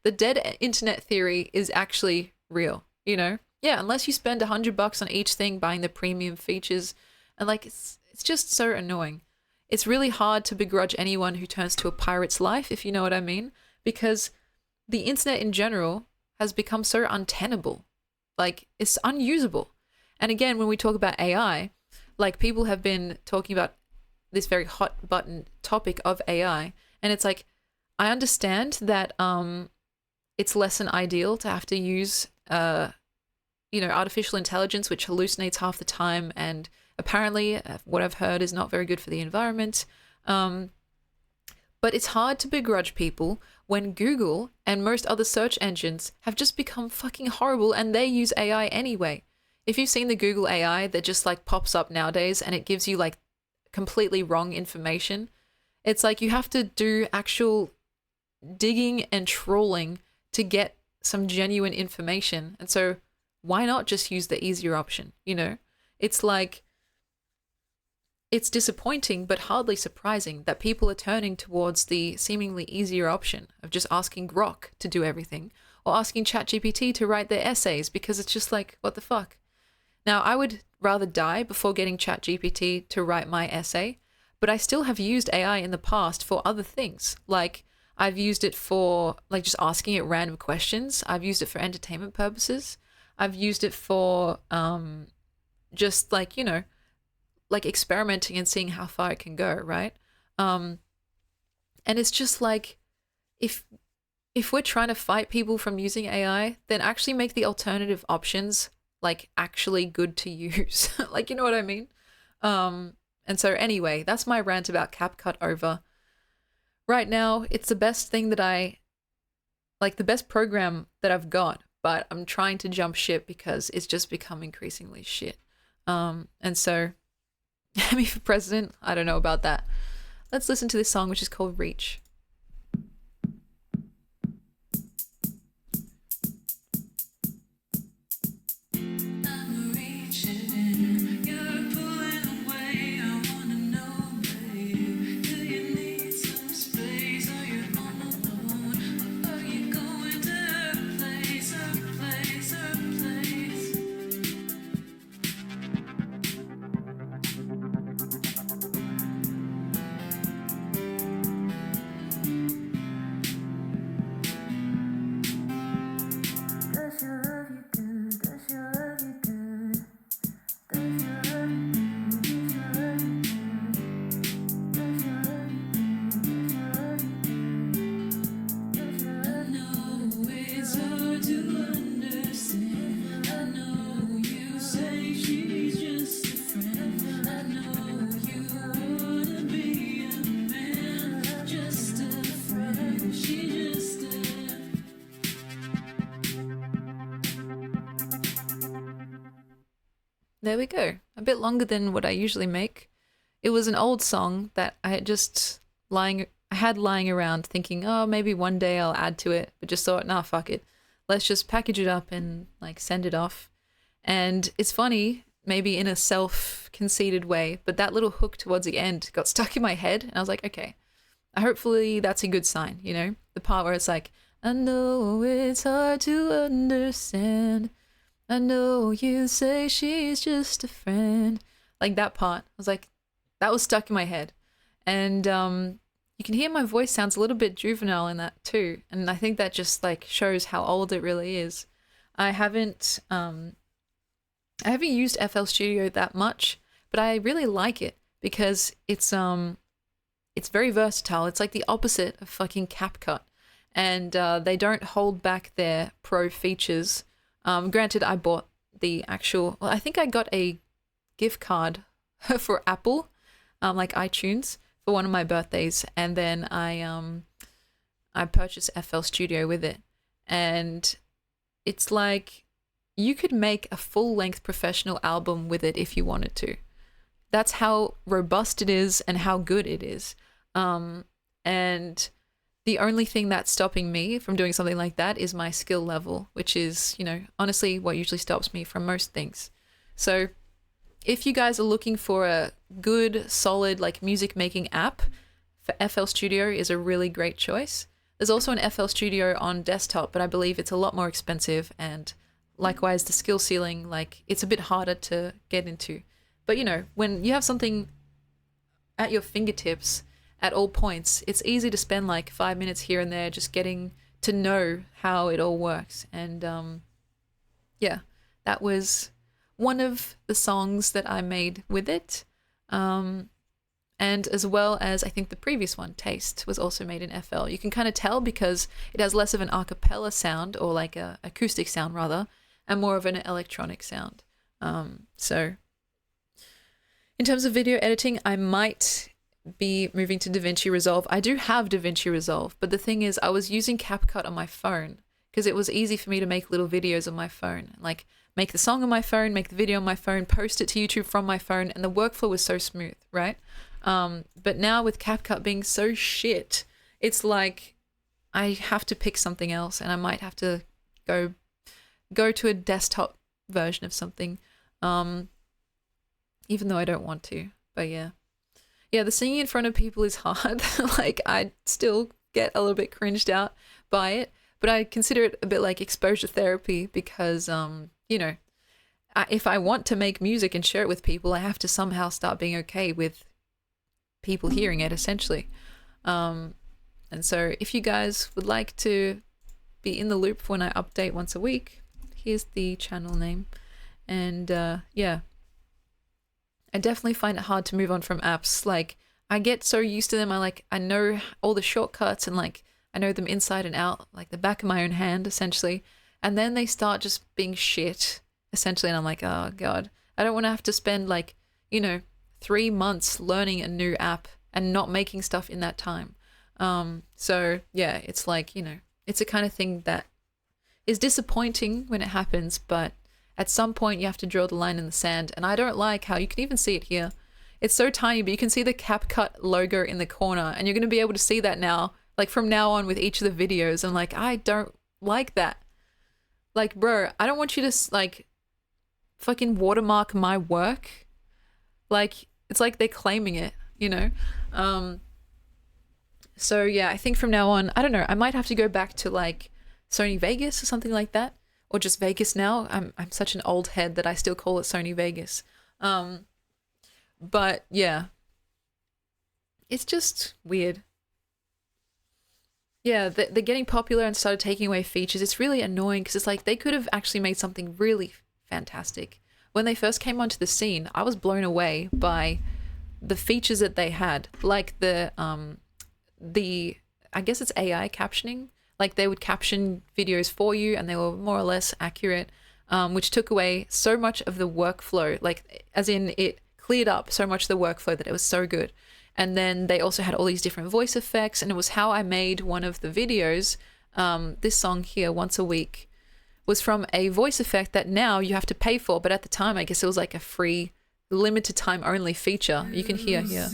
the dead internet theory is actually real, you know? Yeah, unless you spend $100 on each thing buying the premium features, and like it's just so annoying. It's really hard to begrudge anyone who turns to a pirate's life, if you know what I mean, because the internet in general has become so untenable. Like, it's unusable. And again, when we talk about AI, like, people have been talking about this very hot button topic of AI, and it's like, I understand that it's less than ideal to have to use artificial intelligence, which hallucinates half the time, and apparently what I've heard is not very good for the environment. But it's hard to begrudge people when Google and most other search engines have just become fucking horrible, and they use AI anyway. If you've seen the Google AI that just like pops up nowadays and it gives you like completely wrong information, It's like you have to do actual digging and trawling to get some genuine information. And so why not just use the easier option? You know, it's like, it's disappointing but hardly surprising that people are turning towards the seemingly easier option of just asking Grok to do everything or asking ChatGPT to write their essays, because it's just like, what the fuck? Now, I would rather die before getting ChatGPT to write my essay, but I still have used AI in the past for other things. Like, I've used it for like just asking it random questions. I've used it for entertainment purposes. I've used it for just like, you know, like experimenting and seeing how far it can go, right? And it's just like, if we're trying to fight people from using AI, then actually make the alternative options like actually good to use. Like, you know what I mean? And so anyway, that's my rant about CapCut over. Right now, it's the best thing that the best program that I've got, but I'm trying to jump ship because it's just become increasingly shit. And so, Emmy for president, I don't know about that. Let's listen to this song, which is called Reach. There we go. A bit longer than what I usually make. It was an old song that I had lying around thinking, oh, maybe one day I'll add to it, but just thought, nah, fuck it. Let's just package it up and like send it off. And it's funny, maybe in a self-conceited way, but that little hook towards the end got stuck in my head, and I was like, okay, hopefully that's a good sign, you know? The part where it's like, I know it's hard to understand. I know you say she's just a friend. Like that part. I was like, that was stuck in my head. And you can hear my voice sounds a little bit juvenile in that too. And I think that just like shows how old it really is. I haven't used FL Studio that much, but I really like it because it's very versatile. It's like the opposite of fucking CapCut. And they don't hold back their pro features. Granted, I bought the actual, well, I think I got a gift card for Apple, like iTunes, for one of my birthdays. And then I purchased FL Studio with it. And it's like, you could make a full-length professional album with it if you wanted to. That's how robust it is and how good it is. And the only thing that's stopping me from doing something like that is my skill level, which is, you know, honestly what usually stops me from most things. So if you guys are looking for a good, solid, like music making app, for FL Studio is a really great choice. There's also an FL Studio on desktop, but I believe it's a lot more expensive, and likewise the skill ceiling, like it's a bit harder to get into. But you know, when you have something at your fingertips at all points, it's easy to spend like 5 minutes here and there just getting to know how it all works. And yeah, that was one of the songs that I made with it. And as well as I think the previous one, Taste, was also made in FL. You can kind of tell because it has less of an a cappella sound, or like a acoustic sound rather, and more of an electronic sound. So in terms of video editing, I might be moving to DaVinci Resolve. I do have DaVinci Resolve, but the thing is I was using CapCut on my phone because it was easy for me to make little videos on my phone. Like make the song on my phone, make the video on my phone, post it to YouTube from my phone, and the workflow was so smooth, right? But now with CapCut being so shit, it's like I have to pick something else, and I might have to go to a desktop version of something, even though I don't want to. But yeah, the singing in front of people is hard. Like I still get a little bit cringed out by it, but I consider it a bit like exposure therapy because if I want to make music and share it with people, I have to somehow start being okay with people hearing it, essentially. And so if you guys would like to be in the loop when I update once a week, here's the channel name. And yeah, I definitely find it hard to move on from apps. Like I get so used to them. I know all the shortcuts and like I know them inside and out, like the back of my own hand, essentially. And then they start just being shit, essentially. And I'm like, oh God, I don't want to have to spend 3 months learning a new app and not making stuff in that time. So yeah, it's like, it's a kind of thing that is disappointing when it happens, but at some point you have to draw the line in the sand. And I don't like how you can even see it here. It's so tiny, but you can see the CapCut logo in the corner, and you're going to be able to see that now, like from now on with each of the videos. And like, I don't like that. Like, bro, I don't want you to like fucking watermark my work. Like, it's like they're claiming it, So yeah, I think from now on, I don't know, I might have to go back to like Sony Vegas or something like that, or just Vegas now. I'm such an old head that I still call it Sony Vegas. But yeah, it's just weird. Yeah, they're getting popular and started taking away features. It's really annoying because it's like they could have actually made something really fantastic. When they first came onto the scene, I was blown away by the features that they had, like the I guess it's AI captioning. Like they would caption videos for you and they were more or less accurate, which took away so much of the workflow, like as in it cleared up so much of the workflow that it was so good. And then they also had all these different voice effects, and it was how I made one of the videos. This song here, Once a Week, was from a voice effect that now you have to pay for, but at the time I guess it was like a free limited time only feature. You can hear here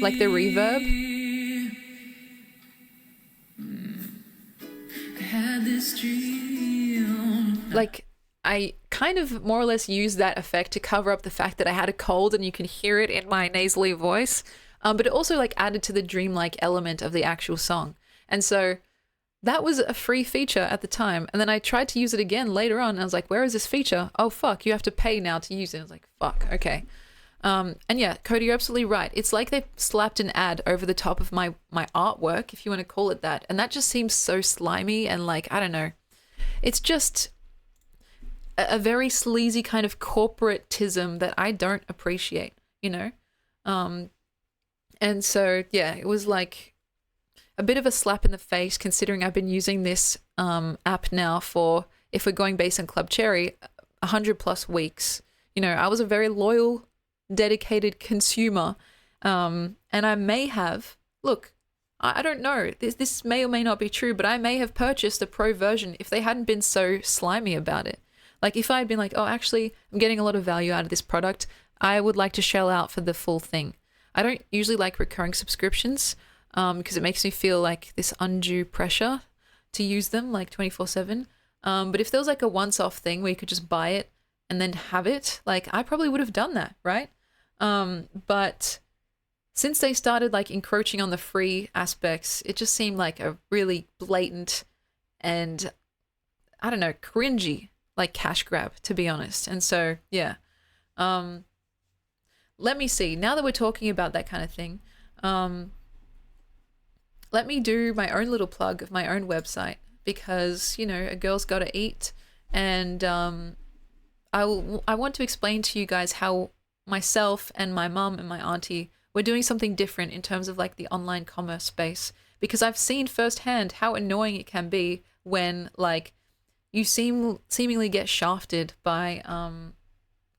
like the reverb. Like I kind of more or less used that effect to cover up the fact that I had a cold, and you can hear it in my nasally voice. But it also like added to the dreamlike element of the actual song. And so that was a free feature at the time. And then I tried to use it again later on. And I was like, where is this feature? Oh, fuck, you have to pay now to use it. I was like, fuck, okay. And yeah, Cody, you're absolutely right. It's like they slapped an ad over the top of my artwork, if you want to call it that. And that just seems so slimy and like, I don't know. It's just a very sleazy kind of corporatism that I don't appreciate, And so, yeah, it was like a bit of a slap in the face considering I've been using this app now for, if we're going based on Club Cherry, 100+ weeks. I was a very loyal, dedicated consumer. And I may have, look, I don't know, this may or may not be true, but I may have purchased a pro version if they hadn't been so slimy about it. Like if I had been like, oh, actually, I'm getting a lot of value out of this product, I would like to shell out for the full thing. I don't usually like recurring subscriptions because it makes me feel like this undue pressure to use them like 24/7. But if there was like a once-off thing where you could just buy it and then have it, like I probably would have done that, right? But since they started like encroaching on the free aspects, it just seemed like a really blatant and, I don't know, cringy like cash grab, to be honest. And so, yeah. Let me see. Now that we're talking about that kind of thing, let me do my own little plug of my own website because, a girl's got to eat. And I want to explain to you guys how myself and my mum and my auntie we're doing something different in terms of like the online commerce space, because I've seen firsthand how annoying it can be when like you seemingly get shafted by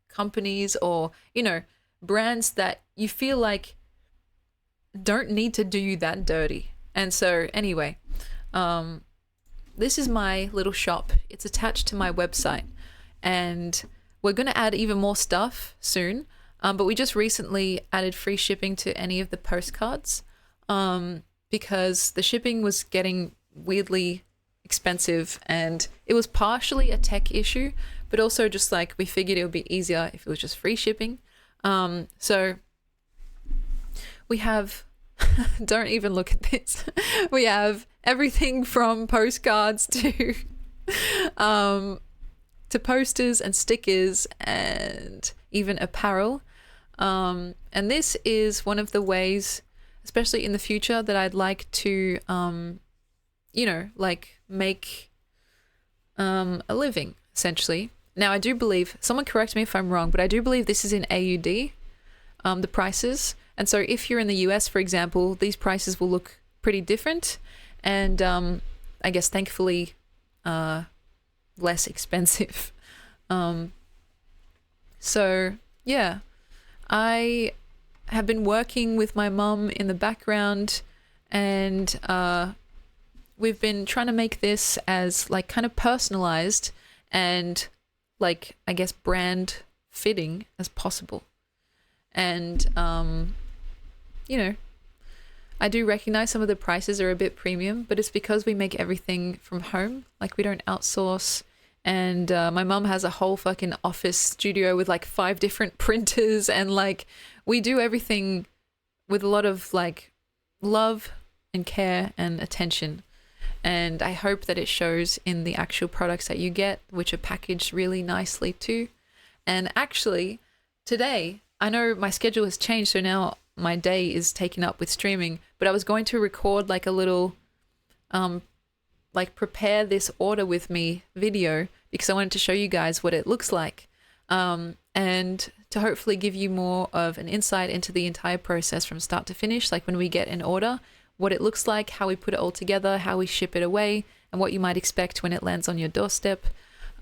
companies or brands that you feel like don't need to do you that dirty. And so anyway, this is my little shop. It's attached to my website, and we're going to add even more stuff soon. But we just recently added free shipping to any of the postcards because the shipping was getting weirdly expensive, and it was partially a tech issue, but also just like we figured it would be easier if it was just free shipping. So we have, don't even look at this. We have everything from postcards to posters and stickers and even apparel. And this is one of the ways, especially in the future, that I'd like to, like make a living, essentially. Now, I do believe, someone correct me if I'm wrong, but I do believe this is in AUD, the prices. And so if you're in the US, for example, these prices will look pretty different. And I guess thankfully less expensive. So, yeah. I have been working with my mum in the background, and we've been trying to make this as like kind of personalized and like, I guess, brand fitting as possible. And, I do recognize some of the prices are a bit premium, but it's because we make everything from home. Like, we don't outsource. And my mum has a whole fucking office studio with like 5 different printers, and like we do everything with a lot of like love and care and attention. And I hope that it shows in the actual products that you get, which are packaged really nicely too. And actually today, I know my schedule has changed, so now my day is taken up with streaming, but I was going to record like a little like prepare this order with me video, because I wanted to show you guys what it looks like, and to hopefully give you more of an insight into the entire process from start to finish, like when we get an order, what it looks like, how we put it all together, how we ship it away, and what you might expect when it lands on your doorstep.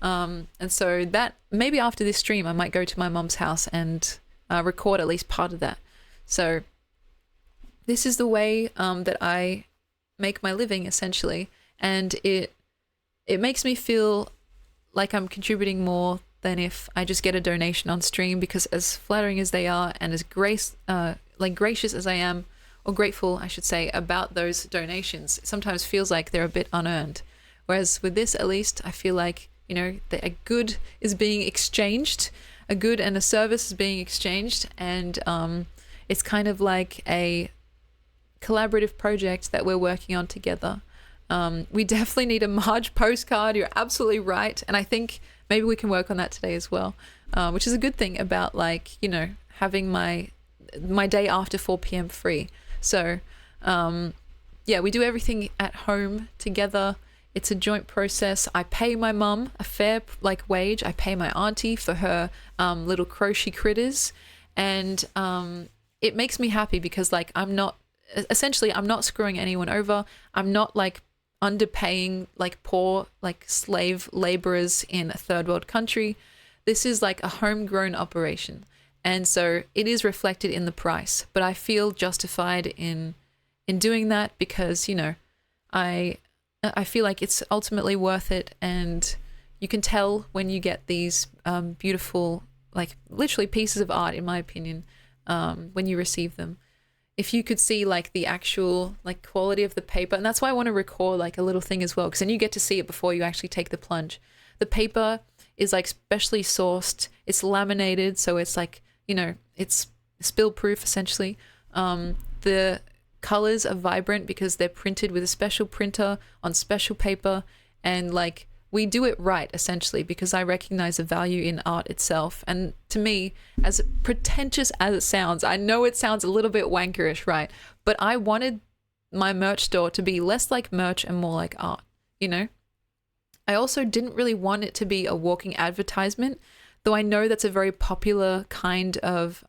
And so that maybe after this stream I might go to my mom's house and record at least part of that. So this is the way that I make my living, essentially. And it makes me feel like I'm contributing more than if I just get a donation on stream, because as flattering as they are and as gracious as I am, or grateful, I should say, about those donations, it sometimes feels like they're a bit unearned. Whereas with this, at least, I feel like, that a good is being exchanged, a good and a service is being exchanged, and it's kind of like a collaborative project that we're working on together. We definitely need a Marge postcard. You're absolutely right. And I think maybe we can work on that today as well, which is a good thing about like, having my day after 4 p.m. free. So, we do everything at home together. It's a joint process. I pay my mum a fair wage. I pay my auntie for her little crochet critters. And it makes me happy because I'm not screwing anyone over. I'm not underpaying poor slave laborers in a third world country. This is a homegrown operation, and so it is reflected in the price, but I feel justified in doing that because I feel like it's ultimately worth it. And you can tell when you get these beautiful literally pieces of art, in my opinion, when you receive them. If you could see the actual quality of the paper, and that's why I want to record a little thing as well, because then you get to see it before you actually take the plunge. The paper is specially sourced, it's laminated, so it's it's spill proof essentially. The colors are vibrant because they're printed with a special printer on special paper, and we do it right essentially because I recognize the value in art itself. And to me, as pretentious as it sounds, I know it sounds a little bit wankerish, right? But I wanted my merch store to be less like merch and more like art, I also didn't really want it to be a walking advertisement, though I know that's a very popular kind of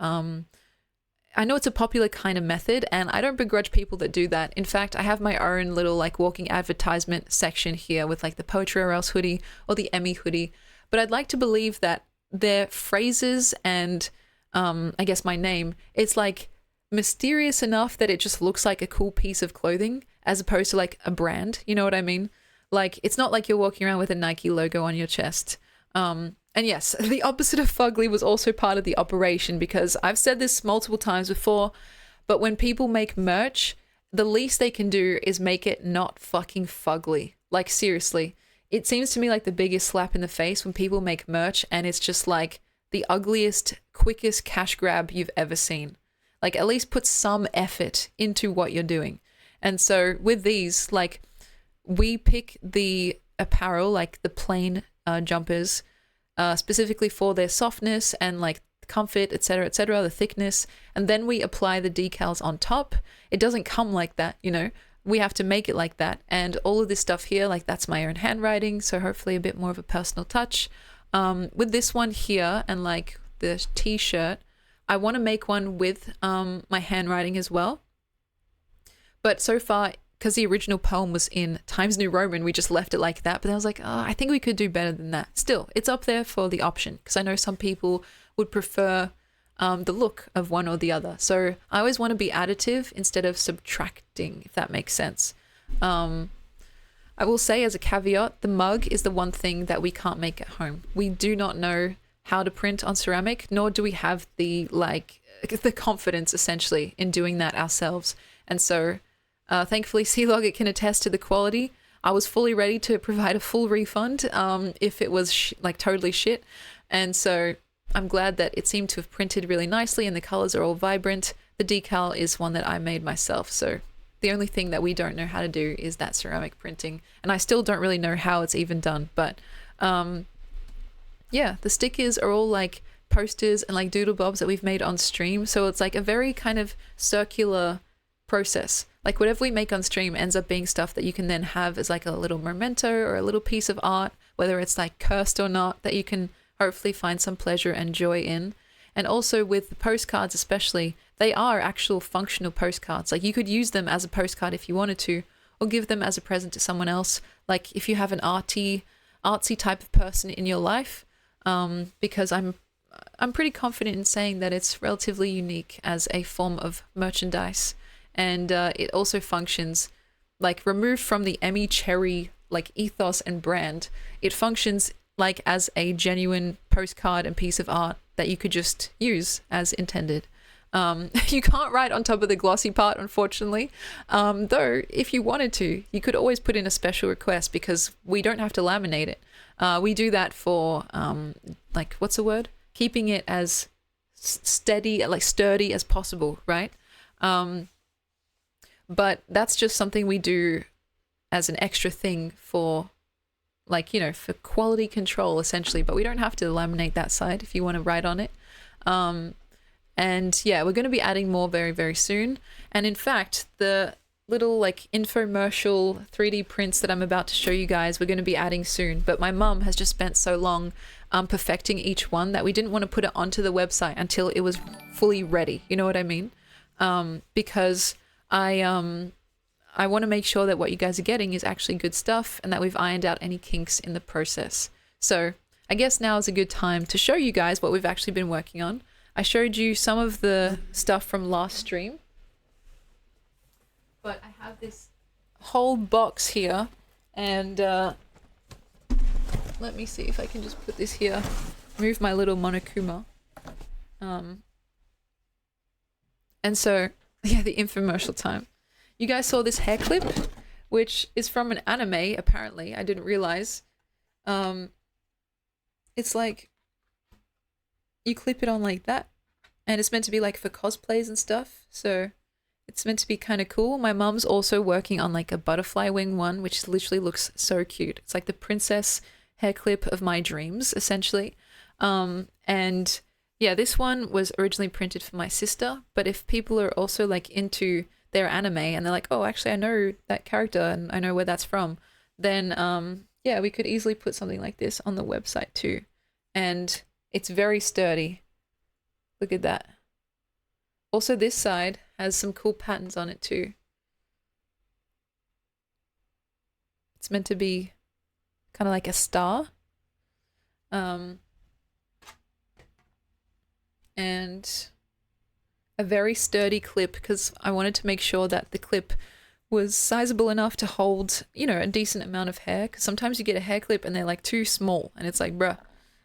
method, and I don't begrudge people that do that. In fact, I have my own little walking advertisement section here with the Poetry or Else hoodie or the Emmy hoodie. But I'd like to believe that their phrases and I guess my name, it's mysterious enough that it just looks like a cool piece of clothing as opposed to a brand. You know what I mean? It's not like you're walking around with a Nike logo on your chest. And yes, the opposite of fugly was also part of the operation, because I've said this multiple times before, but when people make merch, the least they can do is make it not fucking fugly. Like, seriously. It seems to me like the biggest slap in the face when people make merch and it's just like the ugliest, quickest cash grab you've ever seen. Like, at least put some effort into what you're doing. And so with these, like, we pick the apparel, like the plain jumpers, specifically for their softness and like comfort, etc., etc., the thickness, and then we apply the decals on top. It doesn't come like that, you know. We have to make it like that. And all of this stuff here, like, that's my own handwriting, so hopefully a bit more of a personal touch. With this one here and like the t-shirt, I want to make one with my handwriting as well. But so far, because the original poem was in Times New Roman, we just left it like that. But I was like, oh, I think we could do better than that. Still, it's up there for the option, because I know some people would prefer the look of one or the other. So I always want to be additive instead of subtracting, if that makes sense. I will say as a caveat, the mug is the one thing that we can't make at home. We do not know how to print on ceramic, nor do we have the confidence essentially in doing that ourselves. And so thankfully C-Logit can attest to the quality. I was fully ready to provide a full refund if it was totally shit. And so I'm glad that it seemed to have printed really nicely and the colors are all vibrant. The decal is one that I made myself. So the only thing that we don't know how to do is that ceramic printing. And I still don't really know how it's even done. But yeah, the stickers are all like posters and like doodle bobs that we've made on stream. So it's like a very kind of circular process. Like whatever we make on stream ends up being stuff that you can then have as like a little memento or a little piece of art, whether it's like cursed or not, that you can hopefully find some pleasure and joy in. And also with the postcards especially, they are actual functional postcards. Like you could use them as a postcard if you wanted to, or give them as a present to someone else. Like if you have an artsy type of person in your life, because I'm pretty confident in saying that it's relatively unique as a form of merchandise. And it also functions like removed from the Emmy cherry like ethos and brand. It functions like as a genuine postcard and piece of art that you could just use as intended. You can't write on top of the glossy part, unfortunately. Though, if you wanted to, you could always put in a special request because we don't have to laminate it. We do that for, like, what's the word? Keeping it as steady, like sturdy as possible, right? But that's just something we do as an extra thing for, like, you know, for quality control, essentially. But we don't have to laminate that side if you want to write on it. And yeah, we're going to be adding more very, very soon. And in fact, the little like infomercial 3D prints that I'm about to show you guys, we're going to be adding soon. But my mum has just spent so long perfecting each one that we didn't want to put it onto the website until it was fully ready. You know what I mean? Because I want to make sure that what you guys are getting is actually good stuff and that we've ironed out any kinks in the process. So I guess now is a good time to show you guys what we've actually been working on. I showed you some of the stuff from last stream, but I have this whole box here, and let me see if I can just put this here, move my little Monokuma. And so, yeah, the infomercial time. You guys saw this hair clip, which is from an anime, apparently. I didn't realize. It's like, you clip it on like that, and it's meant to be like for cosplays and stuff, so it's meant to be kind of cool. My mum's also working on like a butterfly wing one, which literally looks so cute. It's like the princess hair clip of my dreams, essentially. And yeah, this one was originally printed for my sister, but if people are also like into their anime and they're like, oh, actually I know that character and I know where that's from, then yeah, we could easily put something like this on the website too. And it's very sturdy. Look at that. Also, this side has some cool patterns on it too. It's meant to be kind of like a star. And a very sturdy clip, because I wanted to make sure that the clip was sizable enough to hold, you know, a decent amount of hair. Because sometimes you get a hair clip and they're like too small and it's like, bruh,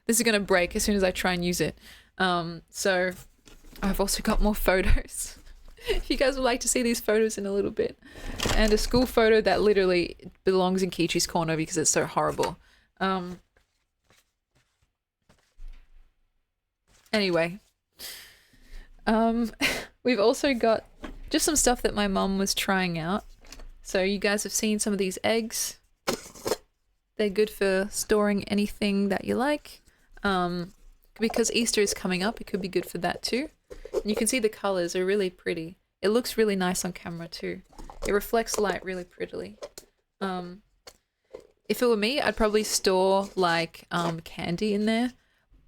This is going to break as soon as I try and use it. So I've also got more photos. If you guys would like to see these photos in a little bit. And a school photo that literally belongs in Kichi's corner because it's so horrible. Anyway. We've also got just some stuff that my mum was trying out. So you guys have seen some of these eggs. They're good for storing anything that you like. Because Easter is coming up, it could be good for that too. And you can see the colors are really pretty. It looks really nice on camera too. It reflects light really prettily. If it were me, I'd probably store like candy in there.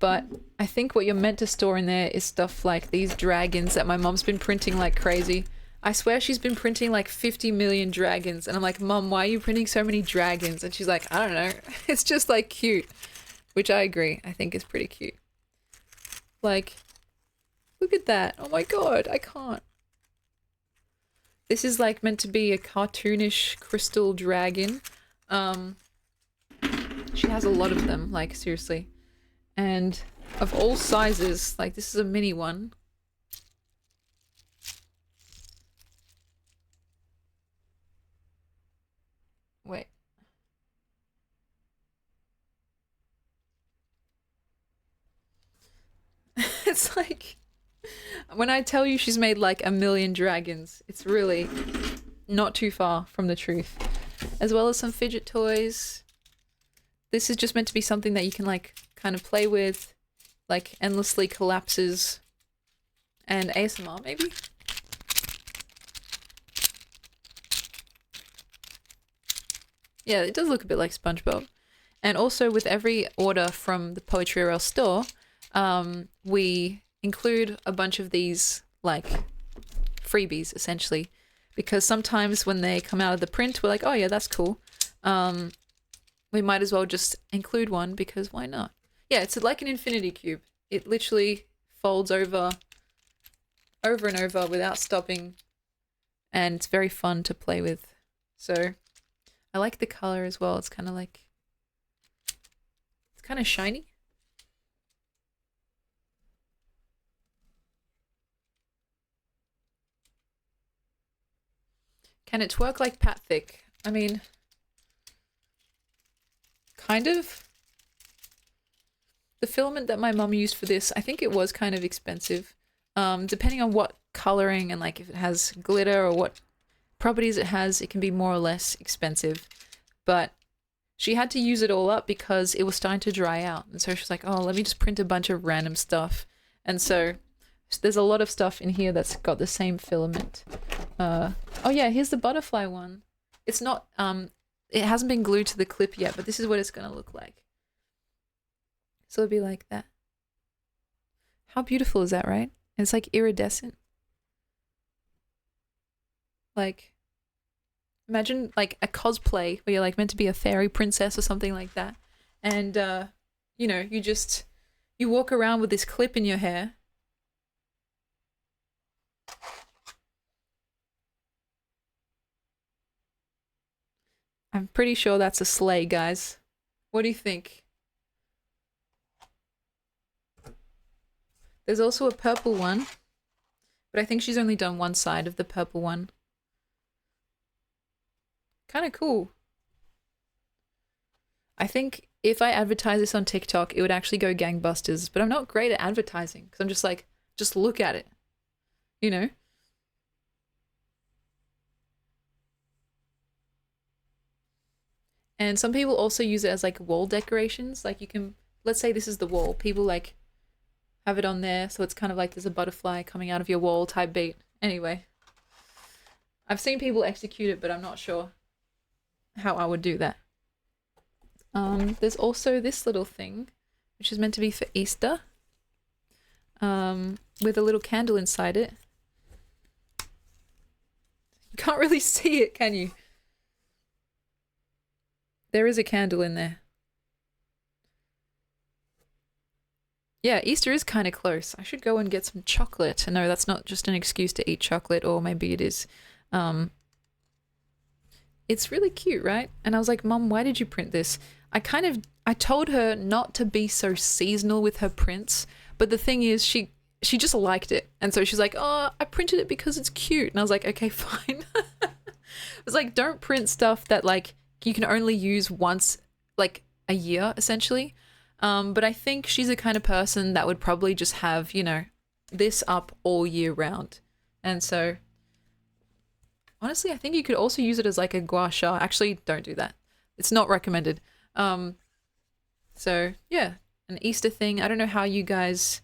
But I think what you're meant to store in there is stuff like these dragons that my mom's been printing like crazy. I swear she's been printing like 50 million dragons. And I'm like, Mom, why are you printing so many dragons? And she's like, I don't know. It's just like cute. Which I agree. I think is pretty cute. Like, look at that. Oh my god, I can't. This is like meant to be a cartoonish crystal dragon. She has a lot of them, like seriously. And of all sizes, like this is a mini one. Wait. It's like, when I tell you she's made like 1 million dragons, it's really not too far from the truth. As well as some fidget toys. This is just meant to be something that you can like kind of play with, like endlessly collapses, and ASMR maybe? Yeah, it does look a bit like SpongeBob. And also with every order from the Poetry RL store, we include a bunch of these like freebies essentially, because sometimes when they come out of the print, we're like, oh yeah, that's cool. We might as well just include one because why not? Yeah, it's like an infinity cube. It literally folds over and over without stopping, and it's very fun to play with. So I like the color as well. It's kind of like, it's kind of shiny. Can it twerk like Pat Thick? I mean, kind of. The filament that my mum used for this, I think it was kind of expensive. Depending on what coloring and like if it has glitter or what properties it has, it can be more or less expensive. But she had to use it all up because it was starting to dry out. And so she's like, oh, let me just print a bunch of random stuff. And so there's a lot of stuff in here that's got the same filament. Oh yeah, here's the butterfly one. It's not, it hasn't been glued to the clip yet, but this is what it's gonna look like. So it'll be like that. How beautiful is that, right? And it's like iridescent. Like, imagine like a cosplay where you're like meant to be a fairy princess or something like that. And, you know, you walk around with this clip in your hair. I'm pretty sure that's a sleigh, guys. What do you think? There's also a purple one, but I think she's only done one side of the purple one. Kind of cool. I think if I advertise this on TikTok, it would actually go gangbusters, but I'm not great at advertising because I'm just like, just look at it, you know? And some people also use it as like wall decorations. Like you can, let's say this is the wall. People like have it on there, so it's kind of like there's a butterfly coming out of your wall type beat. Anyway, I've seen people execute it, but I'm not sure how I would do that. There's also this little thing, which is meant to be for Easter, with a little candle inside it. You can't really see it, can you? There is a candle in there. Yeah, Easter is kind of close. I should go and get some chocolate. No, that's not just an excuse to eat chocolate, or maybe it is. It's really cute, right? And I was like, Mum, why did you print this? I I told her not to be so seasonal with her prints, but the thing is she just liked it. And so she's like, "Oh, I printed it because it's cute." And I was like, "Okay, fine." It's like, don't print stuff that like you can only use once like a year essentially. But I think she's the kind of person that would probably just have, you know, this up all year round. And so honestly, I think you could also use it as like a gua sha. Actually, don't do that. It's not recommended. So yeah, an Easter thing. I don't know how you guys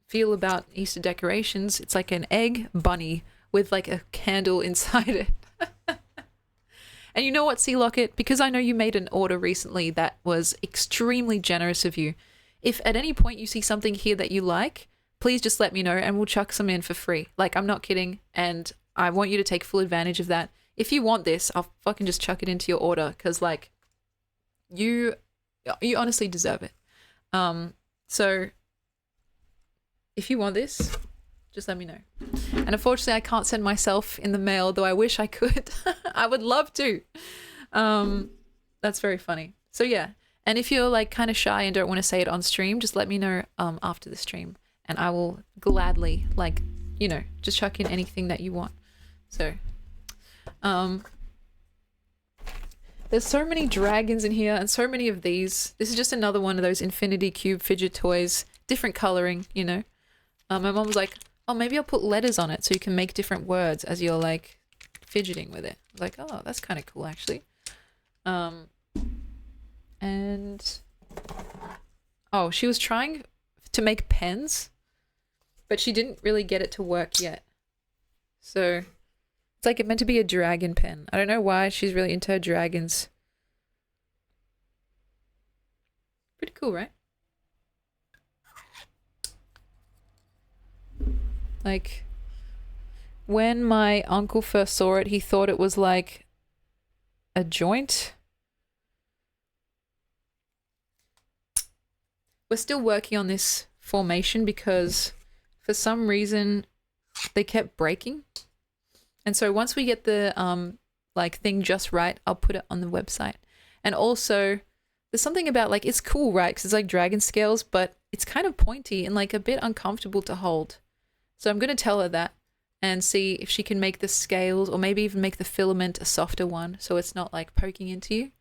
feel about Easter decorations. It's like an egg bunny with like a candle inside it. And you know what, Sea Locket? Because I know you made an order recently that was extremely generous of you. If at any point you see something here that you like, please just let me know and we'll chuck some in for free. Like, I'm not kidding. And I want you to take full advantage of that. If you want this, I'll fucking just chuck it into your order because, like, you honestly deserve it. So if you want this, just let me know. And unfortunately, I can't send myself in the mail, though I wish I could. I would love to. That's very funny. So yeah. And if you're like kind of shy and don't want to say it on stream, just let me know after the stream. And I will gladly, like, you know, just chuck in anything that you want. So, there's so many dragons in here and so many of these. This is just another one of those infinity cube fidget toys. Different coloring, you know. My mom was like, oh, maybe I'll put letters on it so you can make different words as you're like fidgeting with it. I was like, oh, that's kind of cool actually. And oh, she was trying to make pens, but she didn't really get it to work yet. So it's like it meant to be a dragon pen. I don't know why she's really into her dragons. Pretty cool, right? Like, when my uncle first saw it, he thought it was like a joint. We're still working on this formation because for some reason they kept breaking. And so once we get the like thing just right, I'll put it on the website. And also there's something about like, it's cool, right? Because it's like dragon scales, but it's kind of pointy and like a bit uncomfortable to hold. So I'm going to tell her that and see if she can make the scales or maybe even make the filament a softer one so it's not like poking into you.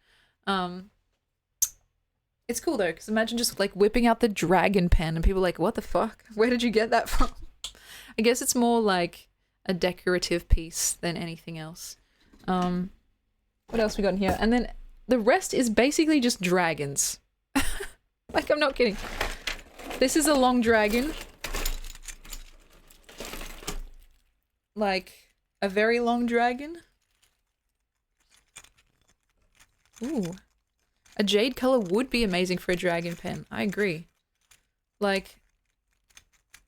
It's cool though, because imagine just like whipping out the dragon pen and people are like, what the fuck? Where did you get that from? I guess it's more like a decorative piece than anything else. What else we got in here? And then the rest is basically just dragons. Like, I'm not kidding. This is a long dragon. Like a very long dragon. Ooh. A jade color would be amazing for a dragon pen. I agree. Like,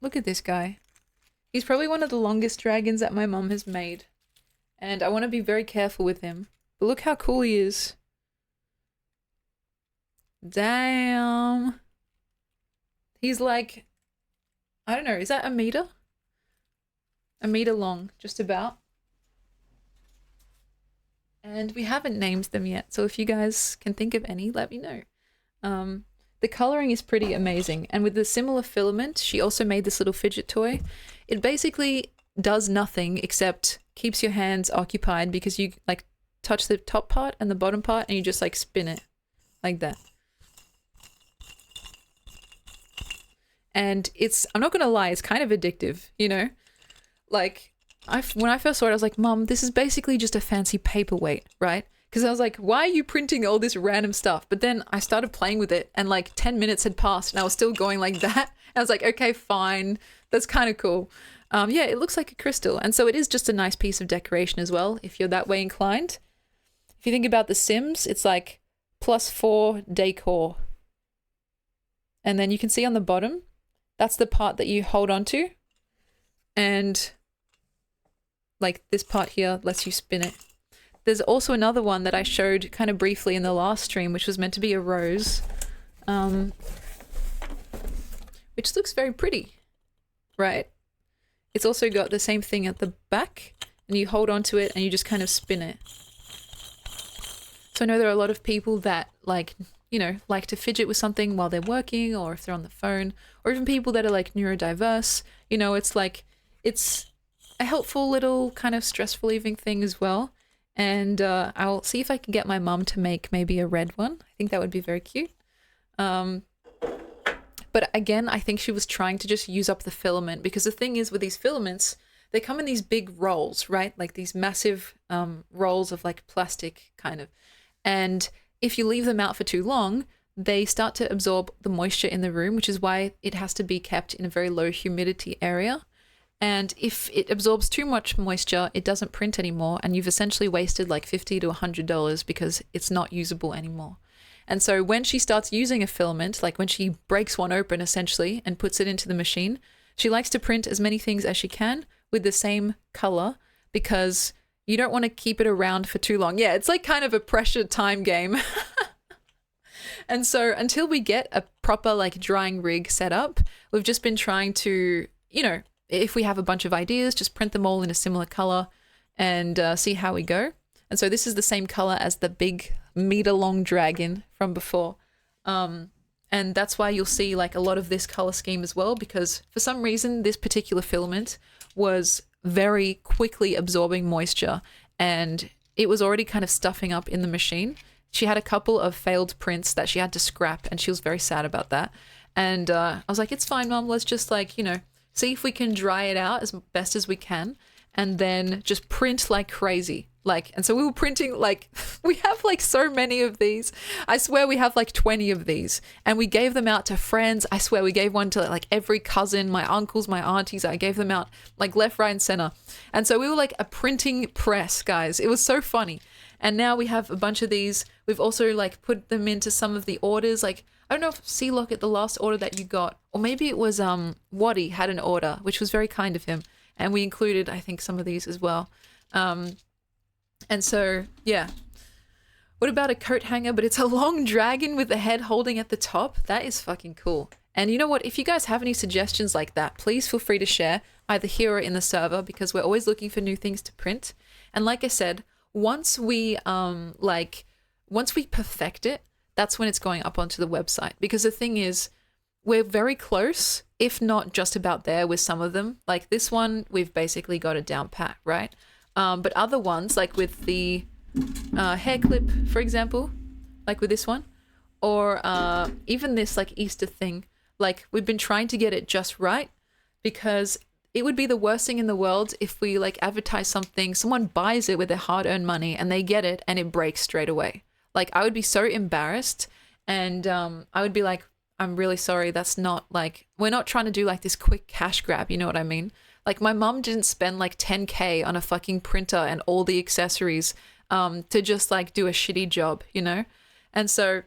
look at this guy. He's probably one of the longest dragons that my mom has made. And I want to be very careful with him. But look how cool he is. Damn. He's like, I don't know, is that a meter? A meter long, just about. And we haven't named them yet, so if you guys can think of any, let me know. The coloring is pretty amazing, and with the similar filament, she also made this little fidget toy. It basically does nothing except keeps your hands occupied because you like touch the top part and the bottom part and you just like spin it like that. And it's, I'm not gonna lie, it's kind of addictive, you know? Like, when I first saw it, I was like, Mum, this is basically just a fancy paperweight, right? Because I was like, why are you printing all this random stuff? But then I started playing with it and like 10 minutes had passed and I was still going like that. And I was like, okay, fine. That's kind of cool. Yeah, it looks like a crystal. And so it is just a nice piece of decoration as well, if you're that way inclined. If you think about the Sims, it's like +4 decor. And then you can see on the bottom, that's the part that you hold on to. And like this part here lets you spin it. There's also another one that I showed kind of briefly in the last stream, which was meant to be a rose, which looks very pretty, right? It's also got the same thing at the back, and you hold on to it and you just kind of spin it. So I know there are a lot of people that like, like to fidget with something while they're working or if they're on the phone, or even people that are like neurodiverse. It's like, it's a helpful little kind of stress relieving thing as well. And I'll see if I can get my mum to make maybe a red one. I think that would be very cute. But again, I think she was trying to just use up the filament, because the thing is with these filaments, they come in these big rolls, right? Like these massive rolls of like plastic kind of. And if you leave them out for too long, they start to absorb the moisture in the room, which is why it has to be kept in a very low humidity area. And if it absorbs too much moisture, it doesn't print anymore. And you've essentially wasted like $50 to $100 because it's not usable anymore. And so when she starts using a filament, like when she breaks one open essentially and puts it into the machine, she likes to print as many things as she can with the same color, because you don't want to keep it around for too long. Yeah, it's like kind of a pressure time game. And so until we get a proper like drying rig set up, we've just been trying to, if we have a bunch of ideas, just print them all in a similar color and see how we go. And so this is the same color as the big meter-long dragon from before. And that's why you'll see like a lot of this color scheme as well, because for some reason this particular filament was very quickly absorbing moisture and it was already kind of stuffing up in the machine. She had a couple of failed prints that she had to scrap and she was very sad about that. And I was like, it's fine, Mom. Let's just like, see if we can dry it out as best as we can and then just print like crazy. And so we were printing we have like so many of these. I swear we have like 20 of these and we gave them out to friends. I swear we gave one to like every cousin, my uncles, my aunties. I gave them out like left, right, and center. And so we were like a printing press, guys. It was so funny. And now we have a bunch of these. We've also like put them into some of the orders. Like, I don't know if C-Lock at the last order that you got, or maybe it was Waddy had an order, which was very kind of him. And we included, I think, some of these as well. And so, yeah. What about a coat hanger? But it's a long dragon with the head holding at the top. That is fucking cool. And you know what? If you guys have any suggestions like that, please feel free to share either here or in the server, because we're always looking for new things to print. And like I said, once we perfect it, that's when it's going up onto the website. Because the thing is, we're very close, if not just about there with some of them. Like this one, we've basically got it down pat, right? But other ones, like with the hair clip, for example, like with this one, or even this like Easter thing, like we've been trying to get it just right, because it would be the worst thing in the world if we like advertise something, someone buys it with their hard-earned money and they get it and it breaks straight away. Like I would be so embarrassed, and I would be like, I'm really sorry, that's not like, we're not trying to do like this quick cash grab, you know what I mean? Like my mum didn't spend like 10K on a fucking printer and all the accessories to just like do a shitty job, And so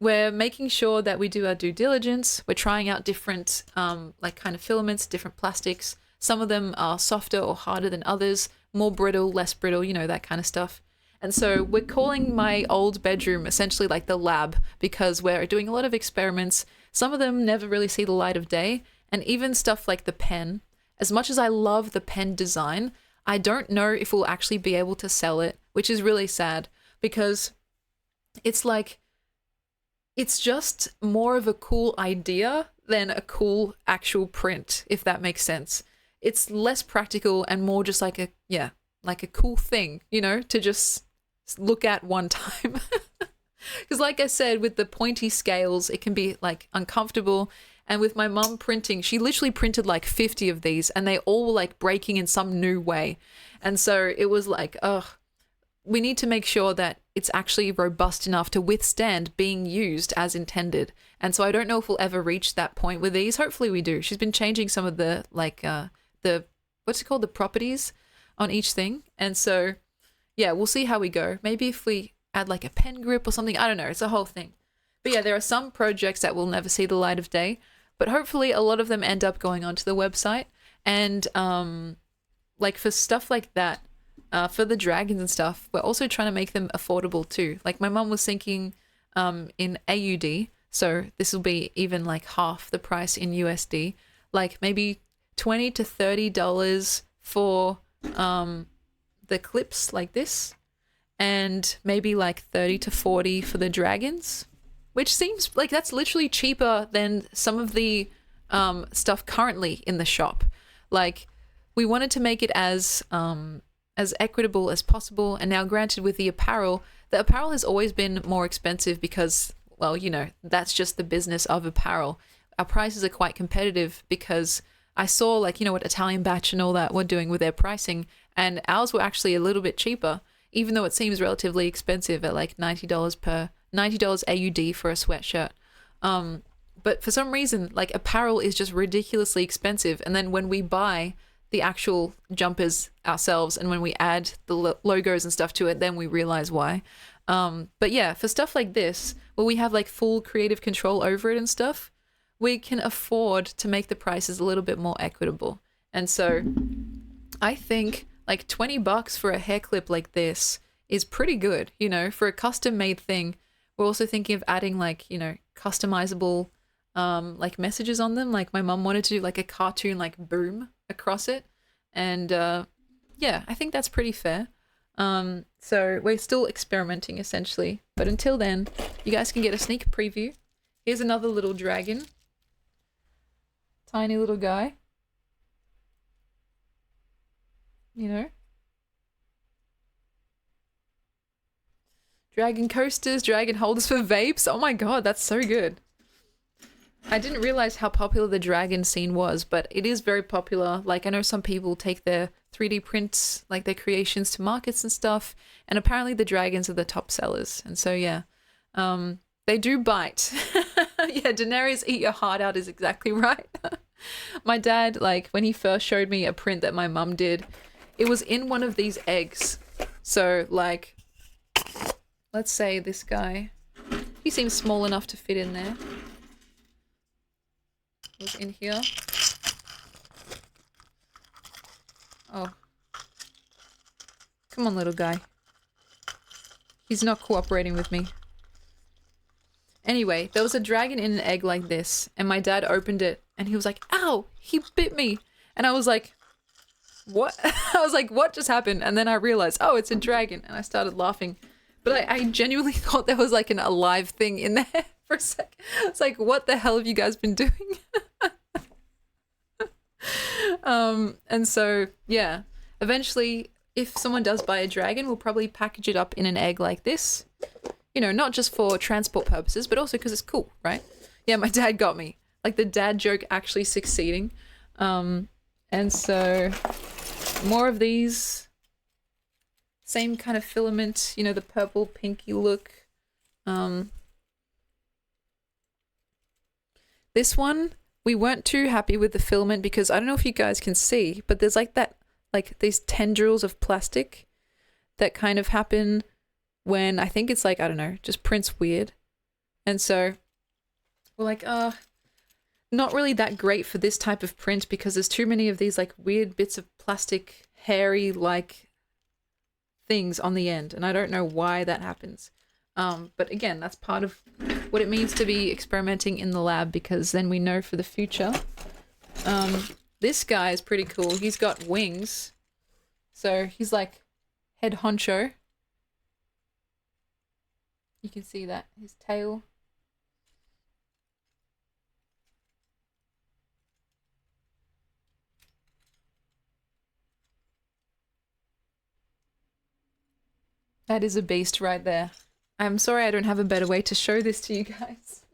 we're making sure that we do our due diligence. We're trying out different like kind of filaments, different plastics. Some of them are softer or harder than others, more brittle, less brittle, that kind of stuff. And so we're calling my old bedroom essentially like the lab, because we're doing a lot of experiments. Some of them never really see the light of day. And even stuff like the pen, as much as I love the pen design, I don't know if we'll actually be able to sell it, which is really sad, because it's like, it's just more of a cool idea than a cool actual print, if that makes sense. It's less practical and more just like a cool thing, to just look at one time. Because like I said, with the pointy scales, it can be like uncomfortable. And with my mum printing, she literally printed like 50 of these and they all were like breaking in some new way. And so it was like, we need to make sure that it's actually robust enough to withstand being used as intended. And so I don't know if we'll ever reach that point with these. Hopefully we do. She's been changing some of the what's it called? The properties on each thing. And so, yeah, we'll see how we go. Maybe if we add like a pen grip or something, I don't know. It's a whole thing. But yeah, there are some projects that will never see the light of day, but hopefully a lot of them end up going onto the website. And like for stuff like that, for the dragons and stuff, we're also trying to make them affordable too. Like my mum was thinking in AUD, so this will be even like half the price in USD, like maybe $20 to $30 for the clips like this. and maybe like 30 to 40 for the dragons, which seems like that's literally cheaper than some of the stuff currently in the shop. Like, we wanted to make it as equitable as possible, and now granted with the apparel has always been more expensive because, well, you know, that's just the business of apparel. Our prices are quite competitive because I saw, like, you know, what Italian Batch and all that were doing with their pricing, and ours were actually a little bit cheaper, even though it seems relatively expensive at like $90 AUD for a sweatshirt. But for some reason, like, apparel is just ridiculously expensive, and then when we buy the actual jumpers ourselves and when we add the logos and stuff to it, then we realize why. But yeah, for stuff like this, where we have like full creative control over it and stuff, we can afford to make the prices a little bit more equitable. And so I think like $20 for a hair clip like this is pretty good, you know, for a custom made thing. We're also thinking of adding like, you know, customizable like messages on them. Like my mum wanted to do like a cartoon like boom across it. And yeah, I think that's pretty fair. So we're still experimenting essentially. But until then, you guys can get a sneak preview. Here's another little dragon. Tiny little guy. You know? Dragon coasters, dragon holders for vapes. Oh my god, that's so good. I didn't realize how popular the dragon scene was, but it is very popular. Like, I know some people take their 3D prints, like their creations, to markets and stuff, and apparently the dragons are the top sellers. And so, yeah, they do bite. Yeah, Daenerys eat your heart out is exactly right. My dad, like, when he first showed me a print that my mum did, it was in one of these eggs. So, like, let's say this guy, he seems small enough to fit in there. Was in here. Oh. Come on, little guy. He's not cooperating with me. Anyway, there was a dragon in an egg like this, and my dad opened it, and he was like, ow, he bit me. And I was like, what? I was like, what just happened? And then I realized, oh, it's a dragon, and I started laughing. But I genuinely thought there was like an alive thing in there for a sec. It's like, what the hell have you guys been doing? And so, yeah, eventually, if someone does buy a dragon, we'll probably package it up in an egg like this. You know, not just for transport purposes, but also because it's cool, right? Yeah, my dad got me. Like, the dad joke actually succeeding. And so, more of these. Same kind of filament, you know, the purple, pinky look. This one, we weren't too happy with the filament because I don't know if you guys can see, but there's like that, like these tendrils of plastic that kind of happen when I think it's like, I don't know, just prints weird. And so we're like, not really that great for this type of print because there's too many of these like weird bits of plastic, hairy like things on the end. And I don't know why that happens. But again, that's part of what it means to be experimenting in the lab because then we know for the future. This guy is pretty cool. He's got wings. So he's like head honcho. You can see that. His tail. That is a beast right there. I'm sorry I don't have a better way to show this to you guys.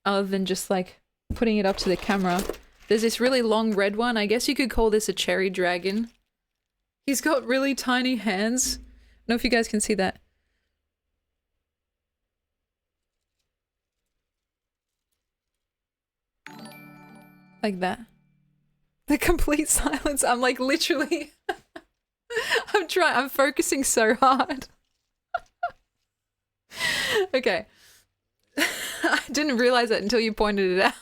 Other than just like putting it up to the camera. There's this really long red one. I guess you could call this a cherry dragon. He's got really tiny hands. I don't know if you guys can see that. Like that. The complete silence. I'm like literally... I'm focusing so hard. Okay. I didn't realize that until you pointed it out.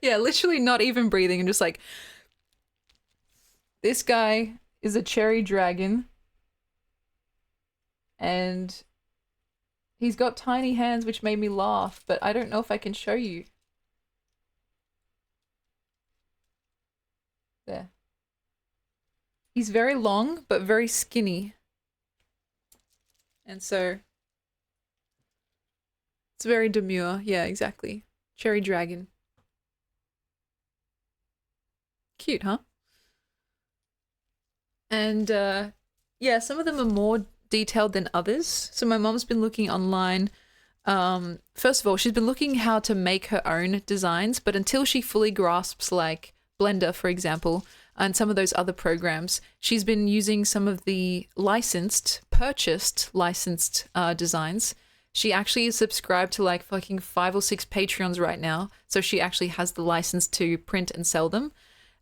Yeah, literally not even breathing. I'm just like, this guy is a cherry dragon. And he's got tiny hands, which made me laugh, but I don't know if I can show you. There. He's very long, but very skinny. And so it's very demure. Yeah, exactly. Cherry dragon. Cute, huh? And yeah, some of them are more detailed than others. So my mom's been looking online. First of all, she's been looking how to make her own designs, but until she fully grasps like Blender, for example, and some of those other programs, she's been using some of the purchased licensed designs. She actually is subscribed to like fucking 5 or 6 Patreons right now, so she actually has the license to print and sell them.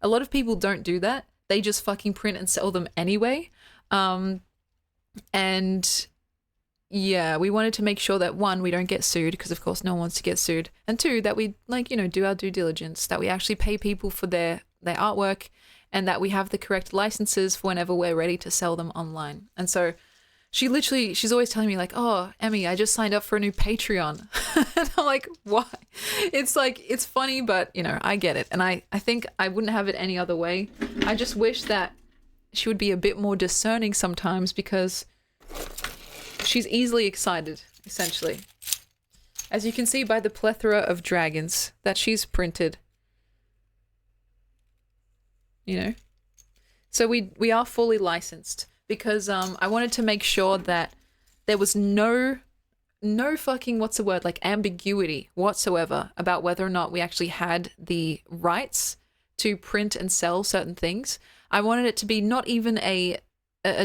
A lot of people don't do that. They just fucking print and sell them anyway. And yeah, we wanted to make sure that one, we don't get sued, because of course no one wants to get sued, and two, that we like, you know, do our due diligence, that we actually pay people for their artwork, and that we have the correct licenses for whenever we're ready to sell them online. And so she's always telling me like, oh, Emmy, I just signed up for a new Patreon. And I'm like, why? It's like, it's funny, but you know, I get it. And I think I wouldn't have it any other way. I just wish that she would be a bit more discerning sometimes, because she's easily excited, essentially. As you can see by the plethora of dragons that she's printed. You know? So we are fully licensed, because I wanted to make sure that there was no fucking, what's the word, like ambiguity whatsoever about whether or not we actually had the rights to print and sell certain things. I wanted it to be not even a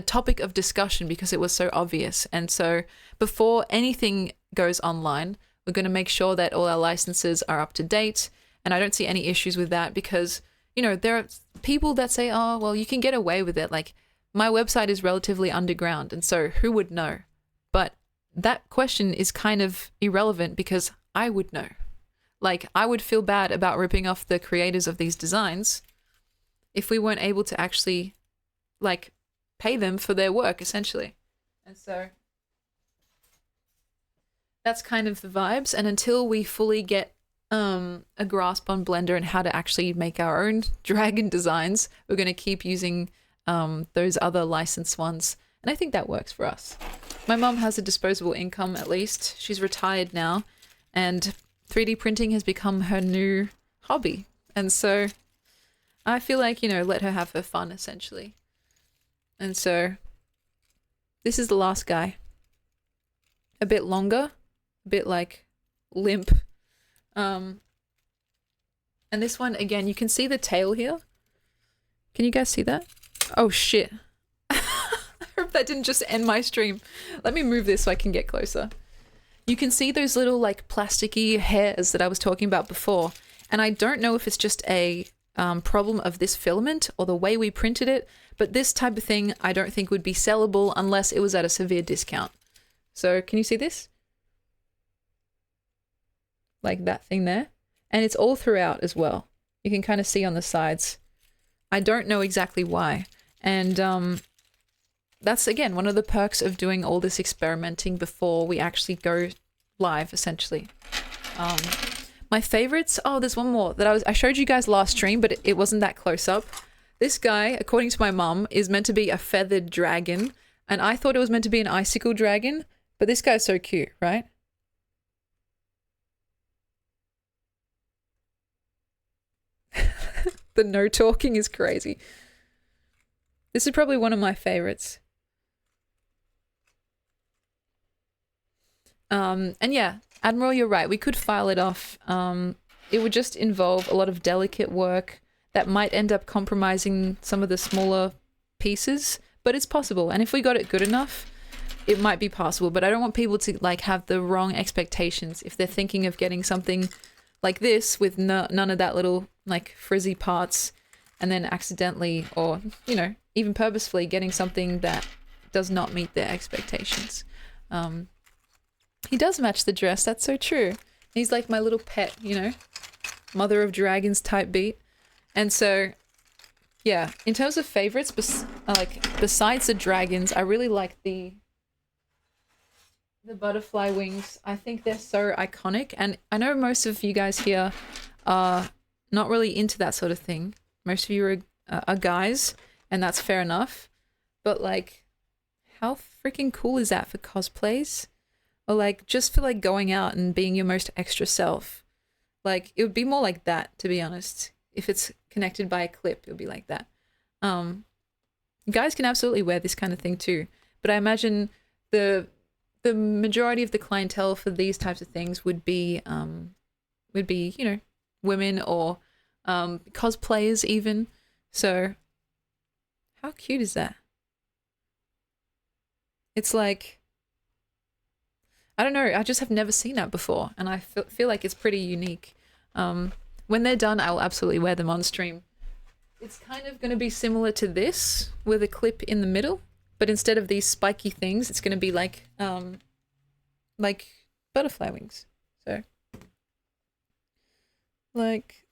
topic of discussion, because it was so obvious. And so before anything goes online, we're going to make sure that all our licenses are up to date. And I don't see any issues with that, because, you know, there are people that say, oh, well, you can get away with it. Like, my website is relatively underground, and so who would know? But that question is kind of irrelevant, because I would know. Like, I would feel bad about ripping off the creators of these designs if we weren't able to actually, like, pay them for their work, essentially. And so that's kind of the vibes. And until we fully get a grasp on Blender and how to actually make our own dragon designs, we're going to keep using those other licensed ones. And I think that works for us. My mom has a disposable income, at least. She's retired now, and 3D printing has become her new hobby. And so I feel like, you know, let her have her fun, essentially. And so this is the last guy. A bit longer, a bit like limp. And this one, again, you can see the tail here. Can you guys see that? Oh shit. I hope that didn't just end my stream. Let me move this so I can get closer. You can see those little like plasticky hairs that I was talking about before. And I don't know if it's just a problem of this filament or the way we printed it, but this type of thing I don't think would be sellable unless it was at a severe discount. So can you see this? Like that thing there. And it's all throughout as well. You can kind of see on the sides. I don't know exactly why. And that's, again, one of the perks of doing all this experimenting before we actually go live, essentially. My favorites, oh, there's one more that I showed you guys last stream, but it wasn't that close up. This guy, according to my mum, is meant to be a feathered dragon, and I thought it was meant to be an icicle dragon, but this guy's so cute, right? The no talking is crazy. This is probably one of my favorites. And yeah, Admiral, you're right. We could file it off. It would just involve a lot of delicate work that might end up compromising some of the smaller pieces, but it's possible. And if we got it good enough, it might be possible. But I don't want people to like have the wrong expectations if they're thinking of getting something like this with none of that little like frizzy parts, and then accidentally, or you know, even purposefully getting something that does not meet their expectations. He does match the dress. That's so true. He's like my little pet, you know, mother of dragons type beat. And so, yeah, in terms of favorites, besides the dragons, I really like the butterfly wings. I think they're so iconic. And I know most of you guys here are not really into that sort of thing. Most of you are guys. and that's fair enough. But like, how freaking cool is that for cosplays? Or like just for like going out and being your most extra self? Like it would be more like that, to be honest. If it's connected by a clip, it would be like that. Guys can absolutely wear this kind of thing too, but I imagine the majority of the clientele for these types of things would be you know, women or cosplayers even. So how cute is that? It's like, I don't know, I just have never seen that before, and I feel like it's pretty unique. When they're done, I'll absolutely wear them on stream. It's kind of going to be similar to this, with a clip in the middle, but instead of these spiky things, it's going to be like butterfly wings. So, like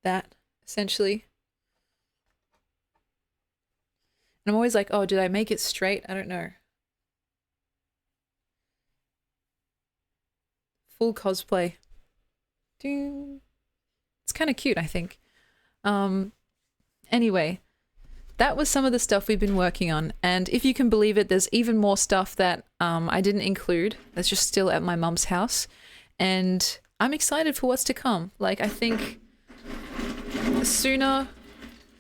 that, essentially. And I'm always like, oh, did I make it straight? I don't know. Full cosplay. Ding. It's kind of cute, I think. Anyway, that was some of the stuff we've been working on. And if you can believe it, there's even more stuff that I didn't include that's just still at my mum's house. And I'm excited for what's to come. Like, I think sooner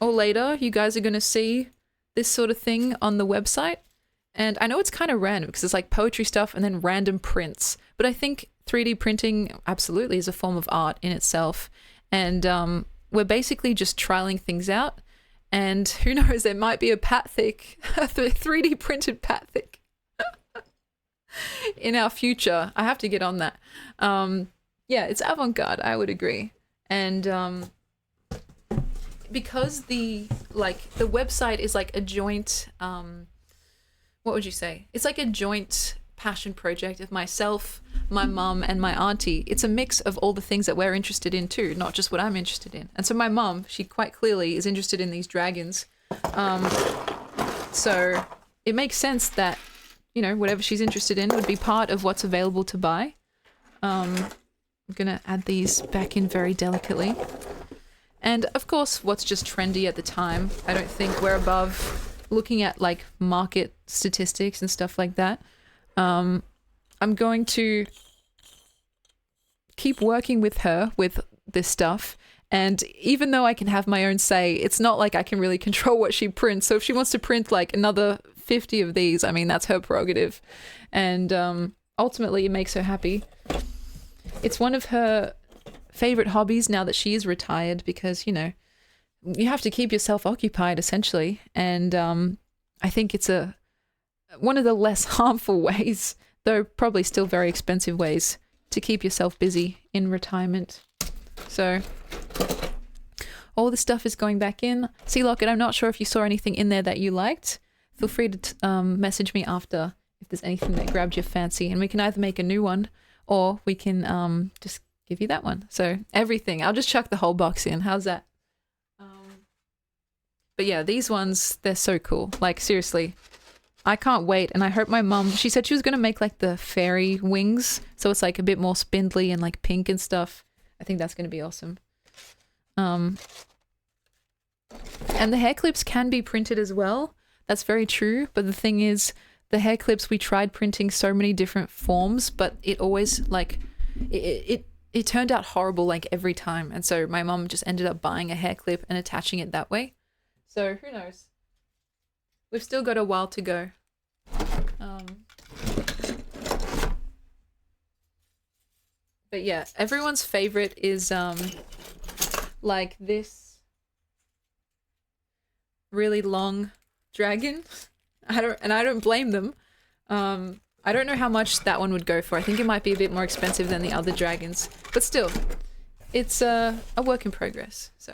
or later, you guys are going to see this sort of thing on the website. And I know it's kind of random because it's like poetry stuff and then random prints. But I think 3D printing absolutely is a form of art in itself. And we're basically just trialing things out. And who knows, there might be a Pathic, a 3D printed Pathic in our future. I have to get on that. Yeah, it's avant-garde, I would agree. And because the website is like a joint, what would you say? It's like a joint passion project of myself, my mum, and my auntie. It's a mix of all the things that we're interested in too, not just what I'm interested in. And so my mum, she quite clearly is interested in these dragons. So it makes sense that, you know, whatever she's interested in would be part of what's available to buy. I'm gonna add these back in very delicately. And of course, what's just trendy at the time. I don't think we're above looking at like market statistics and stuff like that. I'm going to keep working with her with this stuff. And even though I can have my own say, it's not like I can really control what she prints. So if she wants to print like another 50 of these, I mean, that's her prerogative. And ultimately, it makes her happy. It's one of her favorite hobbies now that she is retired because, you know, you have to keep yourself occupied essentially. And I think it's one of the less harmful ways, though probably still very expensive ways, to keep yourself busy in retirement. So all the stuff is going back in. Sea Locket, I'm not sure if you saw anything in there that you liked. Feel free to message me after if there's anything that grabbed your fancy, and we can either make a new one or we can just give you that one. So everything. I'll just chuck the whole box in. How's that? But yeah, these ones, they're so cool. Like, seriously, I can't wait. And I hope my mum, she said she was going to make like the fairy wings. So it's like a bit more spindly and like pink and stuff. I think that's going to be awesome. And the hair clips can be printed as well. That's very true. But the thing is, the hair clips, we tried printing so many different forms, but it always like, it turned out horrible like every time. And so my mum just ended up buying a hair clip and attaching it that way. So who knows? We've still got a while to go. But yeah, everyone's favorite is like this really long dragon. I don't blame them. I don't know how much that one would go for. I think it might be a bit more expensive than the other dragons, but still, it's a work in progress. So,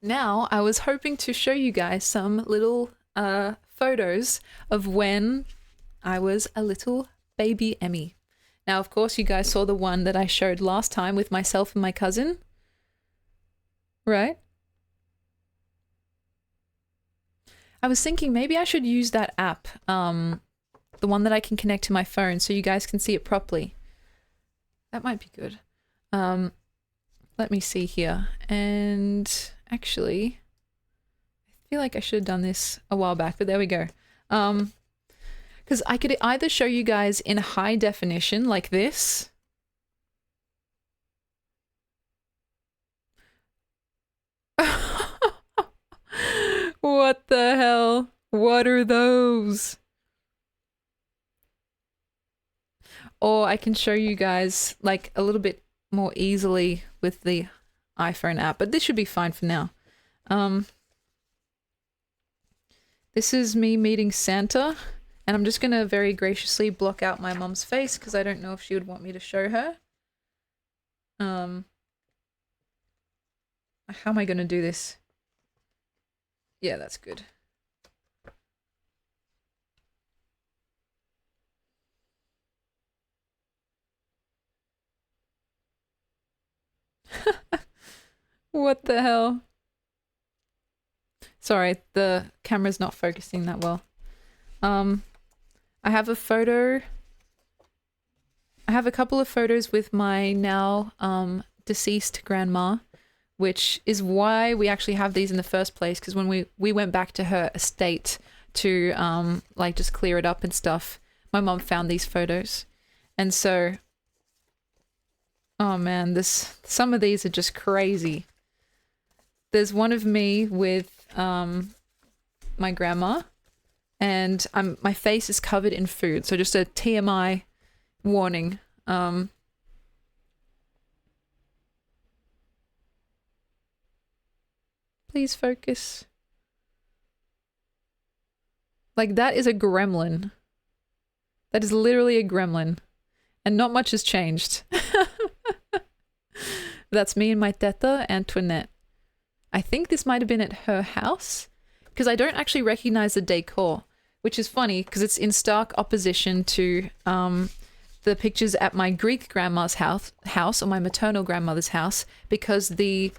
now I was hoping to show you guys some little photos of when I was a little baby Emmy. Now, of course, you guys saw the one that I showed last time with myself and my cousin, right? I was thinking maybe I should use that app, the one that I can connect to my phone so you guys can see it properly. That might be good. let me see here. And actually, I feel like I should have done this a while back, but there we go. Because I could either show you guys in high definition like this. What the hell? What are those? Or I can show you guys like a little bit more easily with the iPhone app, but this should be fine for now. This is me meeting Santa, and I'm just gonna very graciously block out my mom's face because I don't know if she would want me to show her. How am I gonna do this? Yeah, that's good. What the hell? Sorry, the camera's not focusing that well. I have a photo. I have a couple of photos with my now deceased grandma, which is why we actually have these in the first place, because when we went back to her estate to like just clear it up and stuff, my mom found these photos. And so, oh man, some of these are just crazy. There's one of me with my grandma, and my face is covered in food. So just a TMI warning. Please focus. Like, that is a gremlin. That is literally a gremlin. And not much has changed. That's me and my teta, Antoinette. I think this might have been at her house, because I don't actually recognize the decor, which is funny because it's in stark opposition to the pictures at my Greek grandma's house or my maternal grandmother's house, because the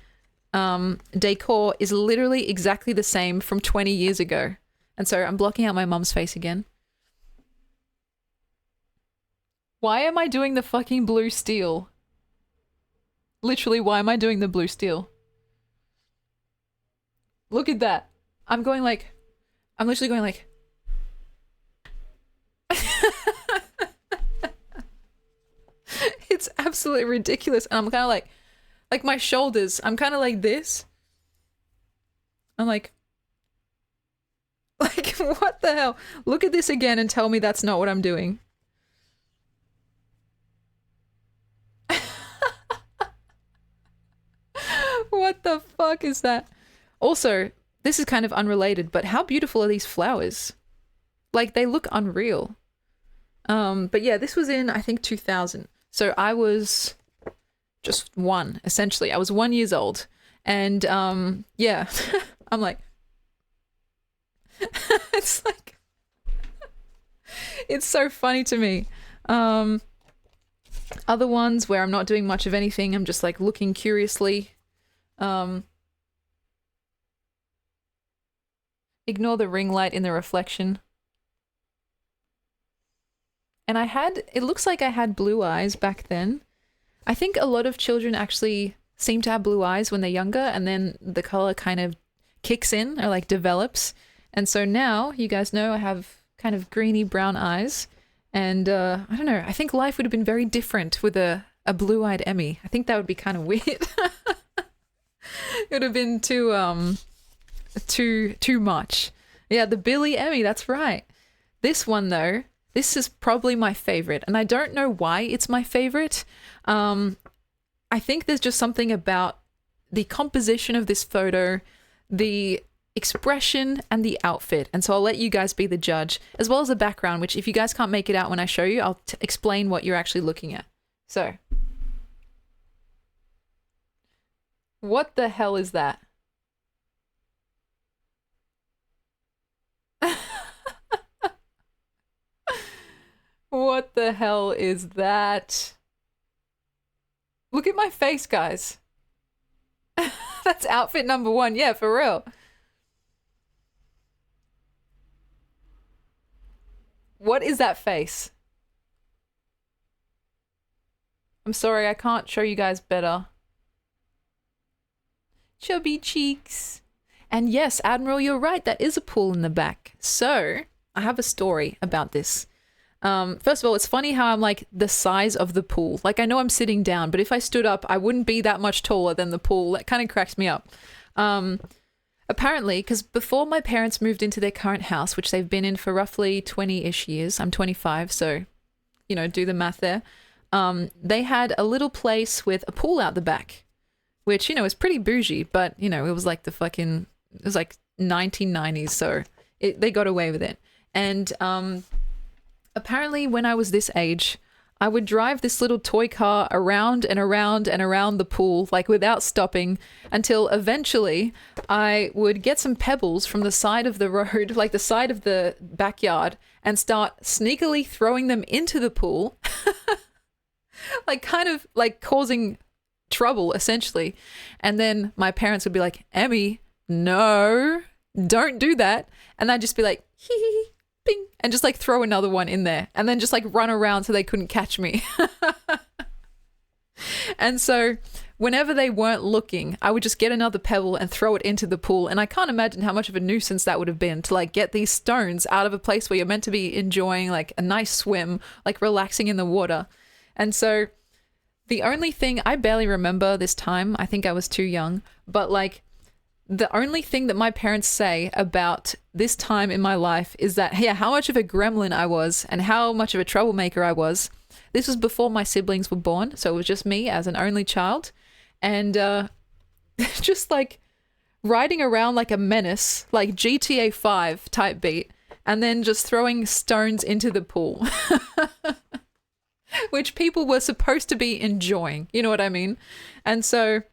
decor is literally exactly the same from 20 years ago. And so I'm blocking out my mom's face again. Why am I doing the fucking blue steel? Literally, why am I doing the blue steel? Look at that. I'm literally going like. It's absolutely ridiculous. And I'm kind of like my shoulders, I'm kind of like this. I'm like, what the hell? Look at this again and tell me that's not what I'm doing. What the fuck is that? Also, this is kind of unrelated, but how beautiful are these flowers? Like, they look unreal. But yeah, this was in, I think, 2000. So I was just one, essentially. I was 1 year old. And yeah, I'm like, it's like, it's so funny to me. Other ones where I'm not doing much of anything, I'm just like looking curiously. Ignore the ring light in the reflection. And it looks like I had blue eyes back then. I think a lot of children actually seem to have blue eyes when they're younger, and then the color kind of kicks in or like develops. And so now, you guys know I have kind of greeny brown eyes. And I don't know, I think life would have been very different with a blue-eyed Emmy. I think that would be kind of weird. It would have been too much. Yeah, the Billy Emmy, that's right. This one though, this is probably my favorite, and I don't know why it's my favorite. I think there's just something about the composition of this photo, the expression, and the outfit. And so I'll let you guys be the judge, as well as the background, which if you guys can't make it out when I show you, I'll explain what you're actually looking at. So, what the hell is that? What the hell is that? Look at my face, guys. That's outfit number one. Yeah, for real. What is that face? I'm sorry, I can't show you guys better. Chubby cheeks. And yes, Admiral, you're right. That is a pool in the back. So I have a story about this. First of all, it's funny how I'm like the size of the pool. Like I know I'm sitting down, but if I stood up, I wouldn't be that much taller than the pool. That kind of cracks me up. Apparently, because before my parents moved into their current house, which they've been in for roughly 20-ish years, I'm 25, so, you know, do the math there. They had a little place with a pool out the back, which, you know, is pretty bougie, but, you know, it was like it was like 1990s, so they got away with it. And apparently when I was this age, I would drive this little toy car around and around and around the pool, like without stopping, until eventually I would get some pebbles from the side of the road, like the side of the backyard, and start sneakily throwing them into the pool, like kind of like causing trouble essentially. And then my parents would be like, Emmy, no, don't do that. And I'd just be like, hee hee hee. Bing, and just like throw another one in there and then just like run around so they couldn't catch me. And so whenever they weren't looking, I would just get another pebble and throw it into the pool. And I can't imagine how much of a nuisance that would have been to like get these stones out of a place where you're meant to be enjoying like a nice swim, like relaxing in the water. And so the only thing, I barely remember this time, I think I was too young, but like the only thing that my parents say about this time in my life is that, yeah, how much of a gremlin I was and how much of a troublemaker I was. This was before my siblings were born, so it was just me as an only child. And just like riding around like a menace, like GTA 5 type beat, and then just throwing stones into the pool, which people were supposed to be enjoying. You know what I mean? And so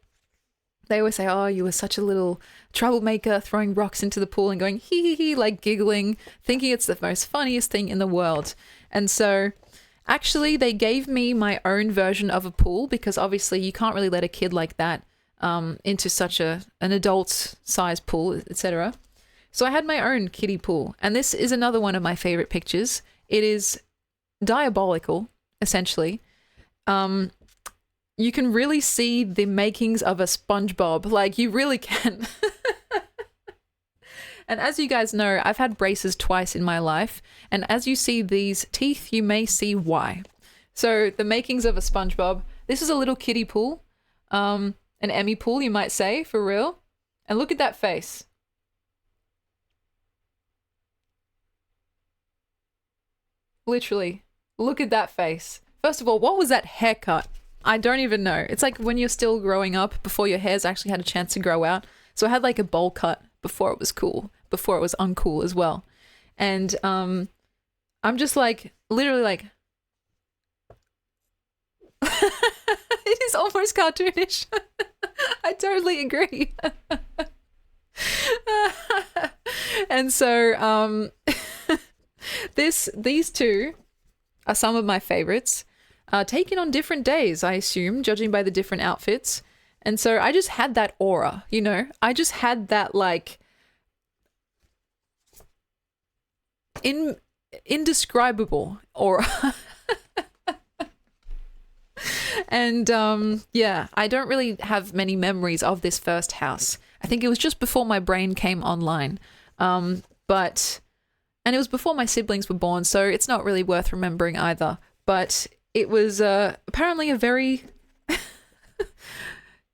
they always say, oh, you were such a little troublemaker, throwing rocks into the pool and going hee hee hee, like giggling, thinking it's the most funniest thing in the world. And so actually they gave me my own version of a pool because obviously you can't really let a kid like that into such an adult size pool, etc. So I had my own kiddie pool. And this is another one of my favorite pictures. It is diabolical, essentially. You can really see the makings of a SpongeBob. Like, you really can. And as you guys know, I've had braces twice in my life. And as you see these teeth, you may see why. So the makings of a SpongeBob. This is a little kiddie pool. An Emmy pool, you might say, for real. And look at that face. Literally, look at that face. First of all, what was that haircut? I don't even know. It's like when you're still growing up before your hair's actually had a chance to grow out. So I had like a bowl cut before it was cool, before it was uncool as well. And I'm just like, literally like, it is almost cartoonish. I totally agree. And so these two are some of my favorites. Taken on different days, I assume, judging by the different outfits. And so I just had that aura, you know? I just had that, like, indescribable aura. And, yeah, I don't really have many memories of this first house. I think it was just before my brain came online. And it was before my siblings were born, so it's not really worth remembering either. But it was apparently a very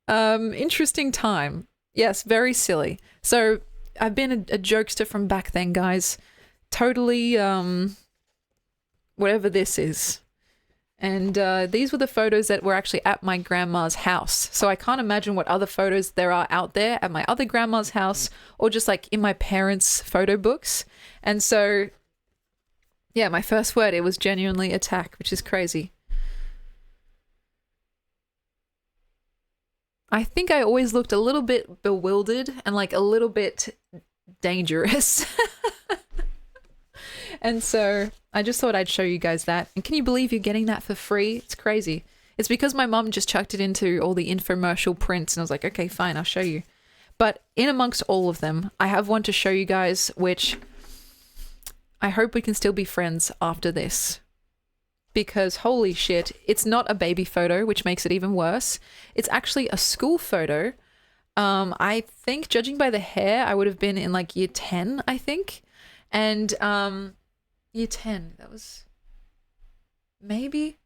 interesting time. Yes, very silly. So I've been a jokester from back then, guys. Totally whatever this is. And these were the photos that were actually at my grandma's house. So I can't imagine what other photos there are out there at my other grandma's house or just like in my parents' photo books. And so yeah, my first word, it was genuinely attack, which is crazy. I think I always looked a little bit bewildered and like a little bit dangerous. And so I just thought I'd show you guys that. And can you believe you're getting that for free? It's crazy. It's because my mum just chucked it into all the infomercial prints and I was like, okay, fine, I'll show you. But in amongst all of them, I have one to show you guys, which I hope we can still be friends after this. Because holy shit, it's not a baby photo, which makes it even worse. It's actually a school photo I think judging by the hair, I would have been in like year 10, I think. And year 10, that was maybe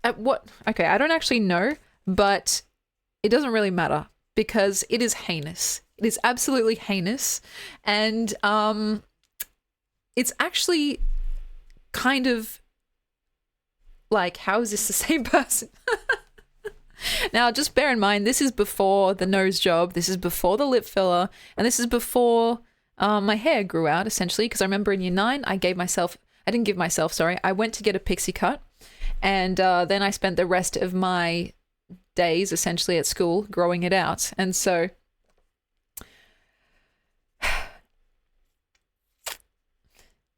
at what? Okay, I don't actually know, but it doesn't really matter because it is heinous. It is absolutely heinous. And it's actually kind of like, how is this the same person? Now, just bear in mind, this is before the nose job, this is before the lip filler, and this is before my hair grew out, essentially, because I remember in year 9, I went to get a pixie cut, and then I spent the rest of my days, essentially, at school growing it out. And so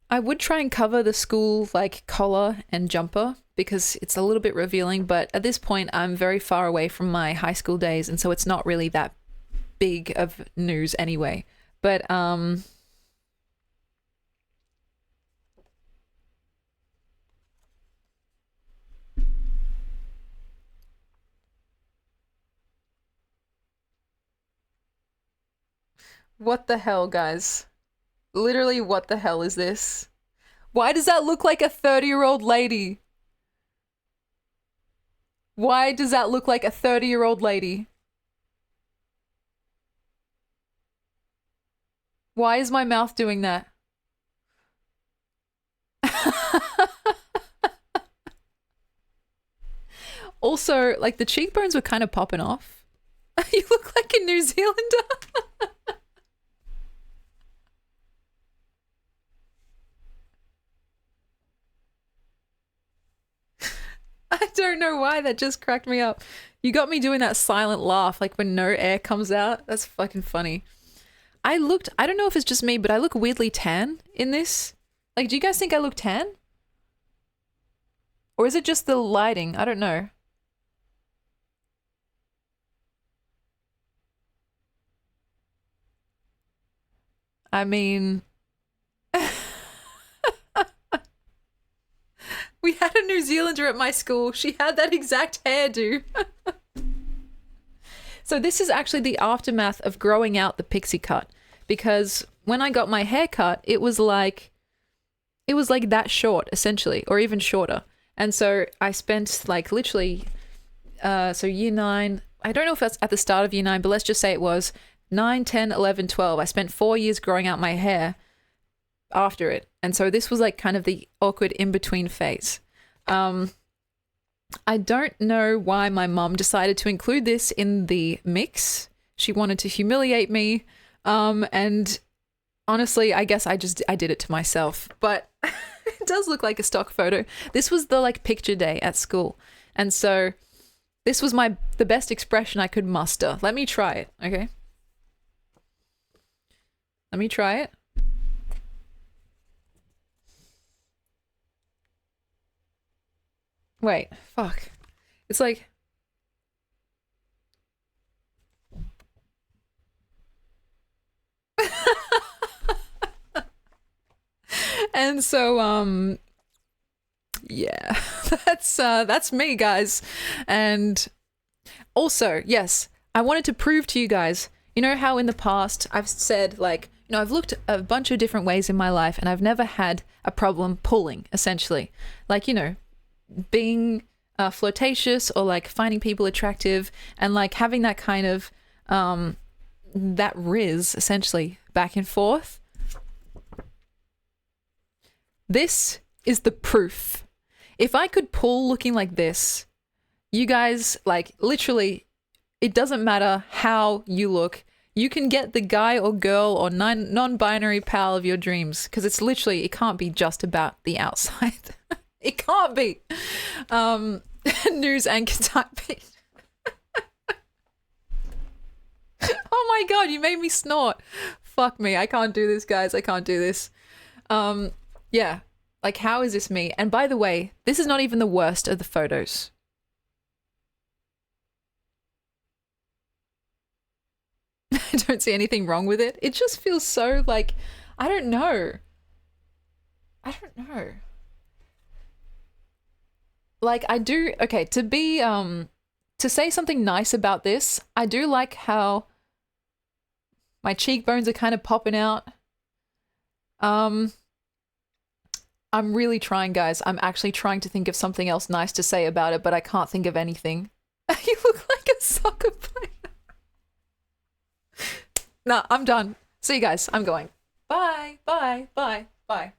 I would try and cover the school, like, collar and jumper, because it's a little bit revealing, but at this point I'm very far away from my high school days, and so it's not really that big of news anyway. But what the hell, guys? Literally, what the hell is this? Why does that look like a 30-year-old lady? Why does that look like a 30-year-old lady? Why is my mouth doing that? Also, like, the cheekbones were kind of popping off. You look like a New Zealander. I don't know why, that just cracked me up. You got me doing that silent laugh, like when no air comes out. That's fucking funny. I don't know if it's just me, but I look weirdly tan in this. Like, do you guys think I look tan? Or is it just the lighting? I don't know. I mean... We had a New Zealander at my school. She had that exact hairdo. So this is actually the aftermath of growing out the pixie cut, because when I got my hair cut, it was like that short, essentially, or even shorter. And so I spent like literally, so year 9, I don't know if that's at the start of year 9, but let's just say it was 9, 10, 11, 12. I spent 4 years growing out my hair after it. And so this was like kind of the awkward in-between phase. I don't know why my mum decided to include this in the mix. She wanted to humiliate me. And honestly, I guess I did it to myself. But it does look like a stock photo. This was the like picture day at school. And so this was the best expression I could muster. Let me try it, okay? Let me try it. Wait, fuck. It's like... And so, yeah, that's me, guys. And also, yes, I wanted to prove to you guys, you know how in the past I've said, like, you know, I've looked a bunch of different ways in my life and I've never had a problem pulling, essentially. Like, you know, being flirtatious or like finding people attractive and like having that kind of that riz essentially back and forth. This is the proof. If I could pull looking like this, you guys, like, literally, it doesn't matter how you look, you can get the guy or girl or non-binary pal of your dreams, because it's literally, it can't be just about the outside. It can't be. News anchor type beat. Oh my god, you made me snort. Fuck me, I can't do this, guys. I can't do this. Yeah, like, how is this me? And by the way, this is not even the worst of the photos. I don't see anything wrong with it. It just feels so, like, I don't know. Like, I do, okay, to to say something nice about this, I do like how my cheekbones are kind of popping out. I'm really trying, guys. I'm actually trying to think of something else nice to say about it, but I can't think of anything. You look like a soccer player. No, I'm done. See you guys. I'm going. Bye, bye, bye, bye.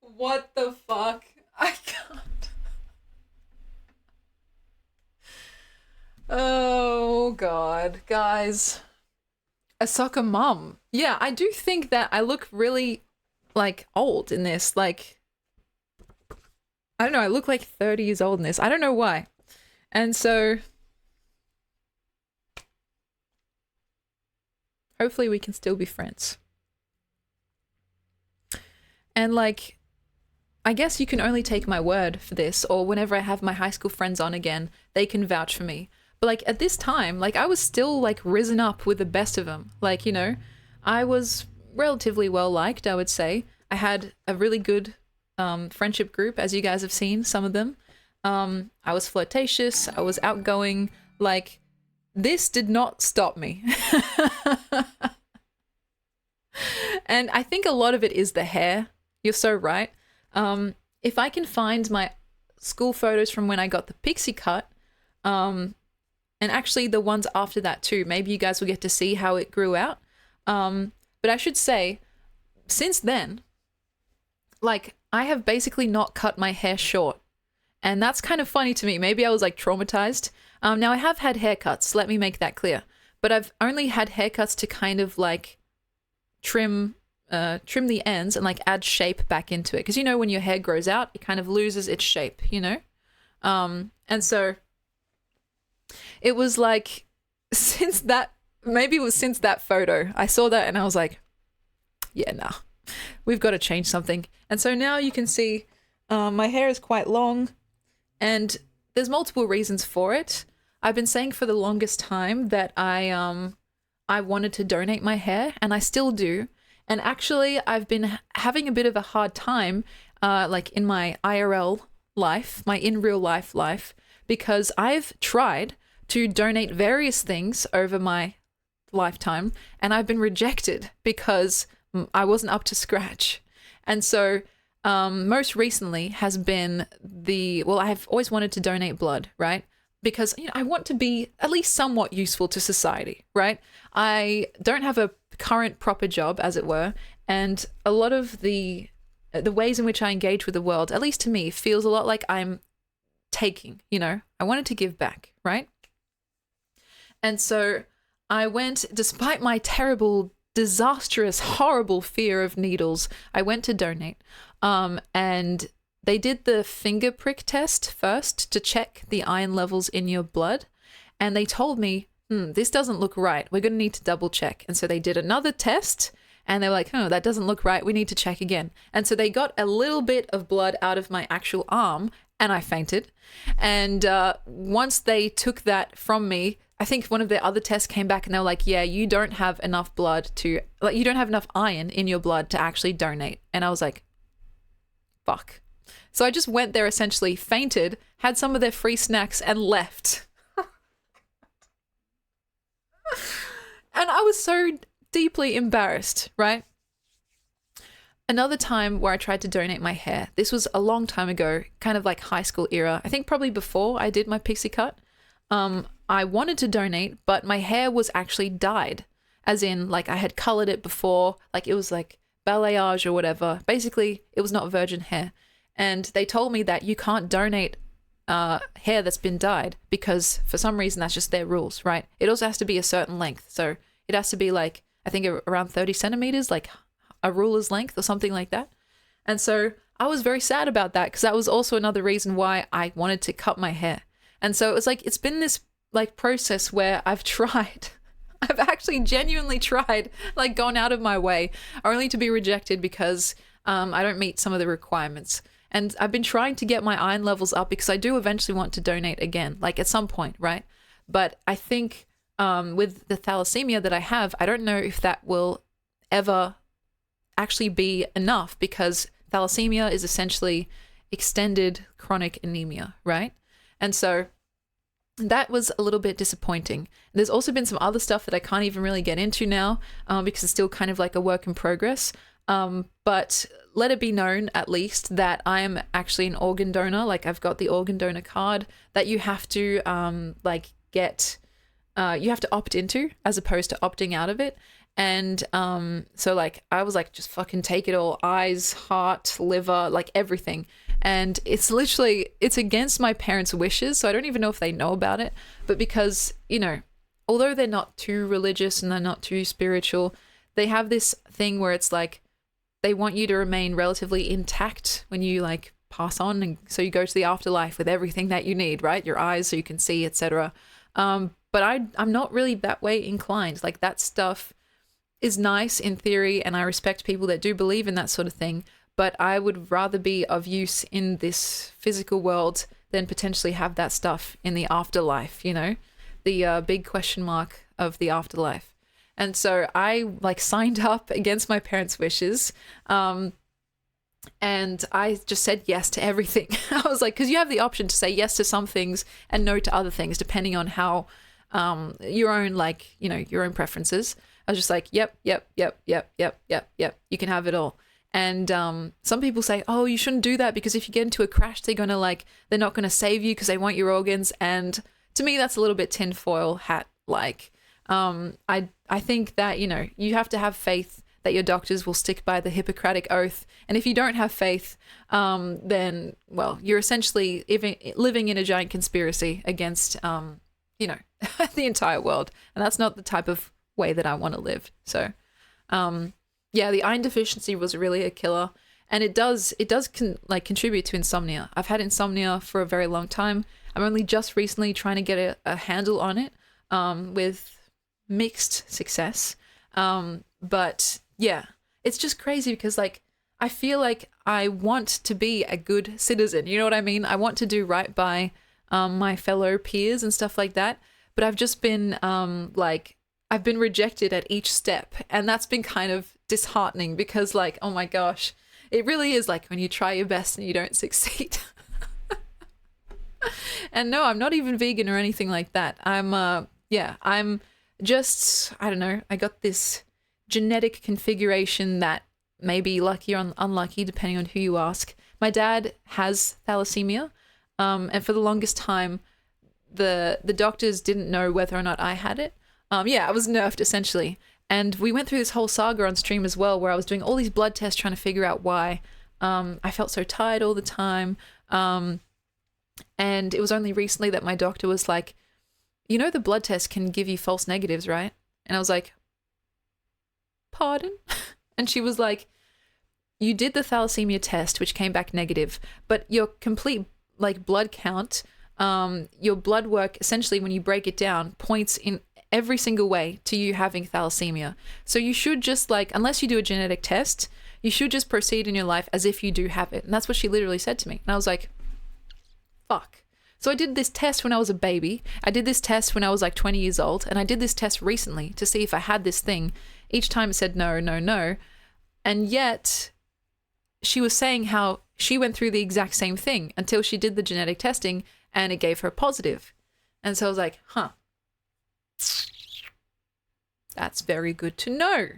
What the fuck? I can't. Oh, God. Guys. A soccer mum. Yeah, I do think that I look really, like, old in this. Like, I don't know, I look like 30 years old in this. I don't know why. And so, hopefully we can still be friends. And, like, I guess you can only take my word for this, or whenever I have my high school friends on again, they can vouch for me. But, like, at this time, like, I was still, like, risen up with the best of them. Like, you know, I was relatively well liked, I would say. I had a really good friendship group, as you guys have seen, some of them. I was flirtatious, I was outgoing. Like, this did not stop me. And I think a lot of it is the hair. You're so right. If I can find my school photos from when I got the pixie cut, and actually the ones after that too, maybe you guys will get to see how it grew out. But I should say, since then, like, I have basically not cut my hair short. And that's kind of funny to me. Maybe I was, like, traumatized. Now, I have had haircuts, let me make that clear. But I've only had haircuts to kind of, like, trim the ends and, like, add shape back into it. Because, you know, when your hair grows out, it kind of loses its shape, you know? And so it was, like, since that photo, I saw that and I was like, yeah, nah. We've got to change something. And so now you can see my hair is quite long and there's multiple reasons for it. I've been saying for the longest time that I wanted to donate my hair, and I still do. And actually, I've been having a bit of a hard time like in my IRL life, my in real life, because I've tried to donate various things over my lifetime and I've been rejected because I wasn't up to scratch. And so most recently has been I've always wanted to donate blood, right? Because, you know, I want to be at least somewhat useful to society, right? I don't have a current proper job, as it were, and a lot of the ways in which I engage with the world, at least to me, feels a lot like I'm taking, you know? I wanted to give back, right? And so I went, despite my terrible, disastrous, horrible fear of needles, I went to donate. And they did the finger prick test first to check the iron levels in your blood. And they told me, this doesn't look right. We're going to need to double check. And so they did another test and they were like, oh, that doesn't look right. We need to check again. And so they got a little bit of blood out of my actual arm and I fainted. And once they took that from me, I think one of their other tests came back and they were like, yeah, you don't have enough you don't have enough iron in your blood to actually donate. And I was like, fuck. So I just went there, essentially fainted, had some of their free snacks and left. And I was so deeply embarrassed, right? Another time where I tried to donate my hair, this was a long time ago, kind of like high school era. I think probably before I did my pixie cut. I wanted to donate, but my hair was actually dyed, as in, like, I had colored it before, like it was like balayage or whatever. Basically, it was not virgin hair. And they told me that you can't donate hair that's been dyed because for some reason that's just their rules, right? It also has to be a certain length. So it has to be like, I think around 30 centimeters, like a ruler's length or something like that. And so I was very sad about that because that was also another reason why I wanted to cut my hair. And so it was like, it's been this like process where I've tried, I've actually genuinely tried, like gone out of my way only to be rejected because I don't meet some of the requirements. And I've been trying to get my iron levels up because I do eventually want to donate again, like at some point, right? But I think with the thalassemia that I have, I don't know if that will ever actually be enough, because thalassemia is essentially extended chronic anemia, right? And so that was a little bit disappointing. There's also been some other stuff that I can't even really get into now, because it's still kind of like a work in progress. But let it be known, at least, that I am actually an organ donor. Like, I've got the organ donor card that you have to get, you have to opt into as opposed to opting out of it. And so like I was like, just fucking take it all, eyes, heart, liver, like everything. And it's against my parents' wishes, so I don't even know if they know about it. But because, you know, although they're not too religious and they're not too spiritual, they have this thing where it's like they want you to remain relatively intact when you like pass on, and so you go to the afterlife with everything that you need, right? Your eyes so you can see, etc. But I'm not really that way inclined. Like, that stuff is nice in theory, and I respect people that do believe in that sort of thing, but I would rather be of use in this physical world than potentially have that stuff in the afterlife, you know, the big question mark of the afterlife. And so I like signed up against my parents' wishes, and I just said yes to everything. I was like, because you have the option to say yes to some things and no to other things, depending on how your own, like, you know, your own preferences. I was just like, yep. You can have it all. And some people say, oh, you shouldn't do that because if you get into a crash, they're not going to save you because they want your organs. And to me, that's a little bit tinfoil hat like. I think that, you know, you have to have faith that your doctors will stick by the Hippocratic oath. And if you don't have faith, then, well, you're essentially living in a giant conspiracy against, you know, the entire world. And that's not the type of way that I want to live. So, yeah, the iron deficiency was really a killer, and it does contribute to insomnia. I've had insomnia for a very long time. I'm only just recently trying to get a handle on it, with mixed success. But yeah, it's just crazy because like I feel like I want to be a good citizen. You know what I mean? I want to do right by my fellow peers and stuff like that. But I've just been I've been rejected at each step, and that's been kind of disheartening because like, oh my gosh, it really is like when you try your best and you don't succeed. And no, I'm not even vegan or anything like that. I'm just, I don't know, I got this genetic configuration that may be lucky or unlucky depending on who you ask. My dad has thalassemia, and for the longest time, the doctors didn't know whether or not I had it. I was nerfed essentially. And we went through this whole saga on stream as well, where I was doing all these blood tests trying to figure out why. I felt so tired all the time. And it was only recently that my doctor was like, you know, the blood test can give you false negatives, right? And I was like, pardon? And she was like, you did the thalassemia test, which came back negative, but your complete like blood count, your blood work, essentially when you break it down, points in every single way to you having thalassemia. So you should just like, unless you do a genetic test, you should just proceed in your life as if you do have it. And that's what she literally said to me. And I was like, fuck. So I did this test when I was a baby. I did this test when I was like 20 years old. And I did this test recently to see if I had this thing. Each time it said no, no, no. And yet she was saying how she went through the exact same thing until she did the genetic testing and it gave her positive. And so I was like, huh. That's very good to know.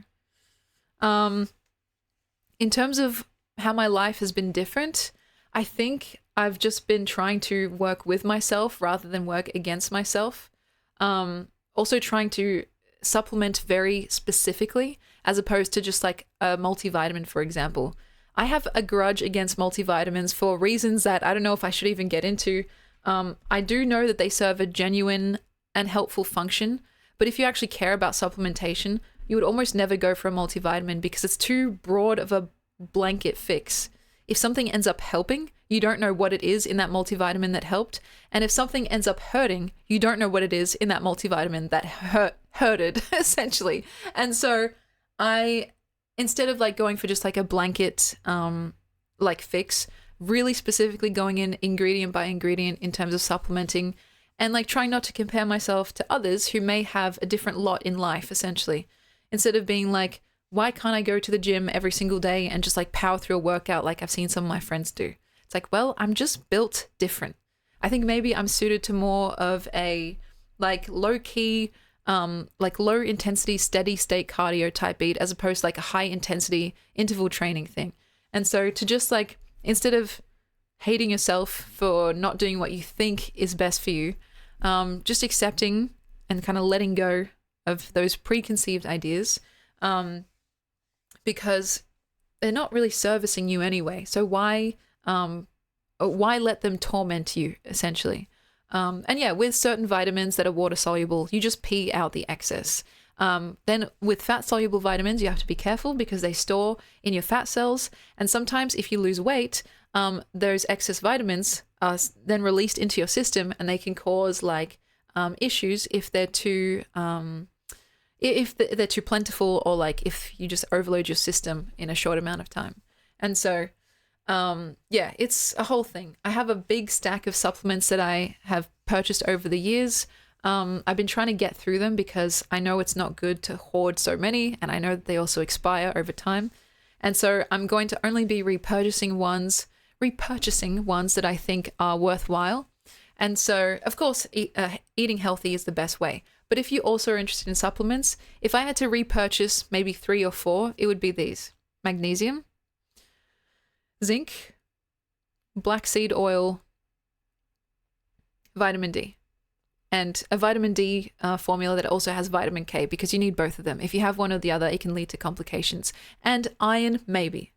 In terms of how my life has been different, I think I've just been trying to work with myself rather than work against myself. Also trying to supplement very specifically as opposed to just like a multivitamin, for example. I have a grudge against multivitamins for reasons that I don't know if I should even get into. I do know that they serve a genuine and helpful function, but if you actually care about supplementation, you would almost never go for a multivitamin because it's too broad of a blanket fix. If something ends up helping, you don't know what it is in that multivitamin that helped. And if something ends up hurting, you don't know what it is in that multivitamin that hurted, essentially. And so I, instead of like going for just like a blanket like fix, really specifically going in ingredient by ingredient in terms of supplementing and like trying not to compare myself to others who may have a different lot in life, essentially. Instead of being like, why can't I go to the gym every single day and just like power through a workout like I've seen some of my friends do? It's like, well, I'm just built different. I think maybe I'm suited to more of a like low key, like low intensity, steady state cardio type beat as opposed to like a high intensity interval training thing. And so to just like, instead of hating yourself for not doing what you think is best for you, just accepting and kind of letting go of those preconceived ideas, because they're not really servicing you anyway. So why let them torment you, essentially? And yeah, with certain vitamins that are water soluble, you just pee out the excess. Then with fat soluble vitamins, you have to be careful because they store in your fat cells. And sometimes if you lose weight, those excess vitamins are then released into your system, and they can cause like issues if they're too plentiful, or like if you just overload your system in a short amount of time. And so yeah, it's a whole thing. I have a big stack of supplements that I have purchased over the years. I've been trying to get through them because I know it's not good to hoard so many, and I know that they also expire over time. And so I'm going to only be repurchasing ones that I think are worthwhile. And so, of course, eating healthy is the best way. But if you also are interested in supplements, if I had to repurchase maybe 3 or 4, it would be these: magnesium, zinc, black seed oil, vitamin D, and a vitamin D formula that also has vitamin K, because you need both of them. If you have one or the other, it can lead to complications. And iron, maybe.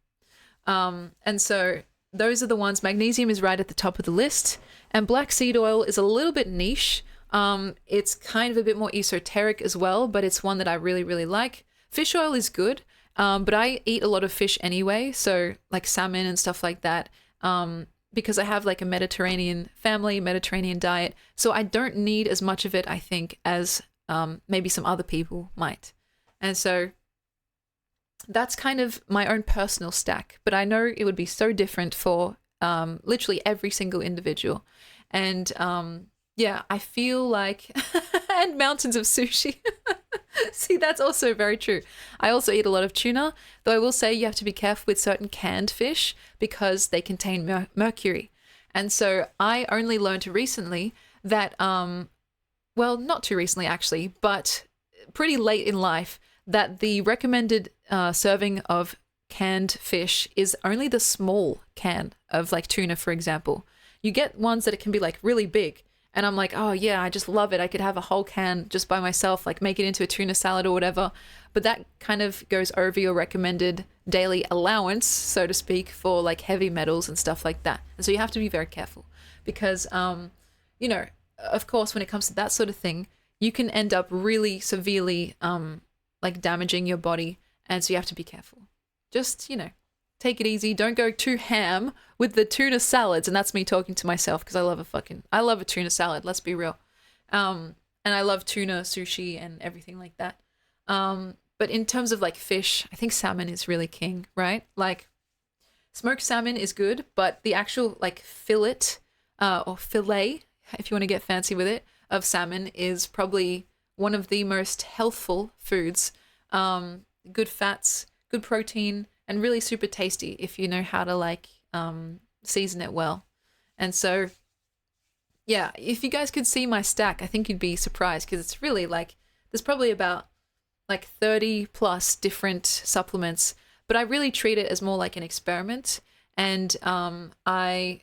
And so those are the ones. Magnesium is right at the top of the list, and black seed oil is a little bit niche. It's kind of a bit more esoteric as well, but it's one that I really, really like. Fish oil is good. But I eat a lot of fish anyway, so like salmon and stuff like that, because I have like a Mediterranean family, Mediterranean diet, so I don't need as much of it, I think, as maybe some other people might. And so that's kind of my own personal stack, but I know it would be so different for literally every single individual. And yeah, I feel like, and mountains of sushi. See, that's also very true. I also eat a lot of tuna, though I will say you have to be careful with certain canned fish because they contain mercury. And so I only learned recently that, well, not too recently actually, but pretty late in life, that the recommended serving of canned fish is only the small can of like tuna, for example. You get ones that it can be like really big. And I'm like, oh yeah, I just love it. I could have a whole can just by myself, like make it into a tuna salad or whatever. But that kind of goes over your recommended daily allowance, so to speak, for like heavy metals and stuff like that. And so you have to be very careful because, you know, of course, when it comes to that sort of thing, you can end up really severely like damaging your body. And so you have to be careful. Just, you know, take it easy. Don't go too ham with the tuna salads. And that's me talking to myself because I love a tuna salad. Let's be real. And I love tuna, sushi, and everything like that. But in terms of like fish, I think salmon is really king, right? Like smoked salmon is good, but the actual like fillet or fillet, if you want to get fancy with it, of salmon is probably one of the most healthful foods. Good fats, good protein, and really super tasty if you know how to like season it well. And so yeah, if you guys could see my stack, I think you'd be surprised because it's really like there's probably about like 30 plus different supplements, but I really treat it as more like an experiment. And I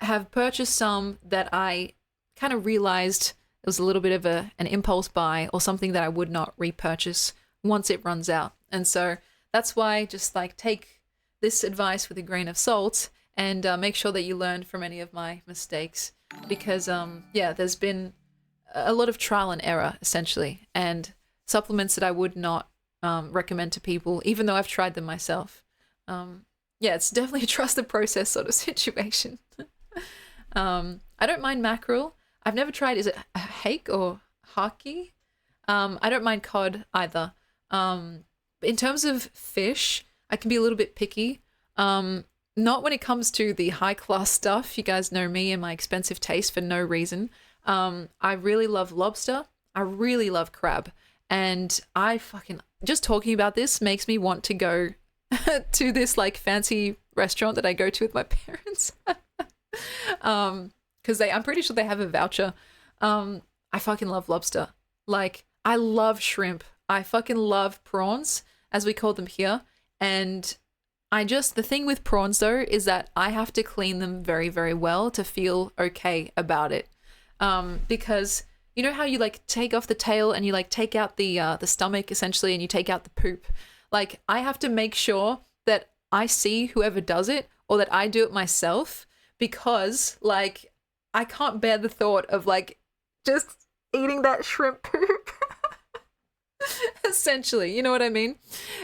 have purchased some that I kind of realized it was a little bit of an impulse buy or something that I would not repurchase once it runs out. And so that's why just like take this advice with a grain of salt and make sure that you learn from any of my mistakes because yeah, there's been a lot of trial and error essentially, and supplements that I would not recommend to people even though I've tried them myself. Yeah, it's definitely a trust the process sort of situation. I don't mind mackerel. I've never tried, is it hake or haki? I don't mind cod either. In terms of fish, I can be a little bit picky. Not when it comes to the high class stuff. You guys know me and my expensive taste for no reason. I really love lobster. I really love crab. And I fucking just talking about this makes me want to go to this like fancy restaurant that I go to with my parents. Because I'm pretty sure they have a voucher. I fucking love lobster. Like, I love shrimp. I fucking love prawns, as we call them here. And the thing with prawns though is that I have to clean them very, very well to feel okay about it. Because you know how you like take off the tail and you like take out the stomach essentially, and you take out the poop. Like, I have to make sure that I see whoever does it or that I do it myself, because like I can't bear the thought of like just eating that shrimp poop. Essentially, you know what I mean?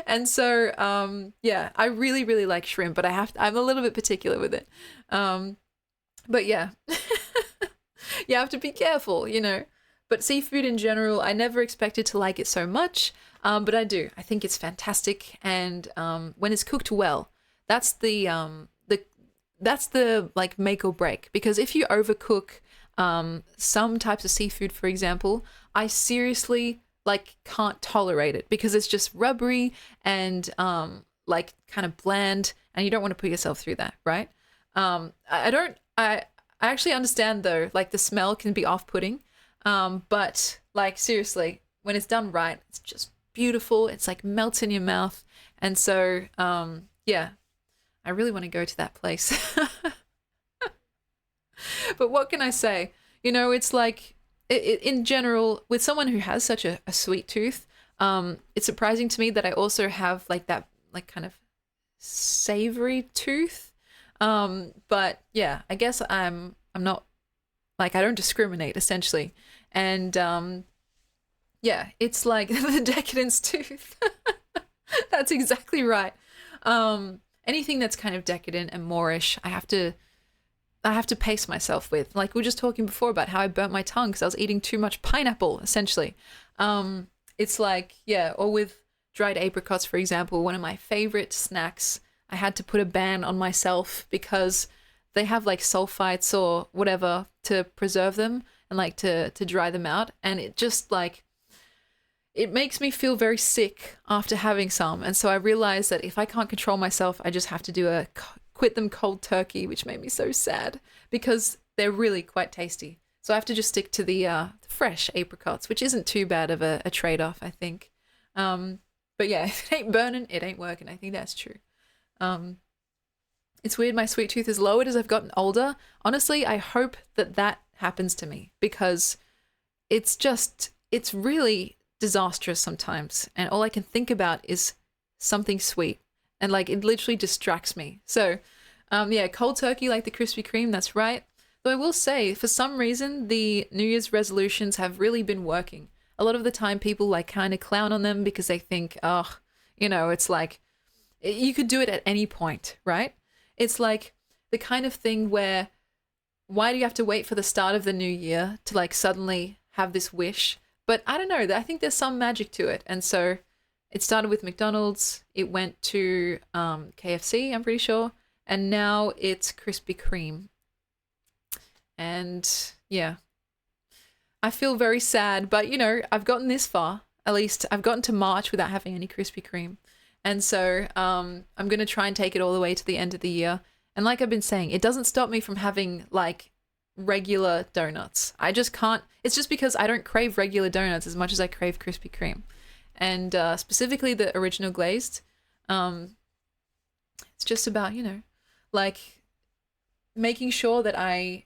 And so yeah, I really, really like shrimp, but I'm a little bit particular with it. But yeah. You have to be careful, you know. But seafood in general, I never expected to like it so much, but I do. I think it's fantastic, and when it's cooked well, that's the like make or break. Because if you overcook some types of seafood, for example, I seriously like can't tolerate it because it's just rubbery and like kind of bland, and you don't want to put yourself through that, right? I actually understand though, like the smell can be off-putting, but like seriously, when it's done right, it's just beautiful. It's like melts in your mouth, and so yeah, I really want to go to that place. But what can I say? You know, it's like in general, with someone who has such a sweet tooth, it's surprising to me that I also have like that like kind of savory tooth. But yeah, I guess I'm not like, I don't discriminate essentially. And yeah, it's like the decadence tooth. That's exactly right. Anything that's kind of decadent and moreish, I have to pace myself with. Like we were just talking before about how I burnt my tongue because I was eating too much pineapple, essentially. It's like, yeah, or with dried apricots, for example, one of my favorite snacks. I had to put a ban on myself because they have like sulfites or whatever to preserve them and like to dry them out. And it just like, it makes me feel very sick after having some. And so I realized that if I can't control myself, I just have to quit them cold turkey, which made me so sad because they're really quite tasty. So I have to just stick to the fresh apricots, which isn't too bad of a trade-off, I think. But yeah, if it ain't burning, it ain't working. I think that's true. It's weird my sweet tooth has lowered as I've gotten older. Honestly, I hope that happens to me because it's really disastrous sometimes. And all I can think about is something sweet. And like, it literally distracts me. So, yeah, cold turkey, like the Krispy Kreme, that's right. Though I will say, for some reason, the New Year's resolutions have really been working. A lot of the time, people like kind of clown on them because they think, oh, you know, it's like, you could do it at any point, right? It's like the kind of thing where, why do you have to wait for the start of the new year to like suddenly have this wish? But I don't know, I think there's some magic to it. And so it started with McDonald's, it went to KFC, I'm pretty sure, and now it's Krispy Kreme. And yeah, I feel very sad, but you know, I've gotten this far. At least I've gotten to March without having any Krispy Kreme. And so I'm going to try and take it all the way to the end of the year. And like I've been saying, it doesn't stop me from having like regular donuts. I just can't. It's just because I don't crave regular donuts as much as I crave Krispy Kreme. And specifically the original glazed. It's just about, you know, like making sure that I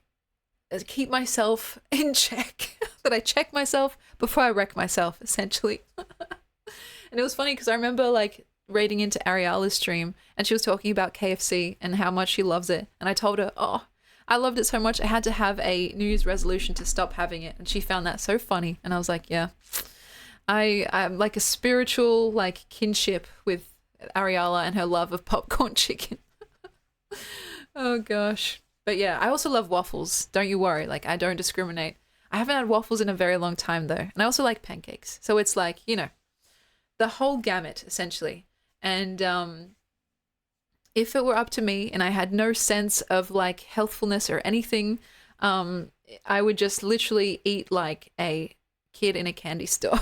keep myself in check, that I check myself before I wreck myself, essentially. And it was funny because I remember like raiding into Ariala's stream and she was talking about KFC and how much she loves it. And I told her, oh, I loved it so much I had to have a New Year's resolution to stop having it. And she found that so funny. And I was like, yeah, I'm like a spiritual like kinship with Ariala and her love of popcorn chicken. Oh gosh. But yeah, I also love waffles. Don't you worry. Like I don't discriminate. I haven't had waffles in a very long time though. And I also like pancakes. So it's like, you know, the whole gamut essentially. And if it were up to me and I had no sense of like healthfulness or anything, I would just literally eat like a kid in a candy store.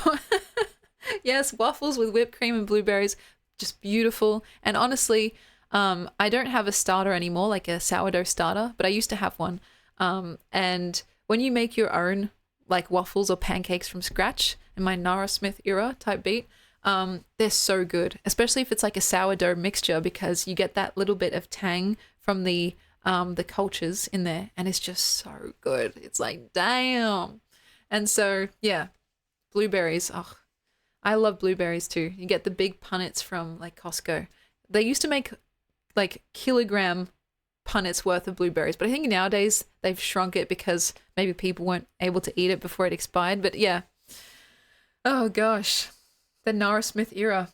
Yes, waffles with whipped cream and blueberries, just beautiful. And honestly, I don't have a starter anymore, like a sourdough starter, but I used to have one. And when you make your own like waffles or pancakes from scratch in my Nara Smith era type beat, they're so good, especially if it's like a sourdough mixture because you get that little bit of tang from the cultures in there, and it's just so good. It's like damn. And so yeah, blueberries. Oh, I love blueberries too. You get the big punnets from like Costco. They used to make like kilogram punnets worth of blueberries, but I think nowadays they've shrunk it because maybe people weren't able to eat it before it expired. But yeah, oh gosh, the Nara Smith era.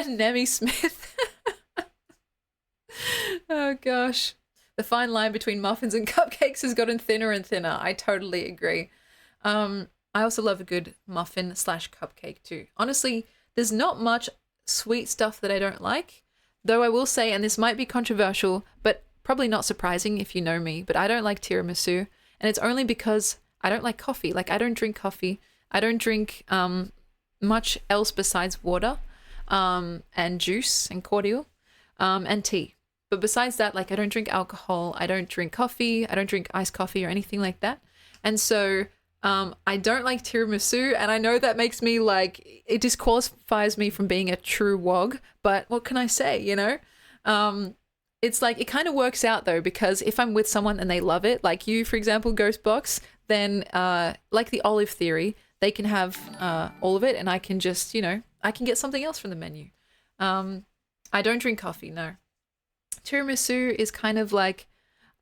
Nemi Smith. Oh gosh. The fine line between muffins and cupcakes has gotten thinner and thinner. I totally agree. I also love a good muffin slash cupcake too. Honestly, there's not much sweet stuff that I don't like. Though I will say, and this might be controversial, but probably not surprising if you know me, but I don't like tiramisu. And it's only because I don't like coffee. Like, I don't drink coffee. I don't drink much else besides water and juice and cordial and tea. But besides that, like, I don't drink alcohol. I don't drink coffee. I don't drink iced coffee or anything like that. And so I don't like tiramisu, and I know that makes me like, it disqualifies me from being a true wog, but what can I say, you know? It's like, it kind of works out though, because if I'm with someone and they love it, like you, for example, Ghostbox, then like the olive theory, they can have all of it, and I can just, you know, I can get something else from the menu. I don't drink coffee, no. Tiramisu is kind of like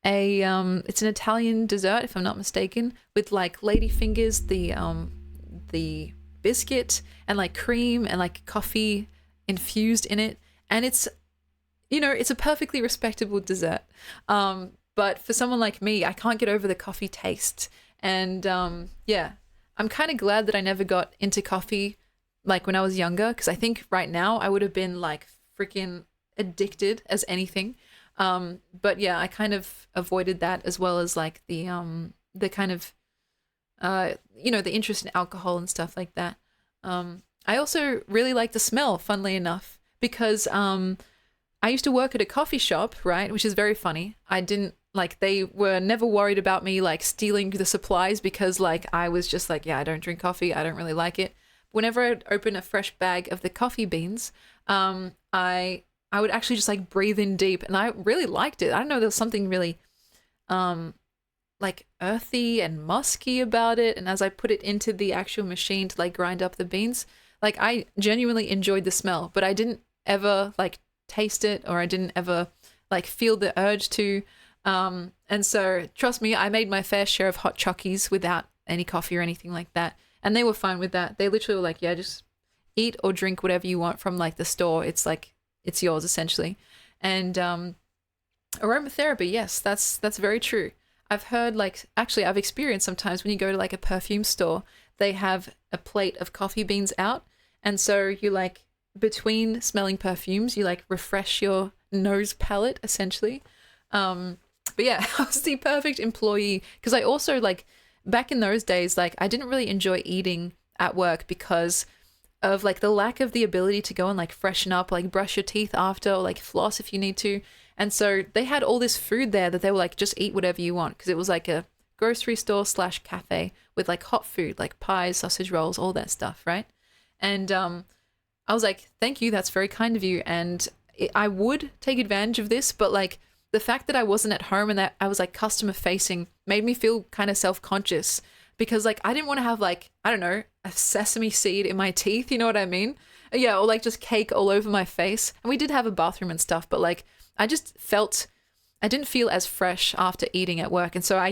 it's an Italian dessert, if I'm not mistaken, with like ladyfingers, the biscuit, and like cream and like coffee infused in it, and it's, you know, it's a perfectly respectable dessert. But for someone like me, I can't get over the coffee taste, and yeah, I'm kind of glad that I never got into coffee like when I was younger, because I think right now I would have been like freaking addicted as anything. But yeah, I kind of avoided that, as well as like the kind of you know, the interest in alcohol and stuff like that. I also really like the smell, funnily enough, because I used to work at a coffee shop, right, which is very funny. I didn't like, they were never worried about me like stealing the supplies, because like I was just like, yeah, I don't drink coffee, I don't really like it. Whenever I'd open a fresh bag of the coffee beans, I would actually just like breathe in deep, and I really liked it. I don't know, there was something really like earthy and musky about it, and as I put it into the actual machine to like grind up the beans, like I genuinely enjoyed the smell, but I didn't ever like taste it, or I didn't ever like feel the urge to. And so trust me, I made my fair share of hot chockies without any coffee or anything like that, and they were fine with that. They literally were like, yeah, just eat or drink whatever you want from like the store. It's like, it's yours essentially. And aromatherapy, yes, that's very true. I've heard, like, actually I've experienced sometimes when you go to like a perfume store, they have a plate of coffee beans out, and so you like, between smelling perfumes, you like refresh your nose palette essentially. But yeah, I was the perfect employee, because I also, like, back in those days, like, I didn't really enjoy eating at work because of like the lack of the ability to go and like freshen up, like brush your teeth after, or like floss if you need to. And so they had all this food there that they were like, just eat whatever you want, because it was like a grocery store slash cafe with like hot food, like pies, sausage rolls, all that stuff, right? And I was like, thank you, that's very kind of you. And I would take advantage of this, but like the fact that I wasn't at home and that I was like customer facing made me feel kind of self-conscious, because like I didn't want to have like, I don't know, a sesame seed in my teeth, you know what I mean? Yeah, or like just cake all over my face. And we did have a bathroom and stuff, but like I didn't feel as fresh after eating at work. And so I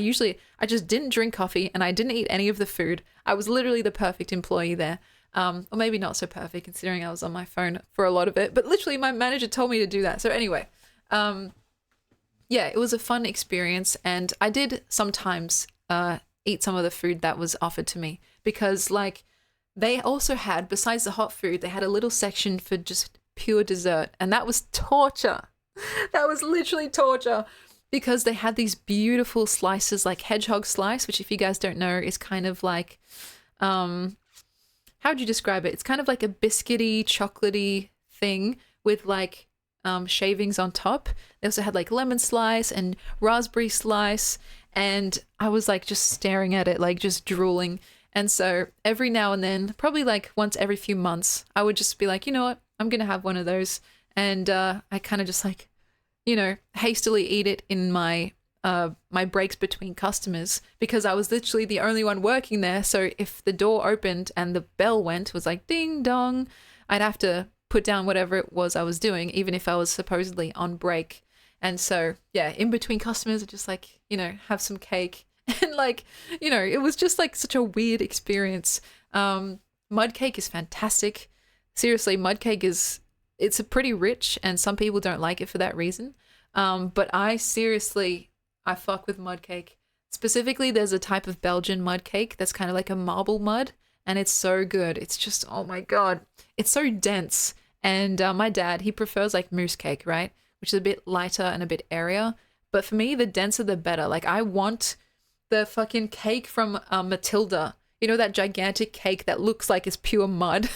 just didn't drink coffee, and I didn't eat any of the food. I was literally the perfect employee there. Or maybe not so perfect, considering I was on my phone for a lot of it, but literally my manager told me to do that. So anyway, yeah, it was a fun experience, and I did sometimes eat some of the food that was offered to me, because like they also had, besides the hot food, they had a little section for just pure dessert, and that was torture. That was literally torture, because they had these beautiful slices, like hedgehog slice, which if you guys don't know is kind of like how how would you describe it? It's kind of like a biscuity, chocolatey thing with like shavings on top. They also had like lemon slice and raspberry slice, and I was like just staring at it, like just drooling. And so every now and then, probably like once every few months, I would just be like, you know what, I'm gonna have one of those, and I kind of just like, hastily eat it in my breaks between customers because I was literally the only one working there. So if the door opened and the bell went, it was like ding dong, I'd have to put down whatever it was I was doing, even if I was supposedly on break. And so, yeah, in between customers, I just like, have some cake. And like, it was just like such a weird experience. Mud cake is fantastic. Seriously, mud cake it's a pretty rich, and some people don't like it for that reason. But I fuck with mud cake. Specifically, there's a type of Belgian mud cake that's kind of like a marble mud, and it's so good. It's just, oh my God, it's so dense. And my dad, he prefers like mousse cake, right? Which is a bit lighter and a bit airier. But for me, the denser the better. Like I want the fucking cake from Matilda. You know, that gigantic cake that looks like it's pure mud.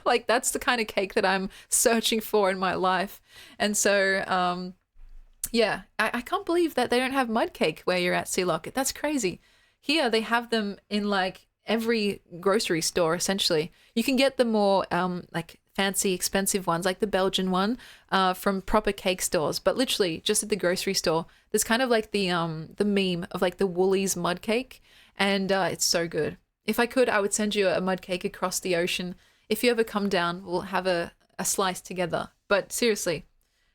Like that's the kind of cake that I'm searching for in my life. And so, yeah, I can't believe that they don't have mud cake where you're at, Sea Locket. That's crazy. Here they have them in like every grocery store essentially. You can get the more like fancy expensive ones like the Belgian one from proper cake stores, but literally just at the grocery store there's kind of like the meme of like the Woolies mud cake, and it's so good. If I could, I would send you a mud cake across the ocean. If you ever come down, we'll have a slice together. But seriously,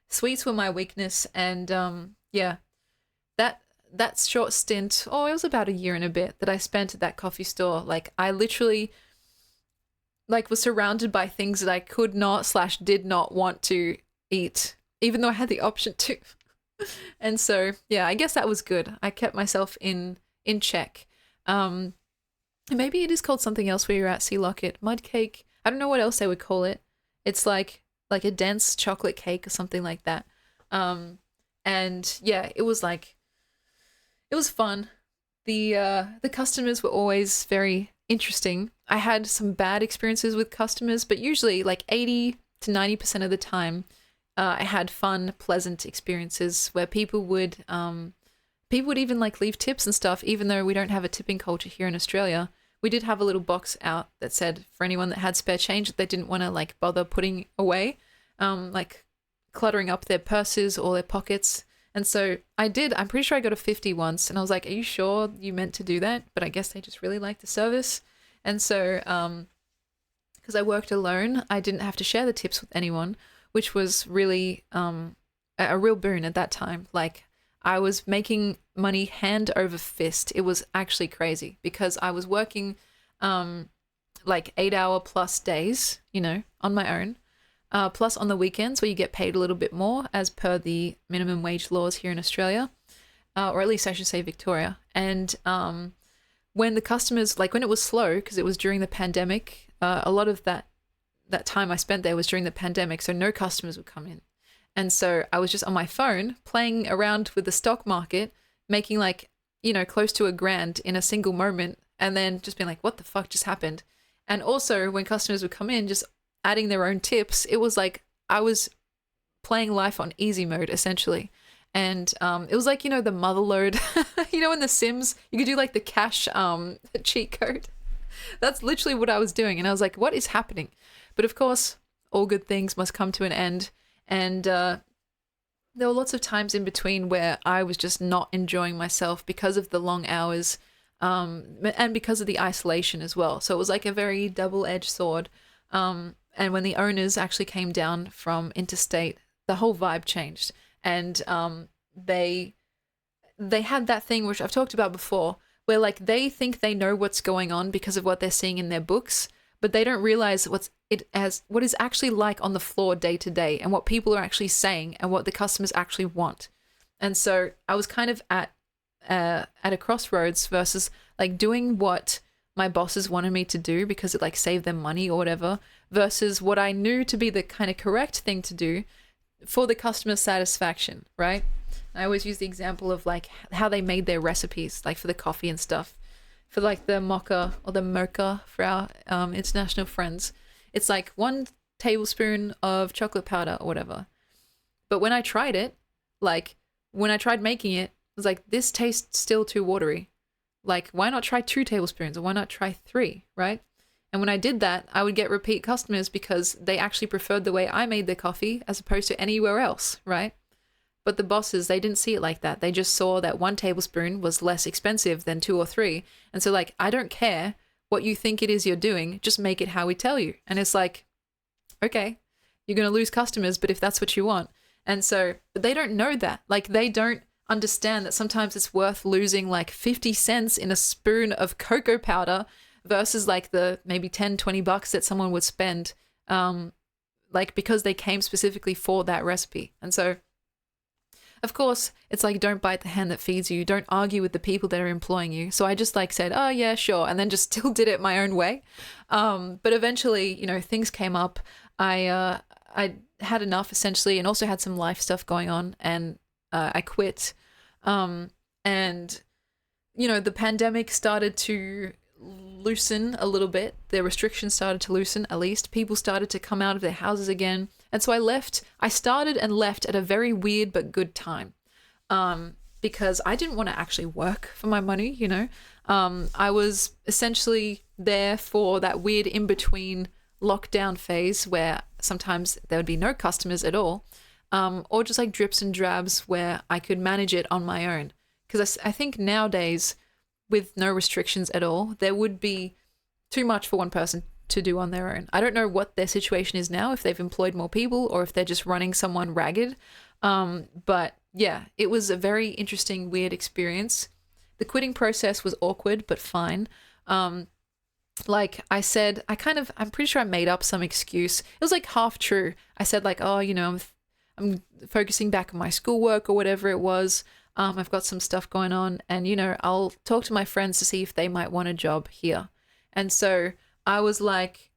sweets were my weakness, and yeah, that short stint, it was about a year and a bit that I spent at that coffee store. Like I literally like was surrounded by things that I could not / did not want to eat, even though I had the option to. And so yeah, I guess that was good. I kept myself in check. Maybe it is called something else where you're at, Sea Locket. Mud cake. I don't know what else they would call it. It's like a dense chocolate cake or something like that. And yeah, it was fun. The customers were always very interesting. I had some bad experiences with customers, but usually like 80 to 90% of the time, I had fun, pleasant experiences where people would even like leave tips and stuff, even though we don't have a tipping culture here in Australia. We did have a little box out that said for anyone that had spare change that they didn't want to like bother putting away, like cluttering up their purses or their pockets. And so I'm pretty sure I got a 50 once, and I was like, are you sure you meant to do that? But I guess they just really liked the service. And so, because I worked alone, I didn't have to share the tips with anyone, which was really a real boon at that time. Like I was making money hand over fist. It was actually crazy because I was working like 8-hour plus days, on my own. Plus on the weekends where you get paid a little bit more as per the minimum wage laws here in Australia, or at least I should say Victoria. And when the customers, like when it was slow, because it was during the pandemic, a lot of that time I spent there was during the pandemic, so no customers would come in. And so I was just on my phone playing around with the stock market, making like, close to $1,000 in a single moment, and then just being like, what the fuck just happened? And also when customers would come in, just adding their own tips, it was like I was playing life on easy mode essentially. And it was like, the mother load, in The Sims, you could do like the cash cheat code. That's literally what I was doing. And I was like, what is happening? But of course, all good things must come to an end. And there were lots of times in between where I was just not enjoying myself because of the long hours and because of the isolation as well. So it was like a very double-edged sword. And when the owners actually came down from interstate, the whole vibe changed. And they had that thing which I've talked about before, where like they think they know what's going on because of what they're seeing in their books, but they don't realize what is actually like on the floor day to day, and what people are actually saying and what the customers actually want. And so I was kind of at a crossroads versus like doing what my bosses wanted me to do because it like saved them money or whatever, versus what I knew to be the kind of correct thing to do for the customer satisfaction, right? I always use the example of like how they made their recipes, like for the coffee and stuff. for like the mocha or the mocha for our international friends. It's like 1 tablespoon of chocolate powder or whatever. But when I tried it, like when I tried making it, I was like, this tastes still too watery. Like, why not try 2 tablespoons or why not try 3, right? And when I did that, I would get repeat customers because they actually preferred the way I made their coffee as opposed to anywhere else, right? But the bosses, they didn't see it like that. They just saw that 1 tablespoon was less expensive than 2 or 3. And so, like, I don't care what you think it is you're doing, just make it how we tell you. And it's like, okay, you're going to lose customers, but if that's what you want. And so, but they don't know that. Like, they don't understand that sometimes it's worth losing like 50 cents in a spoon of cocoa powder versus like the maybe 10, $20 that someone would spend, like because they came specifically for that recipe. And so, of course, it's like, don't bite the hand that feeds you. Don't argue with the people that are employing you. So I just like said, oh yeah, sure. And then just still did it my own way. But eventually, you know, things came up. I had enough essentially, and also had some life stuff going on, and I quit. And, you know, the pandemic started to loosen a little bit. The restrictions started to loosen, at least. People started to come out of their houses again. And so I started and left at a very weird but good time, because I didn't want to actually work for my money, you know. I was essentially there for that weird in-between lockdown phase where sometimes there would be no customers at all, or just like drips and drabs where I could manage it on my own. Because I think nowadays, with no restrictions at all, there would be too much for one person to do on their own. I don't know what their situation is now, if they've employed more people or if they're just running someone ragged. But yeah, it was a very interesting, weird experience. The quitting process was awkward, but fine. Like I said, I'm pretty sure I made up some excuse. It was like half true. I said like, oh, you know, I'm focusing back on my schoolwork or whatever it was. I've got some stuff going on, and, you know, I'll talk to my friends to see if they might want a job here. And so I was like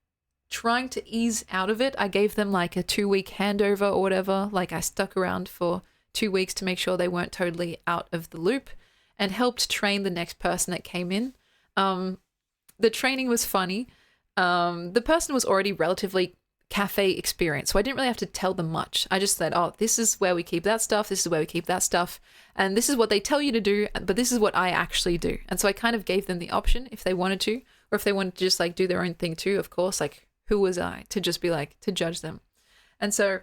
trying to ease out of it. I gave them like a 2-week handover or whatever. Like I stuck around for 2 weeks to make sure they weren't totally out of the loop, and helped train the next person that came in. The training was funny. The person was already relatively cafe experience, so I didn't really have to tell them much. I just said, oh, this is where we keep that stuff, this is where we keep that stuff, and this is what they tell you to do, but this is what I actually do. And so I kind of gave them the option if they wanted to, or if they wanted to just like do their own thing too. Of course, like, who was I to just be like, to judge them? And so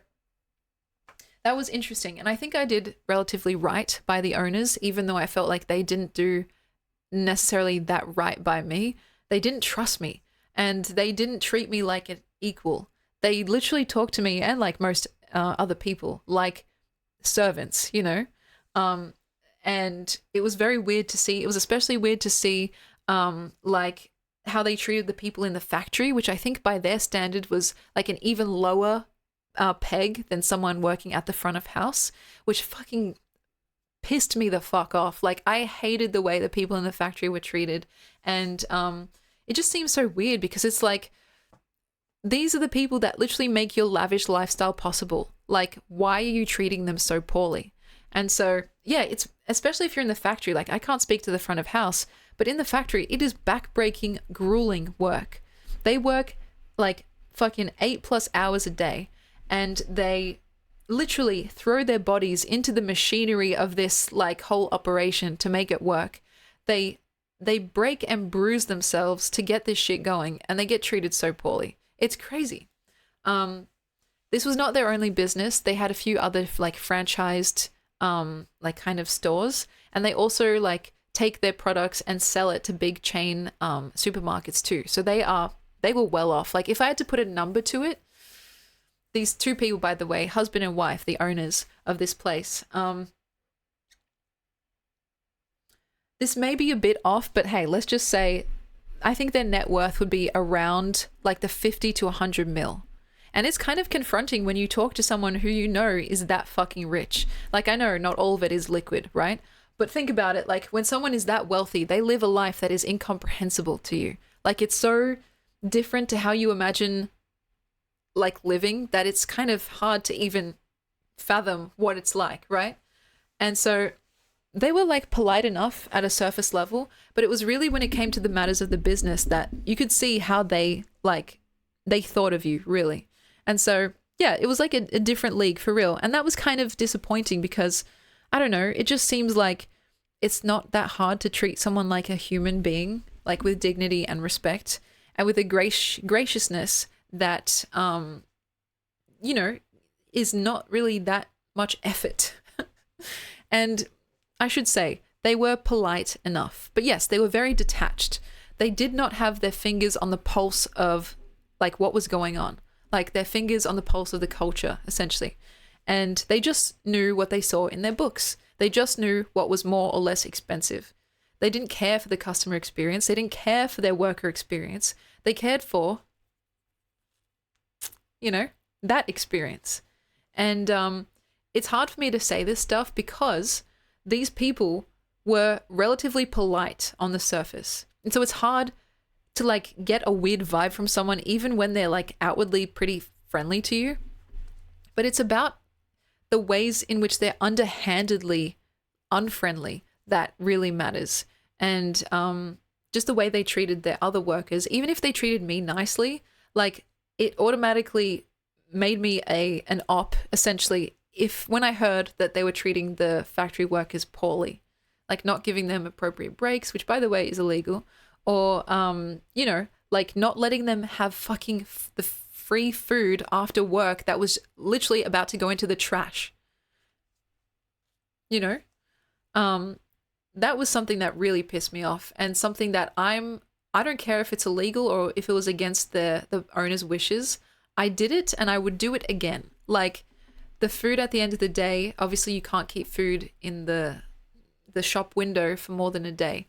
that was interesting, and I think I did relatively right by the owners, even though I felt like they didn't do necessarily that right by me. They didn't trust me, and they didn't treat me like an equal. They literally talked to me, and like most other people, like servants, you know? And it was very weird to see. It was especially weird to see like how they treated the people in the factory, which I think by their standard was like an even lower peg than someone working at the front of house, which fucking pissed me the fuck off. Like, I hated the way the people in the factory were treated. And it just seems so weird, because it's like, these are the people that literally make your lavish lifestyle possible. Like, why are you treating them so poorly? And so, yeah, it's, especially if you're in the factory, like, I can't speak to the front of house, but in the factory, it is backbreaking, grueling work. They work like fucking 8+ hours a day, and they literally throw their bodies into the machinery of this like whole operation to make it work. They break and bruise themselves to get this shit going, and they get treated so poorly. It's crazy. This was not their only business. They had a few other like franchised like kind of stores, and they also like take their products and sell it to big chain supermarkets too. So they were well off. Like, if I had to put a number to it, these two people, by the way, husband and wife, the owners of this place, this may be a bit off, but hey, let's just say I think their net worth would be around like the 50 to 100 mil. And it's kind of confronting when you talk to someone who you know is that fucking rich. Like, I know not all of it is liquid, right? But think about it. Like, when someone is that wealthy, they live a life that is incomprehensible to you. Like, it's so different to how you imagine like living that it's kind of hard to even fathom what it's like, right? And so they were like polite enough at a surface level, but it was really when it came to the matters of the business that you could see how they thought of you, really. And so, yeah, it was like a different league for real. And that was kind of disappointing because, I don't know, it just seems like it's not that hard to treat someone like a human being, like with dignity and respect and with a graciousness that, you know, is not really that much effort. And I should say, they were polite enough. But yes, they were very detached. They did not have their fingers on the pulse of like what was going on, like their fingers on the pulse of the culture, essentially. And they just knew what they saw in their books. They just knew what was more or less expensive. They didn't care for the customer experience. They didn't care for their worker experience. They cared for, you know, that experience. And it's hard for me to say this stuff because these people were relatively polite on the surface. And so it's hard to like get a weird vibe from someone even when they're like outwardly pretty friendly to you. But it's about the ways in which they're underhandedly unfriendly that really matters. And just the way they treated their other workers, even if they treated me nicely, like it automatically made me an op, essentially, if when I heard that they were treating the factory workers poorly, like not giving them appropriate breaks, which by the way is illegal, or you know, like not letting them have fucking the free food after work that was literally about to go into the trash. You know, that was something that really pissed me off, and something that I don't care if it's illegal or if it was against the owner's wishes. I did it and I would do it again. Like the food at the end of the day, obviously you can't keep food in the shop window for more than a day.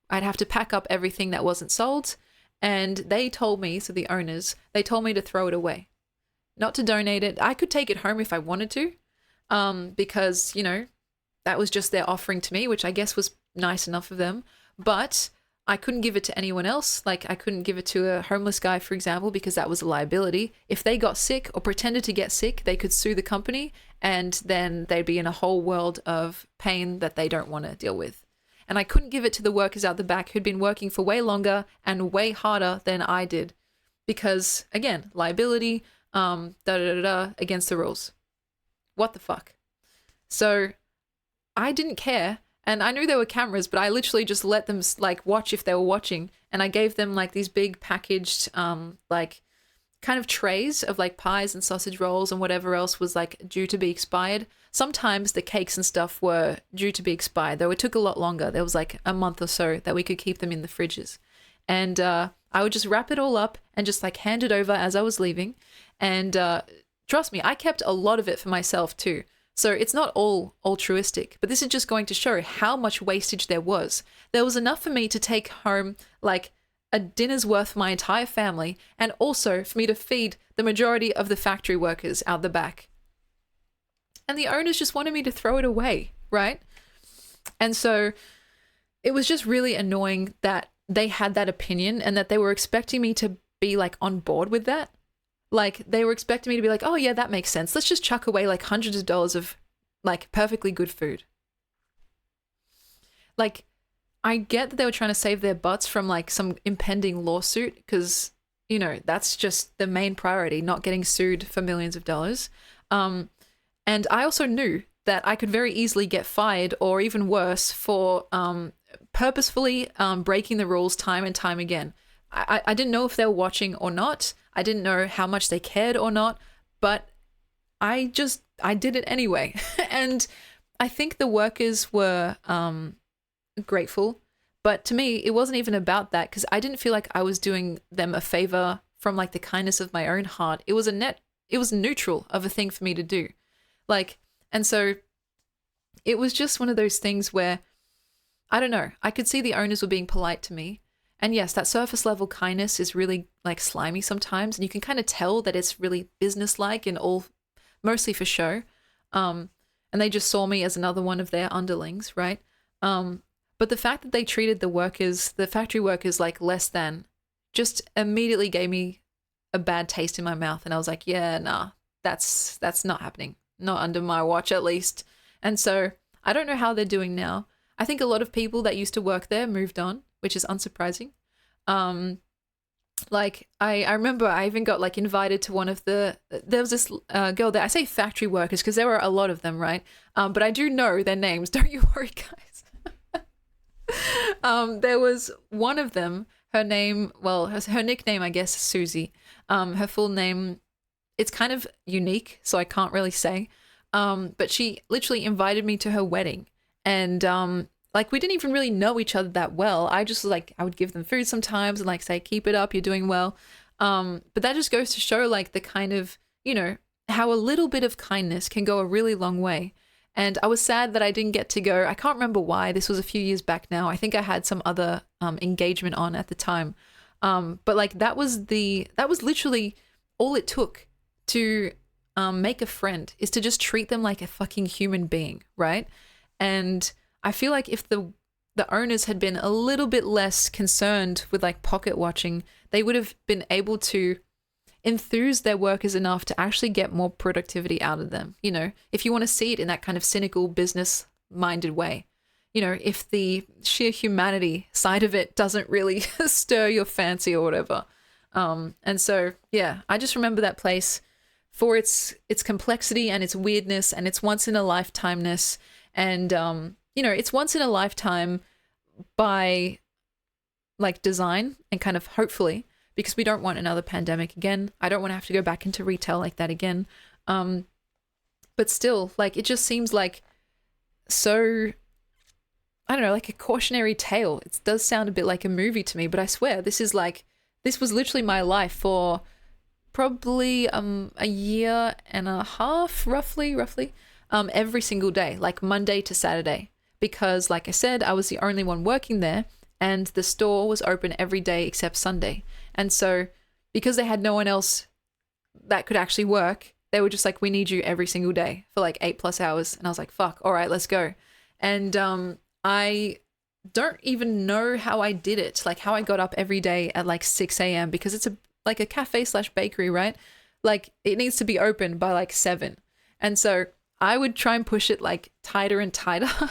I'd have to pack up everything that wasn't sold, and they told me, so the owners, they told me to throw it away, not to donate it. I could take it home if I wanted to, because, you know, that was just their offering to me, which I guess was nice enough of them, but I couldn't give it to anyone else. Like I couldn't give it to a homeless guy, for example, because that was a liability. If they got sick or pretended to get sick, they could sue the company, and then they'd be in a whole world of pain that they don't want to deal with. And I couldn't give it to the workers out the back who'd been working for way longer and way harder than I did, because again, liability, against the rules. What the fuck? So I didn't care. And I knew there were cameras, but I literally just let them like watch if they were watching. And I gave them like these big packaged, like kind of trays of like pies and sausage rolls and whatever else was like due to be expired. Sometimes the cakes and stuff were due to be expired, though it took a lot longer. There was like a month or so that we could keep them in the fridges. And I would just wrap it all up and just like hand it over as I was leaving. And trust me, I kept a lot of it for myself too. So it's not all altruistic, but this is just going to show how much wastage there was. There was enough for me to take home like a dinner's worth for my entire family, and also for me to feed the majority of the factory workers out the back. And the owners just wanted me to throw it away, right? And so it was just really annoying that they had that opinion and that they were expecting me to be like on board with that. Like they were expecting me to be like, oh yeah, that makes sense. Let's just chuck away like hundreds of dollars of like perfectly good food. Like I get that they were trying to save their butts from like some impending lawsuit because, you know, that's just the main priority, not getting sued for millions of dollars. And I also knew that I could very easily get fired or even worse for purposefully breaking the rules time and time again. I didn't know if they were watching or not. I didn't know how much they cared or not, but I did it anyway. And I think the workers were grateful, but to me, it wasn't even about that because I didn't feel like I was doing them a favor from like the kindness of my own heart. It was neutral of a thing for me to do. Like, and so it was just one of those things where, I don't know, I could see the owners were being polite to me. And yes, that surface level kindness is really like slimy sometimes. And you can kind of tell that it's really businesslike and all mostly for show. And they just saw me as another one of their underlings, right? But the fact that they treated the factory workers like less than, just immediately gave me a bad taste in my mouth. And I was like, yeah, nah, that's not happening. Not under my watch, at least. And so I don't know how they're doing now. I think a lot of people that used to work there moved on, which is unsurprising. Um, like I remember I even got like invited to one of there was this girl there. I say factory workers because there were a lot of them, right? But I do know their names. Don't you worry, guys. There was one of them. Her name, well, her nickname, I guess, is Susie. Her full name, it's kind of unique, so I can't really say. But she literally invited me to her wedding, and like we didn't even really know each other that well. I just like I would give them food sometimes and like say, "Keep it up, you're doing well." But that just goes to show like the kind of how a little bit of kindness can go a really long way. And I was sad that I didn't get to go. I can't remember why. This was a few years back now. I think I had some other engagement on at the time. But like that was literally all it took to make a friend, is to just treat them like a fucking human being, right? And I feel like if the owners had been a little bit less concerned with like pocket watching, they would have been able to enthuse their workers enough to actually get more productivity out of them. If you want to see it in that kind of cynical business minded way, if the sheer humanity side of it doesn't really stir your fancy or whatever. And so, yeah, I just remember that place for its complexity and its weirdness and its once in a lifetimeness. And, it's once in a lifetime by like design and kind of hopefully, because we don't want another pandemic again. I don't want to have to go back into retail like that again. But still, like, it just seems like so, I don't know, like a cautionary tale. It does sound a bit like a movie to me, but I swear this was literally my life for probably a year and a half, roughly, every single day, like Monday to Saturday. Because like I said, I was the only one working there, and the store was open every day except Sunday. And so because they had no one else that could actually work, they were just like, we need you every single day for like 8+ hours. And I was like, fuck, all right, let's go. And I don't even know how I did it, like how I got up every day at like 6 a.m. because it's like a cafe/bakery, right? Like it needs to be open by like 7. And so I would try and push it like tighter and tighter.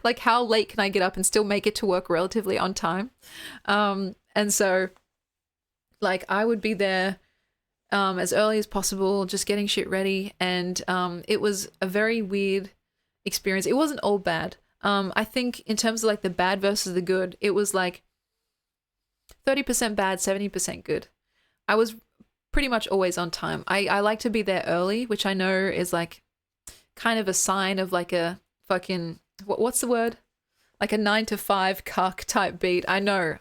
Like how late can I get up and still make it to work relatively on time? And so like I would be there as early as possible, just getting shit ready. And it was a very weird experience. It wasn't all bad. I think in terms of like the bad versus the good, it was like 30% bad, 70% good. I was pretty much always on time. I like to be there early, which I know is like kind of a sign of like a fucking, what's the word? Like a 9 to 5 cuck type beat. I know.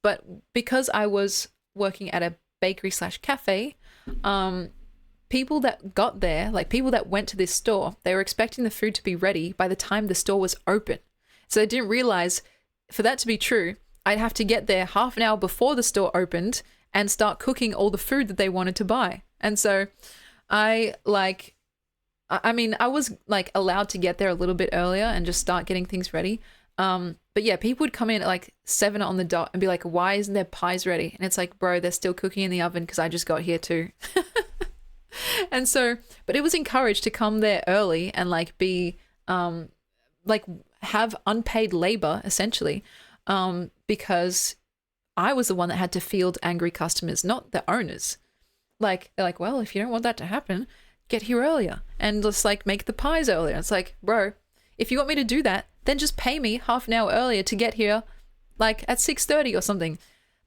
But because I was working at a bakery/cafe, people that got there, like people that went to this store, they were expecting the food to be ready by the time the store was open. So they didn't realize for that to be true, I'd have to get there half an hour before the store opened and start cooking all the food that they wanted to buy. And so I was like allowed to get there a little bit earlier and just start getting things ready. But yeah, people would come in at like 7 on the dot and be like, why isn't there pies ready? And it's like, bro, they're still cooking in the oven because I just got here too. And so, but it was encouraged to come there early and like be, like have unpaid labor essentially, because I was the one that had to field angry customers, not the owners. Like, they're like, well, if you don't want that to happen, get here earlier and just like make the pies earlier. It's like, bro, if you want me to do that, then just pay me half an hour earlier to get here like at 6:30 or something.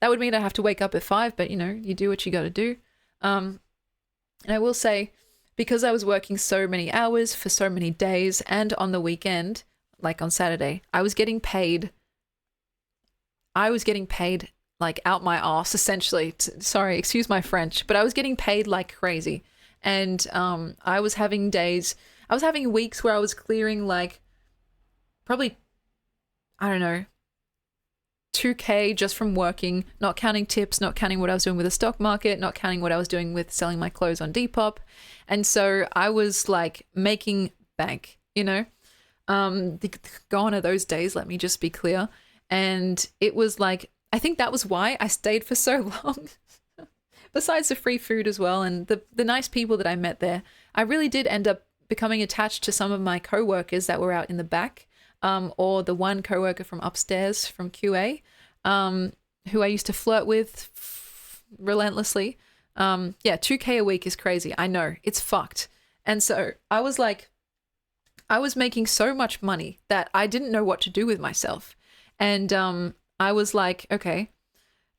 That would mean I have to wake up at 5, but you do what you got to do. And I will say, because I was working so many hours for so many days and on the weekend, like on Saturday, I was getting paid like out my ass essentially. Sorry, excuse my French, but I was getting paid like crazy. And I was having weeks where I was clearing like probably, I don't know, 2K just from working, not counting tips, not counting what I was doing with the stock market, not counting what I was doing with selling my clothes on Depop. And so I was like making bank, gone are those days, let me just be clear. And it was like, I think that was why I stayed for so long. Besides the free food as well and the nice people that I met there, I really did end up becoming attached to some of my co-workers that were out in the back. or the one coworker from upstairs from QA, who I used to flirt with relentlessly. Yeah, 2K a week is crazy. I know, it's fucked. And so I was like, I was making so much money that I didn't know what to do with myself. And I was like, okay,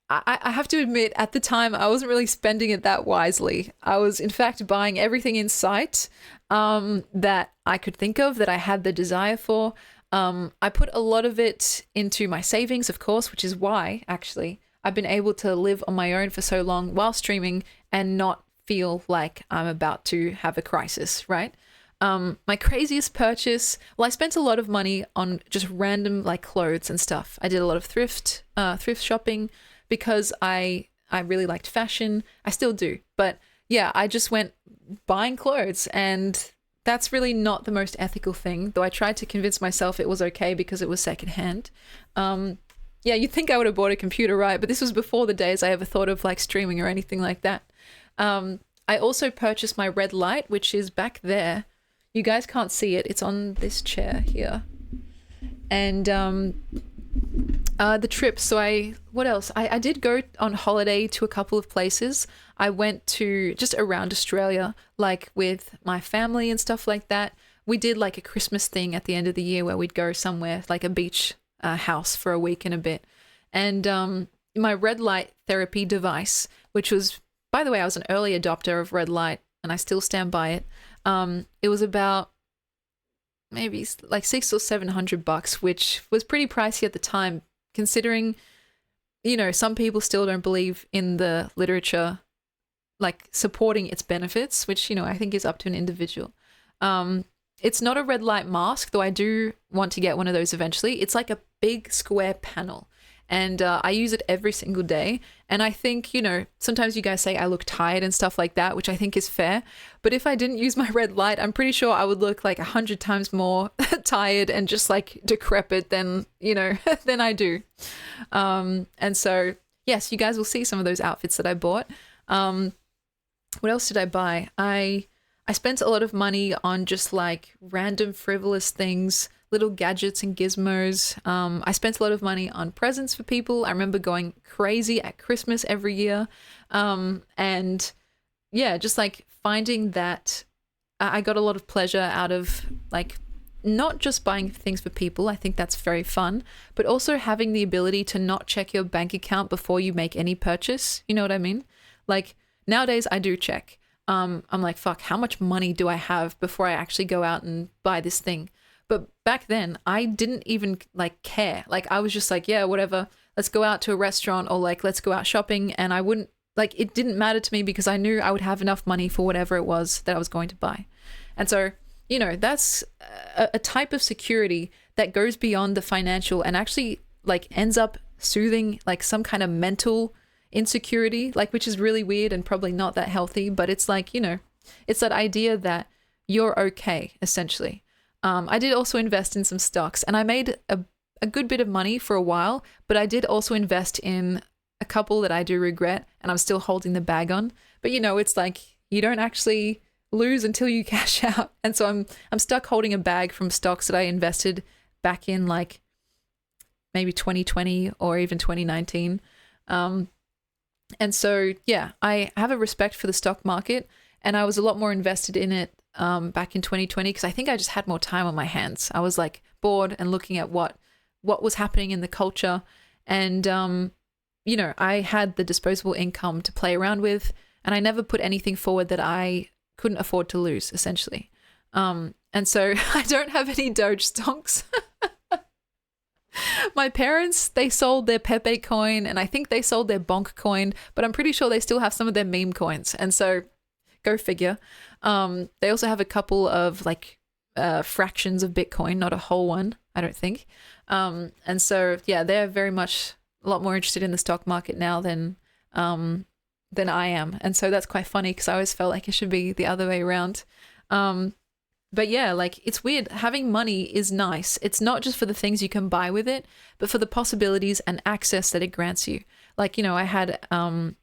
I have to admit, at the time, I wasn't really spending it that wisely. I was, in fact, buying everything in sight that I could think of, that I had the desire for. I put a lot of it into my savings, of course, which is why, actually, I've been able to live on my own for so long while streaming and not feel like I'm about to have a crisis, right? My craziest purchase, well, I spent a lot of money on just random like clothes and stuff. I did a lot of thrift shopping because I really liked fashion. I still do. But yeah, I just went buying clothes, and that's really not the most ethical thing, though I tried to convince myself it was okay because it was secondhand. Yeah, you'd think I would have bought a computer, right? But this was before the days I ever thought of like streaming or anything like that. I also purchased my red light, which is back there. You guys can't see it. It's on this chair here. And the trip. So what else? I did go on holiday to a couple of places. I went to just around Australia, like with my family and stuff like that. We did like a Christmas thing at the end of the year where we'd go somewhere, like a beach house for a week and a bit. And my red light therapy device, which was, by the way, I was an early adopter of red light and I still stand by it. It was about maybe like $600 or $700, which was pretty pricey at the time, considering, you know, some people still don't believe in the literature, like supporting its benefits, which, you know, I think is up to an individual. It's not a red light mask, though I do want to get one of those eventually. It's like a big square panel. And I use it every single day. And I think, you know, sometimes you guys say I look tired and stuff like that, which I think is fair. But if I didn't use my red light, I'm pretty sure I would look like 100 times more tired and just like decrepit than, you know, than I do. And so, yes, you guys will see some of those outfits that I bought. What else did I buy? I spent a lot of money on just like random frivolous things, little gadgets and gizmos. I spent a lot of money on presents for people. I remember going crazy at Christmas every year. And yeah, just like finding that I got a lot of pleasure out of like not just buying things for people. I think that's very fun, but also having the ability to not check your bank account before you make any purchase. You know what I mean? Like nowadays I do check. I'm like, fuck, how much money do I have before I actually go out and buy this thing? But back then, I didn't even like care. Like I was just like, yeah, whatever. Let's go out to a restaurant or like let's go out shopping. And I wouldn't like it didn't matter to me because I knew I would have enough money for whatever it was that I was going to buy. And so, you know, that's a type of security that goes beyond the financial and actually like ends up soothing like some kind of mental insecurity, like which is really weird and probably not that healthy. But it's like, you know, it's that idea that you're okay, essentially. I did also invest in some stocks and I made a good bit of money for a while, but I did also invest in a couple that I do regret and I'm still holding the bag on. But you know, it's like you don't actually lose until you cash out. And so I'm stuck holding a bag from stocks that I invested back in like maybe 2020 or even 2019. And so, yeah, I have a respect for the stock market and I was a lot more invested in it back in 2020 because I think I just had more time on my hands. I was like bored and looking at what was happening in the culture. And, you know, I had the disposable income to play around with and I never put anything forward that I couldn't afford to lose, essentially. And so I don't have any Doge stocks. My parents, they sold their Pepe coin and I think they sold their Bonk coin, but I'm pretty sure they still have some of their meme coins. And so go figure. They also have a couple of like fractions of Bitcoin, not a whole one, I don't think. And so, yeah, they're very much a lot more interested in the stock market now than I am. And so that's quite funny because I always felt like it should be the other way around. But yeah, like it's weird. Having money is nice. It's not just for the things you can buy with it, but for the possibilities and access that it grants you. Like, you know, I had,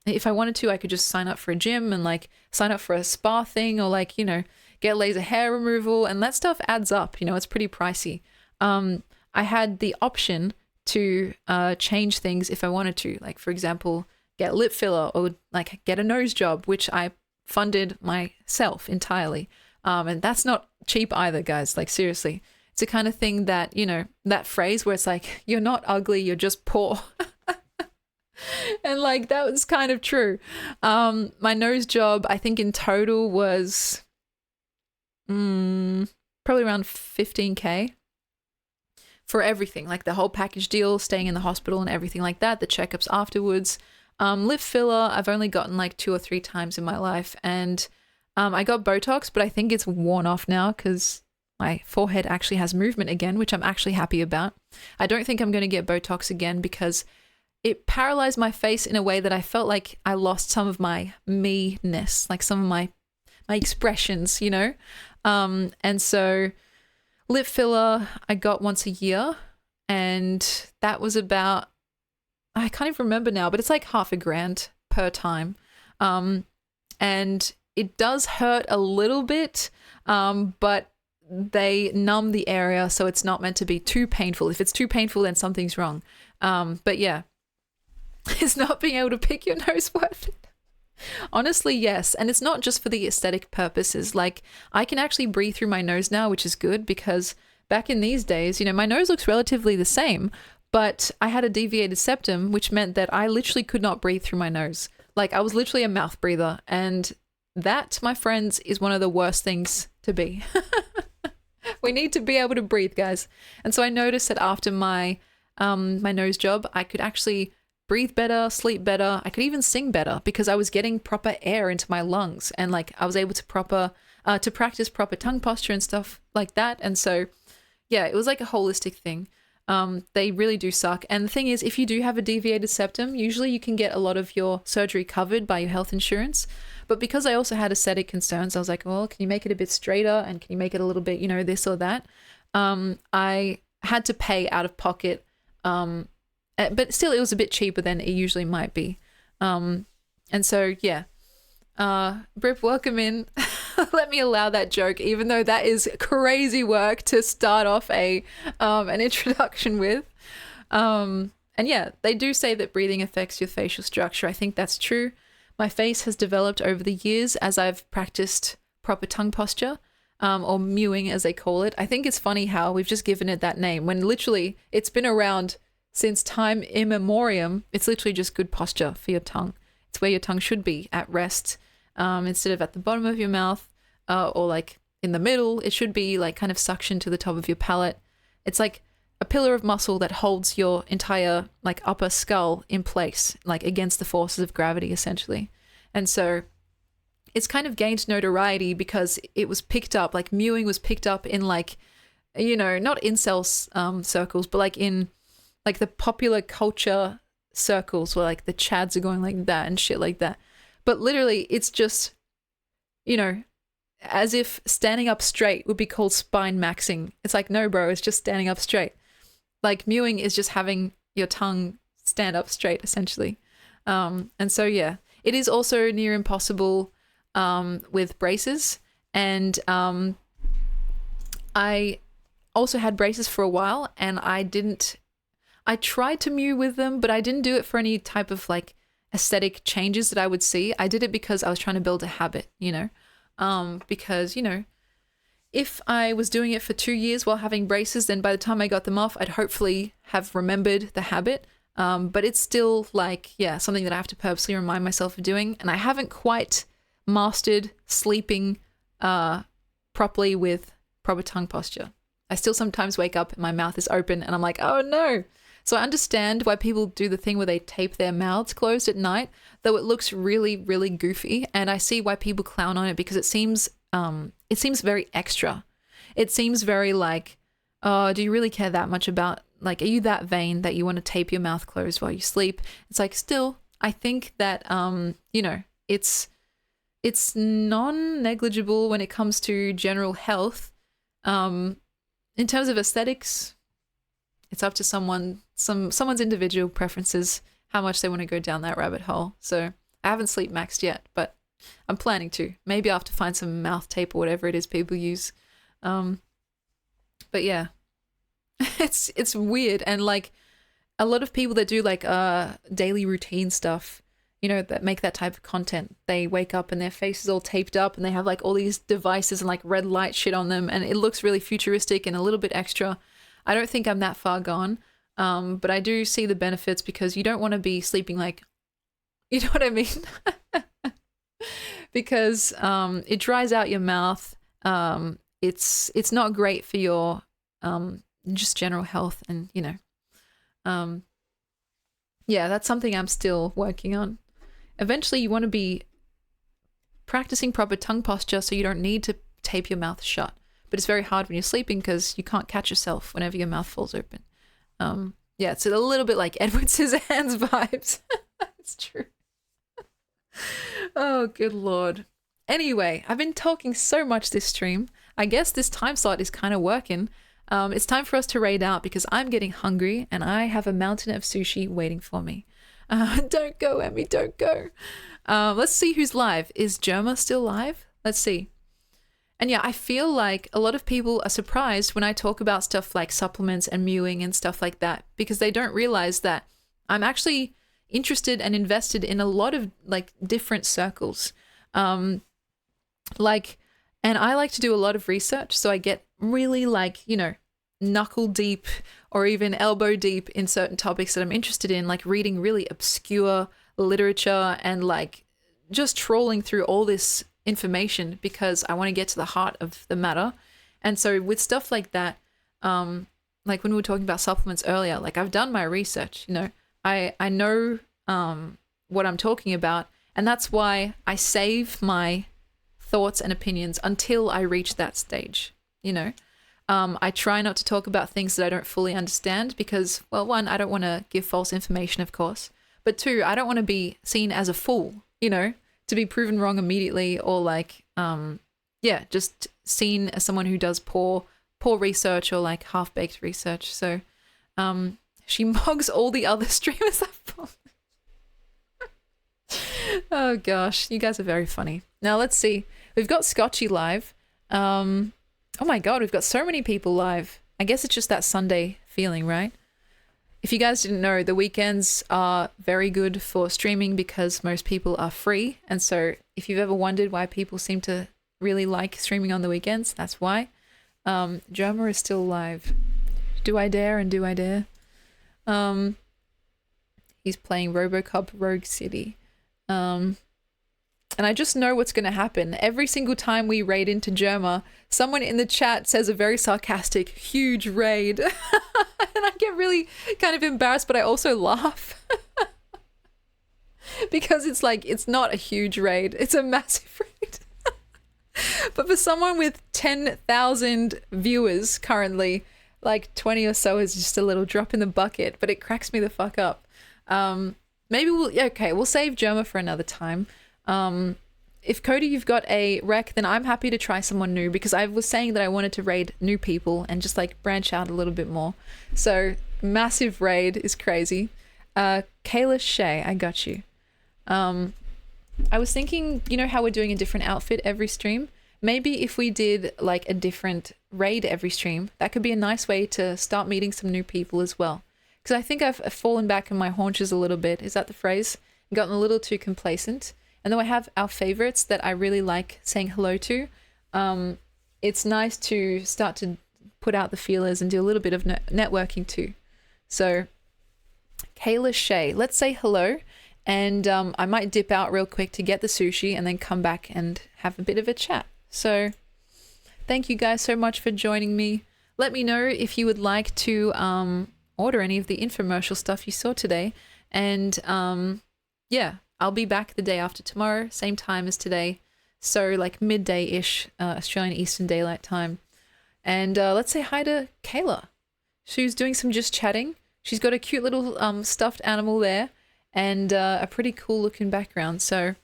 if I wanted to, I could just sign up for a gym and like sign up for a spa thing or like, you know, get laser hair removal and that stuff adds up, you know, it's pretty pricey. I had the option to change things if I wanted to. Like, for example, get lip filler or like get a nose job, which I funded myself entirely. And that's not cheap either, guys. Like, seriously. It's the kind of thing that, you know, that phrase where it's like, you're not ugly, you're just poor. And like, that was kind of true. My nose job, I think in total was probably around 15K for everything, like the whole package deal, staying in the hospital and everything like that, the checkups afterwards. Lip filler, I've only gotten like 2 or 3 times in my life. And I got Botox, but I think it's worn off now because my forehead actually has movement again, which I'm actually happy about. I don't think I'm going to get Botox again because it paralyzed my face in a way that I felt like I lost some of my me-ness, like some of my expressions, you know? And so lip filler I got once a year, and that was about, I can't even remember now, but it's like $500 per time. And it does hurt a little bit, but they numb the area, so it's not meant to be too painful. If it's too painful, then something's wrong. But yeah, is not being able to pick your nose worth it? Honestly, yes. And it's not just for the aesthetic purposes. Like, I can actually breathe through my nose now, which is good because back in these days, you know, my nose looks relatively the same, but I had a deviated septum, which meant that I literally could not breathe through my nose. Like, I was literally a mouth breather. And that, my friends, is one of the worst things to be. We need to be able to breathe, guys. And so I noticed that after my nose job, I could actually breathe better, sleep better. I could even sing better because I was getting proper air into my lungs, and like I was able to practice proper tongue posture and stuff like that. And so, yeah, it was like a holistic thing. They really do suck. And the thing is, if you do have a deviated septum, usually you can get a lot of your surgery covered by your health insurance. But because I also had aesthetic concerns, I was like, well, can you make it a bit straighter and can you make it a little bit, you know, this or that? I had to pay out of pocket. But still, it was a bit cheaper than it usually might be. And so, yeah. Brip, welcome in. Let me allow that joke, even though that is crazy work to start off an introduction with. And yeah, they do say that breathing affects your facial structure. I think that's true. My face has developed over the years as I've practiced proper tongue posture, or mewing as they call it. I think it's funny how we've just given it that name when literally it's been around since time immemorial. It's literally just good posture for your tongue. It's where your tongue should be, at rest, instead of at the bottom of your mouth, or like in the middle. It should be like kind of suction to the top of your palate. It's like a pillar of muscle that holds your entire like upper skull in place, like against the forces of gravity, essentially. And so it's kind of gained notoriety because it was picked up, like mewing was picked up in like, you know, not incel circles, but like in like the popular culture circles where like the chads are going like that and shit like that. But literally it's just, you know, as if standing up straight would be called spine maxing. It's like, no, bro, it's just standing up straight. Like mewing is just having your tongue stand up straight, essentially. And so, yeah, it is also near impossible with braces. And I also had braces for a while, and I tried to mew with them, but I didn't do it for any type of like aesthetic changes that I would see. I did it because I was trying to build a habit, you know, because, you know, if I was doing it for 2 years while having braces, then by the time I got them off, I'd hopefully have remembered the habit. But it's still like, yeah, something that I have to purposely remind myself of doing. And I haven't quite mastered sleeping properly with proper tongue posture. I still sometimes wake up and my mouth is open and I'm like, oh no. So I understand why people do the thing where they tape their mouths closed at night, though it looks really, really goofy. And I see why people clown on it because it seems very extra. It seems very like, oh, do you really care that much about, like, are you that vain that you want to tape your mouth closed while you sleep? It's like, still, I think that, you know, it's non-negligible when it comes to general health. In terms of aesthetics, it's up to someone's individual preferences, how much they want to go down that rabbit hole. So I haven't sleep maxed yet, but I'm planning to. Maybe I'll have to find some mouth tape or whatever it is people use. But yeah, It's weird. And like a lot of people that do like daily routine stuff, you know, that make that type of content, they wake up and their face is all taped up and they have like all these devices and like red light shit on them, and it looks really futuristic and a little bit extra. I don't think I'm that far gone. But I do see the benefits because you don't want to be sleeping like, you know what I mean? Because it dries out your mouth. It's not great for your just general health, and you know, yeah, that's something I'm still working on. Eventually, you want to be practicing proper tongue posture so you don't need to tape your mouth shut. But it's very hard when you're sleeping because you can't catch yourself whenever your mouth falls open. Yeah, it's a little bit like Edward Scissorhands vibes. It's true. Oh, good lord. Anyway, I've been talking so much this stream. I guess this time slot is kind of working. It's time for us to raid out because I'm getting hungry and I have a mountain of sushi waiting for me. Don't go, Emmy, don't go. Let's see who's live. Is Germa still live? Let's see. And yeah, I feel like a lot of people are surprised when I talk about stuff like supplements and mewing and stuff like that, because they don't realize that I'm actually interested and invested in a lot of like different circles. Like, and I like to do a lot of research, so I get really like, you know, knuckle deep or even elbow deep in certain topics that I'm interested in, like reading really obscure literature and like just trawling through all this information because I want to get to the heart of the matter. And so with stuff like that, like when we were talking about supplements earlier, like I've done my research, you know, I know what I'm talking about, and that's why I save my thoughts and opinions until I reach that stage, you know. I try not to talk about things that I don't fully understand because, well, one, I don't want to give false information, of course, but two, I don't want to be seen as a fool, you know, to be proven wrong immediately, or like, yeah, just seen as someone who does poor research or like half-baked research. So she mogs all the other streamers up. Oh gosh, you guys are very funny. Now let's see. We've got Scotchy live. Oh my god, we've got so many people live. I guess it's just that Sunday feeling, right? If you guys didn't know, the weekends are very good for streaming because most people are free. And so if you've ever wondered why people seem to really like streaming on the weekends, that's why. Germa is still live. Do I dare and do I dare? He's playing RoboCop Rogue City. And I just know what's going to happen. Every single time we raid into Germa, someone in the chat says a very sarcastic, huge raid. And I get really kind of embarrassed, but I also laugh. Because it's like, it's not a huge raid. It's a massive raid. But for someone with 10,000 viewers currently, like 20 or so is just a little drop in the bucket, but it cracks me the fuck up. Maybe we'll save Germa for another time. If Cody, you've got a rec, then I'm happy to try someone new because I was saying that I wanted to raid new people and just like branch out a little bit more. So massive raid is crazy. Kayla Shay, I got you. I was thinking, you know how we're doing a different outfit every stream? Maybe if we did like a different raid every stream, that could be a nice way to start meeting some new people as well. Because I think I've fallen back on my haunches a little bit. Is that the phrase? Gotten a little too complacent. And though I have our favorites that I really like saying hello to, it's nice to start to put out the feelers and do a little bit of networking too. So, Kayla Shay, let's say hello. And I might dip out real quick to get the sushi and then come back and have a bit of a chat. So, thank you guys so much for joining me. Let me know if you would like to order any of the infomercial stuff you saw today. And yeah, I'll be back the day after tomorrow, same time as today. So like midday-ish, Australian Eastern Daylight Time. And let's say hi to Kayla. She's doing some just chatting. She's got a cute little stuffed animal there and a pretty cool looking background. So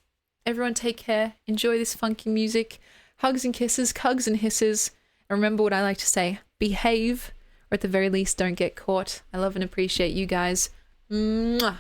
everyone take care. Enjoy this funky music. Hugs and kisses, cugs and hisses. And remember what I like to say, behave, or at the very least, don't get caught. I love and appreciate you guys. Mwah.